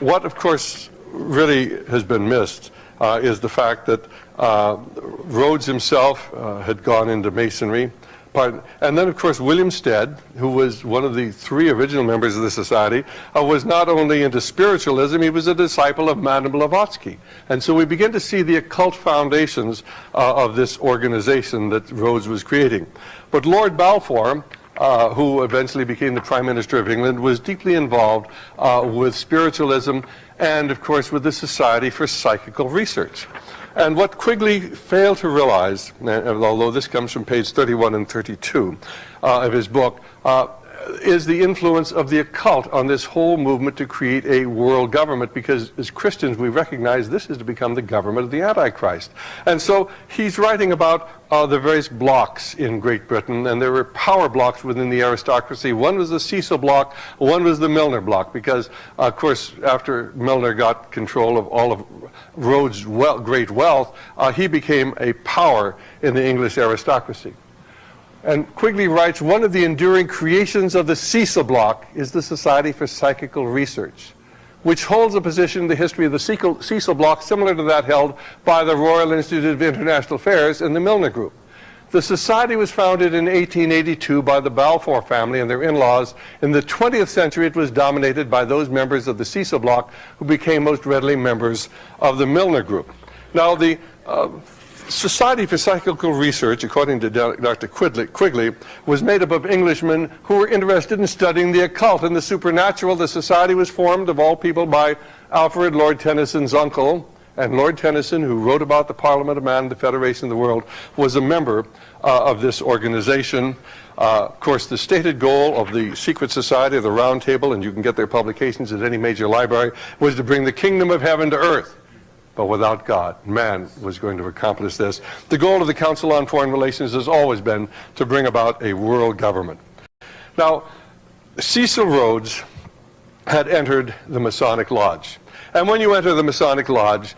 what of course really has been missed is the fact that Rhodes himself had gone into Masonry. And then, of course, William Stead, who was one of the 3 original members of the society, was not only into spiritualism, he was a disciple of Madame Blavatsky. And so we begin to see the occult foundations of this organization that Rhodes was creating. But Lord Balfour who eventually became the Prime Minister of England, was deeply involved with spiritualism and, of course, with the Society for Psychical Research. And what Quigley failed to realize, although this comes from page 31 and 32 of his book, is the influence of the occult on this whole movement to create a world government, because as Christians we recognize this is to become the government of the Antichrist. And so he's writing about the various blocks in Great Britain, and there were power blocks within the aristocracy. One was the Cecil block, one was the Milner block, because of course after Milner got control of all of Rhodes' great wealth, he became a power in the English aristocracy. And Quigley writes, one of the enduring creations of the Cecil block is the Society for Psychical Research, which holds a position in the history of the Cecil block similar to that held by the Royal Institute of International Affairs and the Milner Group. The society was founded in 1882 by the Balfour family and their in-laws. In the 20th century, it was dominated by those members of the Cecil block who became most readily members of the Milner Group. Now, the Society for Psychical Research, according to Dr. Quigley, was made up of Englishmen who were interested in studying the occult and the supernatural. The society was formed, of all people, by Alfred Lord Tennyson's uncle, and Lord Tennyson, who wrote about the Parliament of Man and the Federation of the World, was a member of this organization. Of course, the stated goal of the secret society of the Round Table, and you can get their publications at any major library, was to bring the kingdom of heaven to earth. But without God, man was going to accomplish this. The goal of the Council on Foreign Relations has always been to bring about a world government. Now, Cecil Rhodes had entered the Masonic Lodge. And when you enter the Masonic Lodge,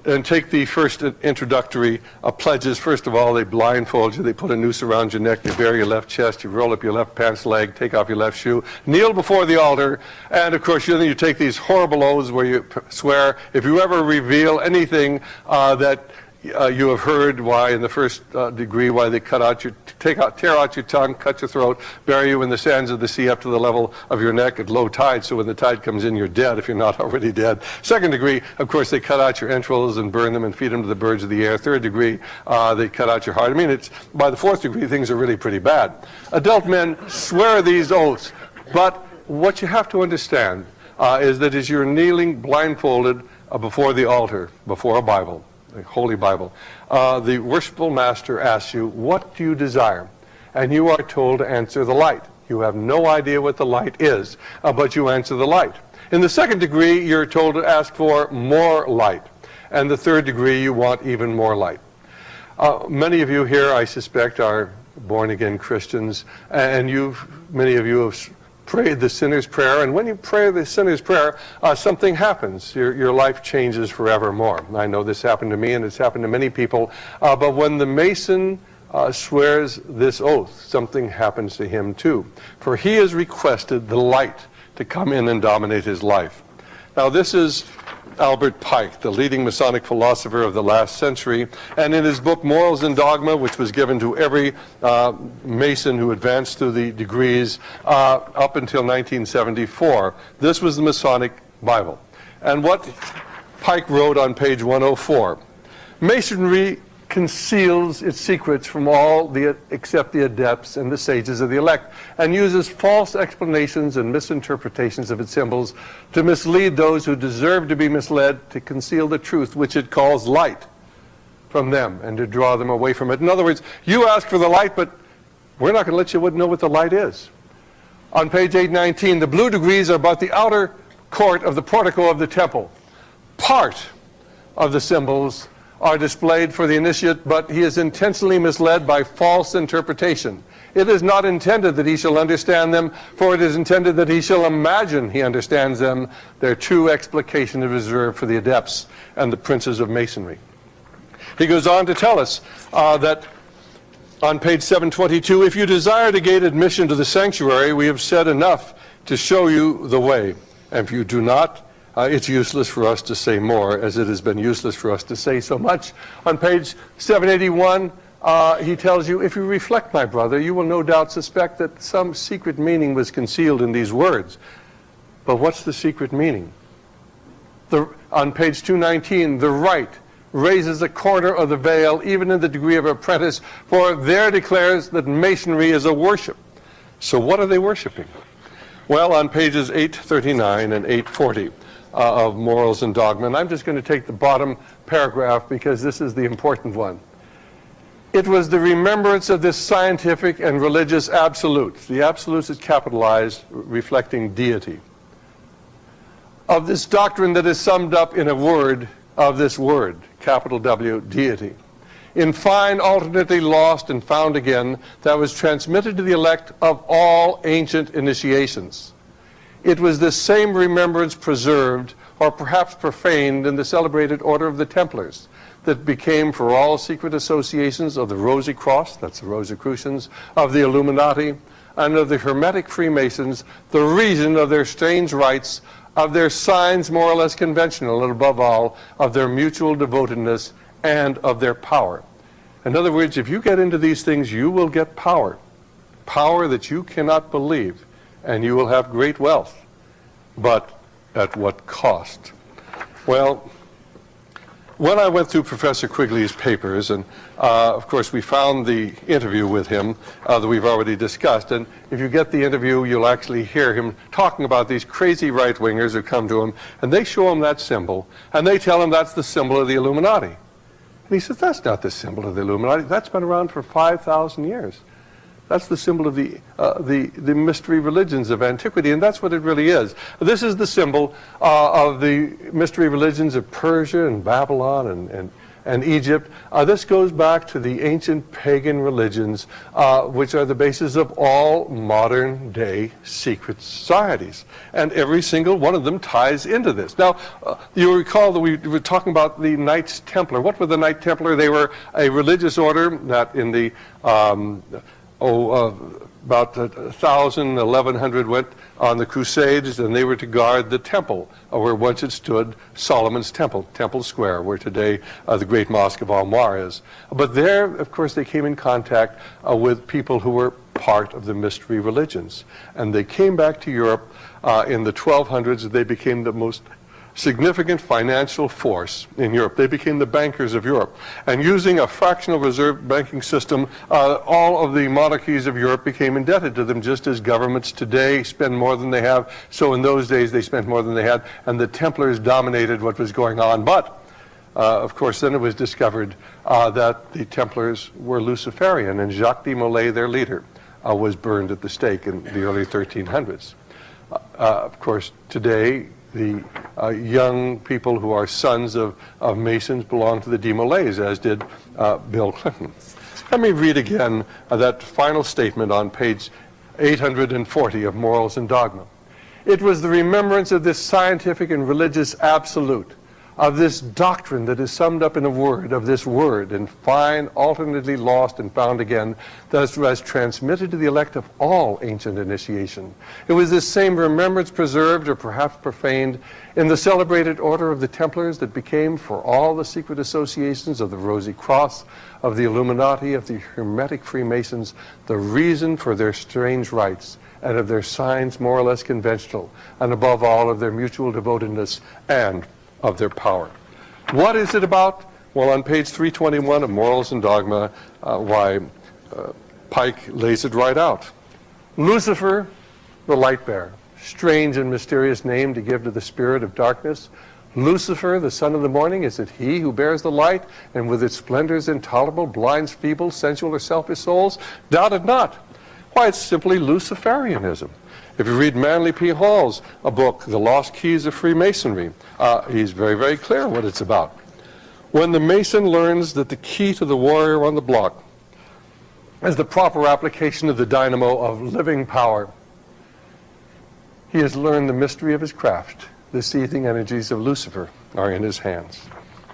and take the first introductory pledges. First of all, they blindfold you. They put a noose around your neck. They bare your left chest. You roll up your left pants leg. Take off your left shoe. Kneel before the altar. And, of course, you take these horrible oaths where you swear, if you ever reveal anything that you have heard, why in the first degree, why they tear out your tongue, cut your throat, bury you in the sands of the sea up to the level of your neck at low tide, so when the tide comes in, you're dead if you're not already dead. Second degree, of course, they cut out your entrails and burn them and feed them to the birds of the air. Third degree, they cut out your heart. I mean, it's by the fourth degree, things are really pretty bad. Adult men swear these oaths, but what you have to understand is that as you're kneeling blindfolded before the altar, before a Bible, the Holy Bible, the worshipful master asks you, what do you desire? And you are told to answer the light. You have no idea what the light is, but you answer the light. In the second degree, you're told to ask for more light. And the third degree, you want even more light. Many of you here, I suspect, are born-again Christians, and many of you have prayed the sinner's prayer, and when you pray the sinner's prayer, something happens. Your life changes forevermore. I know this happened to me, and it's happened to many people, but when the Mason swears this oath, something happens to him too, for he has requested the light to come in and dominate his life. Now, this is Albert Pike, the leading Masonic philosopher of the last century, and in his book Morals and Dogma, which was given to every Mason who advanced through the degrees up until 1974, this was the Masonic Bible. And what Pike wrote on page 104, Masonry conceals its secrets from all except the adepts and the sages of the elect, and uses false explanations and misinterpretations of its symbols to mislead those who deserve to be misled, to conceal the truth which it calls light from them, and to draw them away from it. In other words, you ask for the light, but we're not going to let you know what the light is. On page 819, the blue degrees are about the outer court of the portico of the temple. Part of the symbols are displayed for the initiate, but he is intentionally misled by false interpretation. It is not intended that he shall understand them, for it is intended that he shall imagine he understands them. Their true explication is reserved for the adepts and the princes of Masonry. He goes on to tell us that on page 722, if you desire to gain admission to the sanctuary, we have said enough to show you the way. And if you do not, it's useless for us to say more, as it has been useless for us to say so much. On page 781, he tells you, if you reflect, my brother, you will no doubt suspect that some secret meaning was concealed in these words. But what's the secret meaning? On page 219, the right raises a corner of the veil, even in the degree of apprentice, for there declares that Masonry is a worship. So what are they worshiping? Well, on pages 839 and 840 of Morals and Dogma, and I'm just going to take the bottom paragraph because this is the important one. It was the remembrance of this scientific and religious absolute. The absolute is capitalized, reflecting deity. Of this doctrine that is summed up in a word of this word, capital W, deity. In fine, alternately lost and found again, that was transmitted to the elect of all ancient initiations. It was this same remembrance preserved, or perhaps profaned, in the celebrated Order of the Templars, that became for all secret associations of the Rosy Cross, that's the Rosicrucians, of the Illuminati, and of the Hermetic Freemasons, the reason of their strange rites, of their signs more or less conventional, and above all, of their mutual devotedness and of their power. In other words, if you get into these things, you will get power. Power that you cannot believe, and you will have great wealth. But at what cost? Well, when I went through Professor Quigley's papers, and of course we found the interview with him that we've already discussed, and if you get the interview, you'll actually hear him talking about these crazy right-wingers who come to him, and they show him that symbol, and they tell him that's the symbol of the Illuminati. And he says, that's not the symbol of the Illuminati. That's been around for 5,000 years. That's the symbol of the mystery religions of antiquity, and that's what it really is. This is the symbol of the mystery religions of Persia and Babylon and Egypt. This goes back to the ancient pagan religions, which are the basis of all modern-day secret societies. And every single one of them ties into this. Now, you'll recall that we were talking about the Knights Templar. What were the Knights Templar? They were a religious order that in the about 1,000, 1,100 went on the Crusades, and they were to guard the temple where once it stood Solomon's Temple, Temple Square, where today the Great Mosque of Al-Mar is. But there, of course, they came in contact with people who were part of the mystery religions. And they came back to Europe in the 1200s, and they became the most significant financial force in Europe. They became the bankers of Europe. And using a fractional reserve banking system, all of the monarchies of Europe became indebted to them, just as governments today spend more than they have. So in those days, they spent more than they had, and the Templars dominated what was going on. But, of course, then it was discovered that the Templars were Luciferian, and Jacques de Molay, their leader, was burned at the stake in the early 1300s. Of course, today, the young people who are sons of Masons belong to the de Molays, as did Bill Clinton. Let me read again that final statement on page 840 of Morals and Dogma. It was the remembrance of this scientific and religious absolute, of this doctrine that is summed up in a word, of this word, in fine, alternately lost and found again, that was transmitted to the elect of all ancient initiation. It was this same remembrance preserved, or perhaps profaned, in the celebrated Order of the Templars that became for all the secret associations of the Rosy Cross, of the Illuminati, of the Hermetic Freemasons, the reason for their strange rites, and of their signs more or less conventional, and above all of their mutual devotedness and of their power. What is it about? Well, on page 321 of Morals and Dogma, Pike lays it right out. Lucifer, the light bearer, strange and mysterious name to give to the spirit of darkness. Lucifer, the son of the morning, is it he who bears the light, and with its splendors intolerable, blinds feeble, sensual, or selfish souls? Doubt it not. Why, it's simply Luciferianism. If you read Manly P. Hall's book, The Lost Keys of Freemasonry, he's very, very clear what it's about. When the Mason learns that the key to the warrior on the block is the proper application of the dynamo of living power, he has learned the mystery of his craft. The seething energies of Lucifer are in his hands.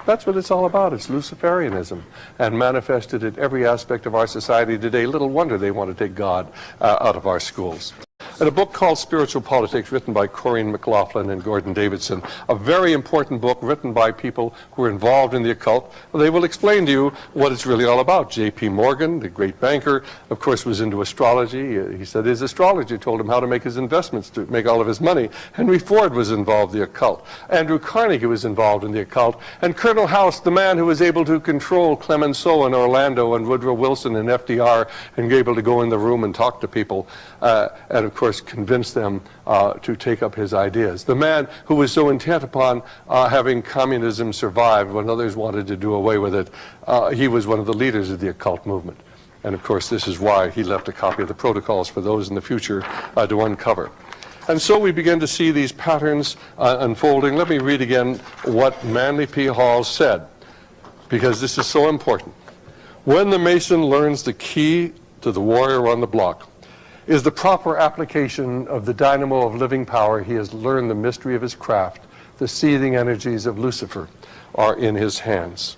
That's what it's all about. It's Luciferianism, and manifested in every aspect of our society today. Little wonder they want to take God out of our schools. and a book called Spiritual Politics, written by Corrine McLaughlin and Gordon Davidson. A very important book written by people who are involved in the occult. They will explain to you what it's really all about. J.P. Morgan, the great banker, of course, was into astrology. He said his astrology told him how to make his investments, to make all of his money. Henry Ford was involved in the occult. Andrew Carnegie was involved in the occult. And Colonel House, the man who was able to control Clemenceau and Orlando and Woodrow Wilson and FDR and able to go in the room and talk to people and, of course, convince them to take up his ideas. The man who was so intent upon having communism survive when others wanted to do away with it, he was one of the leaders of the occult movement. And, of course, this is why he left a copy of the protocols for those in the future to uncover. And so we begin to see these patterns unfolding. Let me read again what Manly P. Hall said, because this is so important. When the Mason learns the key to the warrior on the block is the proper application of the dynamo of living power, he has learned the mystery of his craft. The seething energies of Lucifer are in his hands.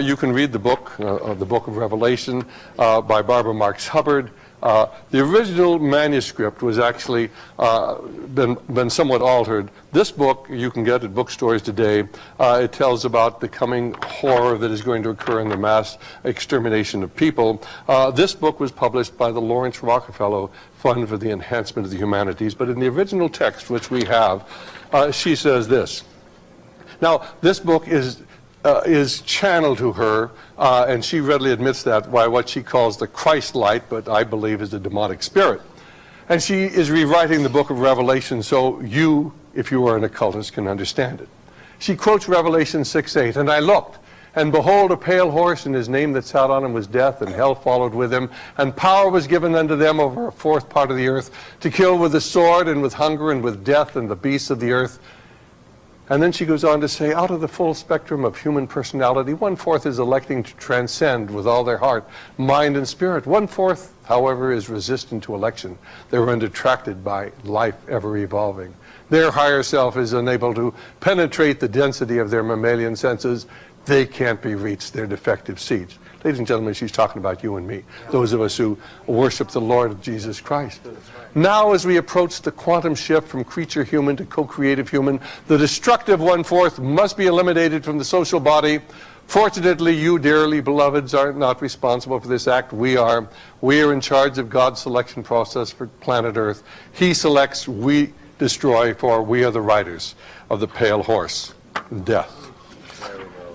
You can read the Book of Revelation by Barbara Marx Hubbard. The original manuscript was actually been somewhat altered. This book you can get at bookstores today. It tells about the coming horror that is going to occur in the mass extermination of people. This book was published by the Lawrence Rockefeller Fund for the Enhancement of the Humanities, but in the original text, which we have, she says this. Now, this book is channeled to her, and she readily admits that, by what she calls the Christ light, but I believe is a demonic spirit. And she is rewriting the Book of Revelation so you, if you are an occultist, can understand it. She quotes Revelation 6:8, and I looked, and behold, a pale horse, and his name that sat on him was Death, and hell followed with him, and power was given unto them over a fourth part of the earth, to kill with the sword, and with hunger, and with death, and the beasts of the earth. And then she goes on to say, out of the full spectrum of human personality, 1/4 is electing to transcend with all their heart, mind, and spirit. 1/4, however, is resistant to election. They're unattracted by life ever evolving. Their higher self is unable to penetrate the density of their mammalian senses. They can't be reached. They're defective seeds. Ladies and gentlemen, she's talking about you and me, those of us who worship the Lord Jesus Christ. Now, as we approach the quantum shift from creature human to co-creative human, the destructive 1/4 must be eliminated from the social body. Fortunately, you, dearly beloveds, are not responsible for this act. We are. We are in charge of God's selection process for planet Earth. He selects, we destroy, for we are the riders of the pale horse, death.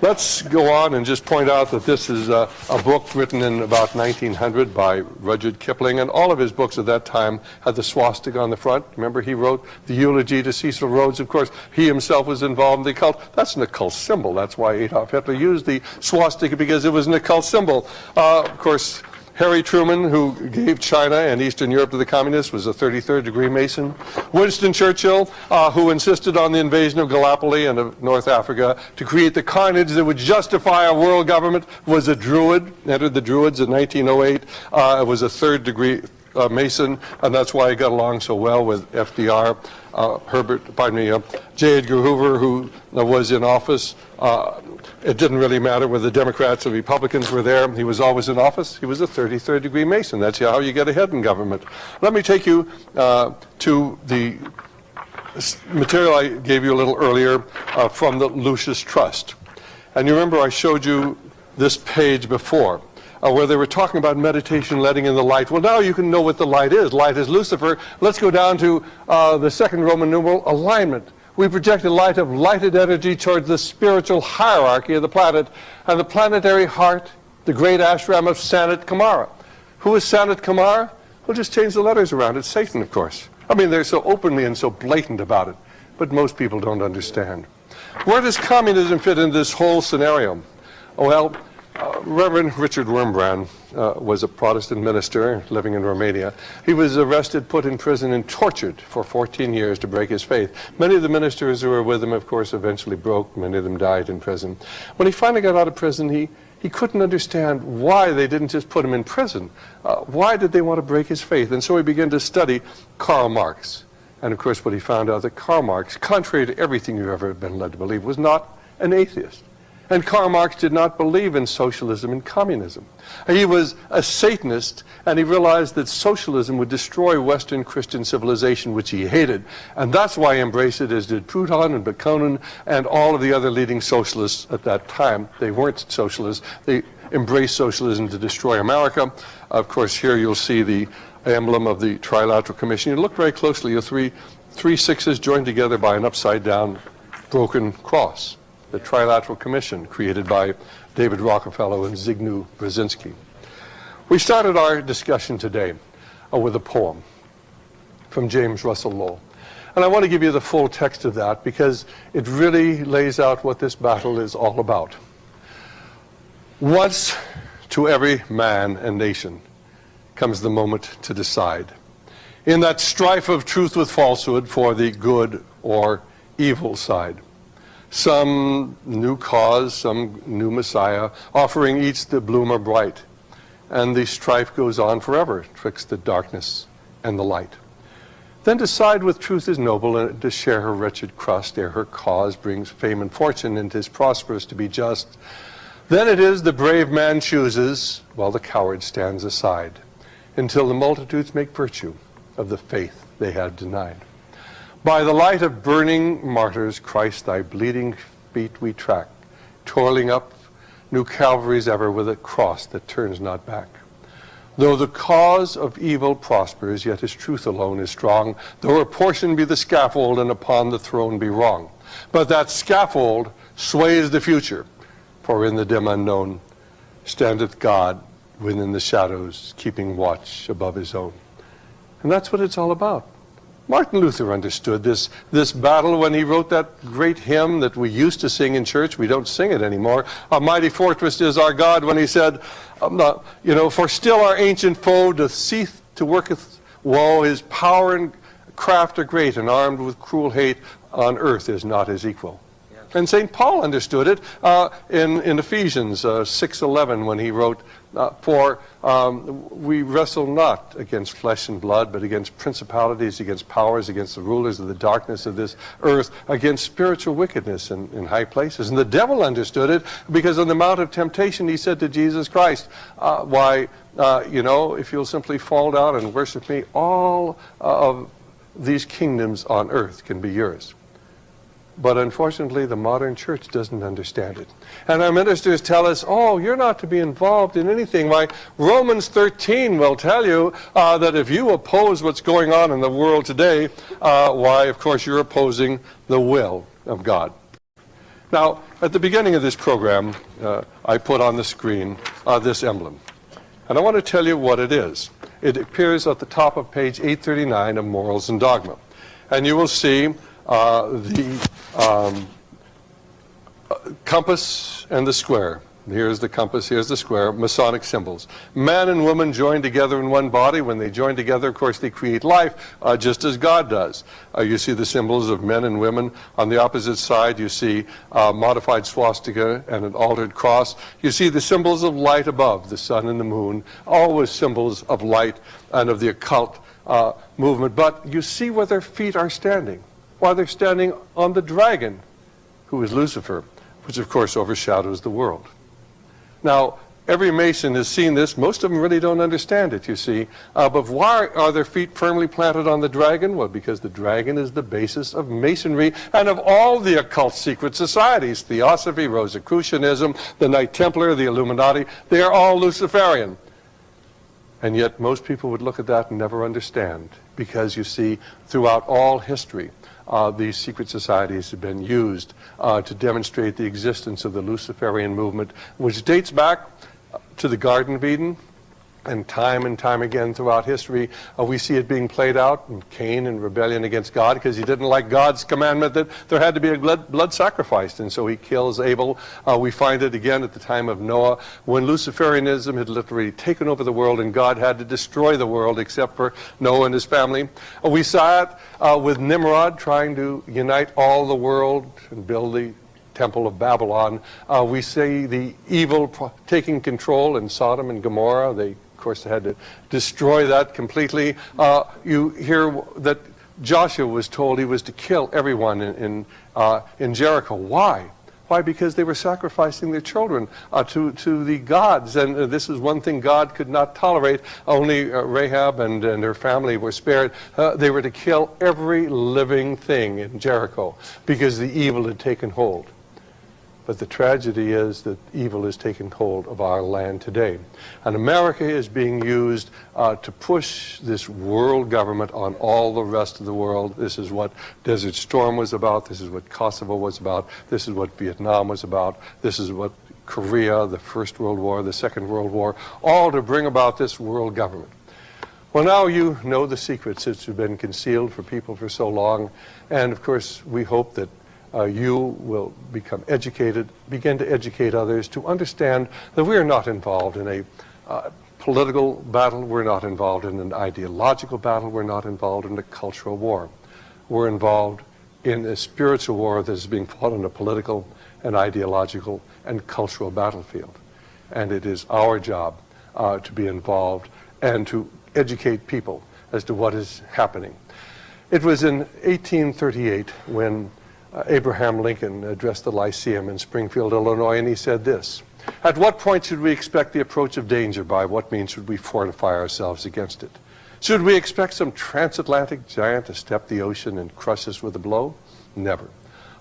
Let's go on and just point out that this is a book written in about 1900 by Rudyard Kipling, and all of his books at that time had the swastika on the front. Remember, he wrote the eulogy to Cecil Rhodes. Of course, he himself was involved in the occult. That's an occult symbol. That's why Adolf Hitler used the swastika, because it was an occult symbol. Of course, Harry Truman, who gave China and Eastern Europe to the communists, was a 33rd degree Mason. Winston Churchill, who insisted on the invasion of Gallipoli and of North Africa to create the carnage that would justify a world government, was a Druid, entered the Druids in 1908, was a 3rd degree Mason, and that's why he got along so well with FDR. J. Edgar Hoover, who was in office. It didn't really matter whether the Democrats or Republicans were there. He was always in office. He was a 33rd degree Mason. That's how you get ahead in government. Let me take you to the material I gave you a little earlier from the Lucis Trust. And you remember I showed you this page before, where they were talking about meditation, letting in the light. Well, now you can know what the light is. Light is Lucifer. Let's go down to the second Roman numeral, alignment. We project a light of lighted energy towards the spiritual hierarchy of the planet and the planetary heart, the great ashram of Sanat Kumara. Who is Sanat Kumara? We'll just change the letters around. It's Satan, of course. I mean, they're so openly and so blatant about it, but most people don't understand. Where does communism fit in this whole scenario? Well, Reverend Richard Wurmbrand was a Protestant minister living in Romania. He was arrested, put in prison, and tortured for 14 years to break his faith. Many of the ministers who were with him, of course, eventually broke. Many of them died in prison. When he finally got out of prison, he couldn't understand why they didn't just put him in prison. Why did they want to break his faith? And so he began to study Karl Marx. And, of course, what he found out that Karl Marx, contrary to everything you've ever been led to believe, was not an atheist. And Karl Marx did not believe in socialism and communism. He was a Satanist, and he realized that socialism would destroy Western Christian civilization, which he hated. And that's why he embraced it, as did Proudhon and Bakunin and all of the other leading socialists at that time. They weren't socialists. They embraced socialism to destroy America. Of course, here you'll see the emblem of the Trilateral Commission. You look very closely, your three sixes joined together by an upside-down broken cross. The Trilateral Commission, created by David Rockefeller and Zygmunt Brzezinski. We started our discussion today with a poem from James Russell Lowell. And I want to give you the full text of that because it really lays out what this battle is all about. Once to every man and nation comes the moment to decide. In that strife of truth with falsehood for the good or evil side. Some new cause, some new Messiah, offering each the bloomer bright. And the strife goes on forever, twixt the darkness and the light. Then decide with truth is noble, and to share her wretched crust, ere her cause brings fame and fortune, and 'tis prosperous to be just. Then it is the brave man chooses, while the coward stands aside, until the multitudes make virtue of the faith they had denied. By the light of burning martyrs, Christ, thy bleeding feet we track, toiling up new Calvaries ever with a cross that turns not back. Though the cause of evil prospers, yet his truth alone is strong, though her portion be the scaffold and upon the throne be wrong. But that scaffold sways the future, for in the dim unknown standeth God within the shadows, keeping watch above his own. And that's what it's all about. Martin Luther understood this battle when he wrote that great hymn that we used to sing in church. We don't sing it anymore. A mighty fortress is our God, when he said, for still our ancient foe doth cease to worketh woe. His power and craft are great, and armed with cruel hate on earth is not his equal. And St. Paul understood it in Ephesians 6:11 when he wrote, for we wrestle not against flesh and blood, but against principalities, against powers, against the rulers of the darkness of this earth, against spiritual wickedness in high places. And the devil understood it because on the Mount of Temptation he said to Jesus Christ, if you'll simply fall down and worship me, all of these kingdoms on earth can be yours. But unfortunately, the modern church doesn't understand it. And our ministers tell us, you're not to be involved in anything. Why, Romans 13 will tell you that if you oppose what's going on in the world today, of course, you're opposing the will of God. Now, at the beginning of this program, I put on the screen this emblem. And I want to tell you what it is. It appears at the top of page 839 of Morals and Dogma. And you will see the compass and the square. Here's the compass, here's the square, Masonic symbols. Man and woman join together in one body. When they join together, of course, they create life, just as God does. You see the symbols of men and women. On the opposite side, you see modified swastika and an altered cross. You see the symbols of light above, the sun and the moon, always symbols of light and of the occult movement. But you see where their feet are standing. While they're standing on the dragon, who is Lucifer, which of course overshadows the world. Now, every Mason has seen this. Most of them really don't understand it, you see. But why are their feet firmly planted on the dragon? Well, because the dragon is the basis of Masonry and of all the occult secret societies. Theosophy, Rosicrucianism, the Knight Templar, the Illuminati, they are all Luciferian. And yet most people would look at that and never understand. Because, you see, throughout all history, these secret societies have been used to demonstrate the existence of the Luciferian movement, which dates back to the Garden of Eden, and time again throughout history, we see it being played out in Cain in rebellion against God because he didn't like God's commandment that there had to be a blood sacrificed, and so he kills Abel. We find it again at the time of Noah, when Luciferianism had literally taken over the world and God had to destroy the world except for Noah and his family. We saw it with Nimrod trying to unite all the world and build the Temple of Babylon. We see the evil taking control in Sodom and Gomorrah. They, of course, had to destroy that completely. You hear that Joshua was told he was to kill everyone in Jericho. Why? Why? Because they were sacrificing their children to the gods. And this is one thing God could not tolerate. Only Rahab and her family were spared. They were to kill every living thing in Jericho because the evil had taken hold. But the tragedy is that evil has taken hold of our land today. And America is being used to push this world government on all the rest of the world. This is what Desert Storm was about. This is what Kosovo was about. This is what Vietnam was about. This is what Korea, the First World War, the Second World War, all to bring about this world government. Well, now you know the secrets that have been concealed for people for so long. And, of course, we hope that you will become educated, begin to educate others to understand that we are not involved in a political battle. We're not involved in an ideological battle. We're not involved in a cultural war. We're involved in a spiritual war that is being fought on a political and ideological and cultural battlefield. And it is our job to be involved and to educate people as to what is happening. It was in 1838 when Abraham Lincoln addressed the Lyceum in Springfield, Illinois, and he said this: "At what point should we expect the approach of danger? By what means should we fortify ourselves against it? Should we expect some transatlantic giant to step the ocean and crush us with a blow? Never.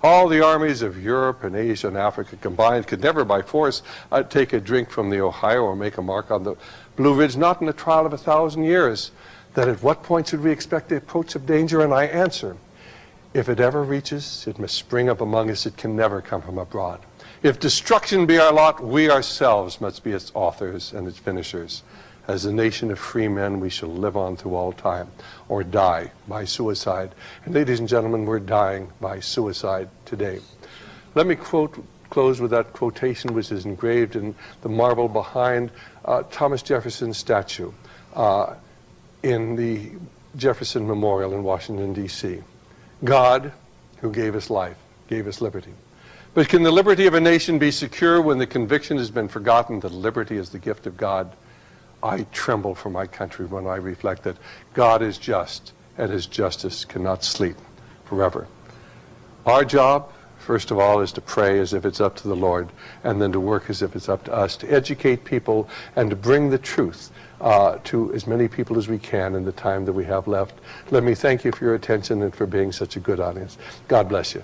All the armies of Europe and Asia and Africa combined could never by force take a drink from the Ohio or make a mark on the Blue Ridge, not in a trial of 1,000 years. That at what point should we expect the approach of danger? And I answer, if it ever reaches, it must spring up among us. It can never come from abroad. If destruction be our lot, we ourselves must be its authors and its finishers. As a nation of free men, we shall live on through all time, or die by suicide." And ladies and gentlemen, we're dying by suicide today. Let me close with that quotation which is engraved in the marble behind Thomas Jefferson's statue in the Jefferson Memorial in Washington, D.C. "God, who gave us life, gave us liberty. But can the liberty of a nation be secure when the conviction has been forgotten that liberty is the gift of God? I tremble for my country when I reflect that God is just, and his justice cannot sleep forever." Our job, first of all, is to pray as if it's up to the Lord, and then to work as if it's up to us, to educate people and to bring the truth to as many people as we can in the time that we have left. Let me thank you for your attention and for being such a good audience. God bless you.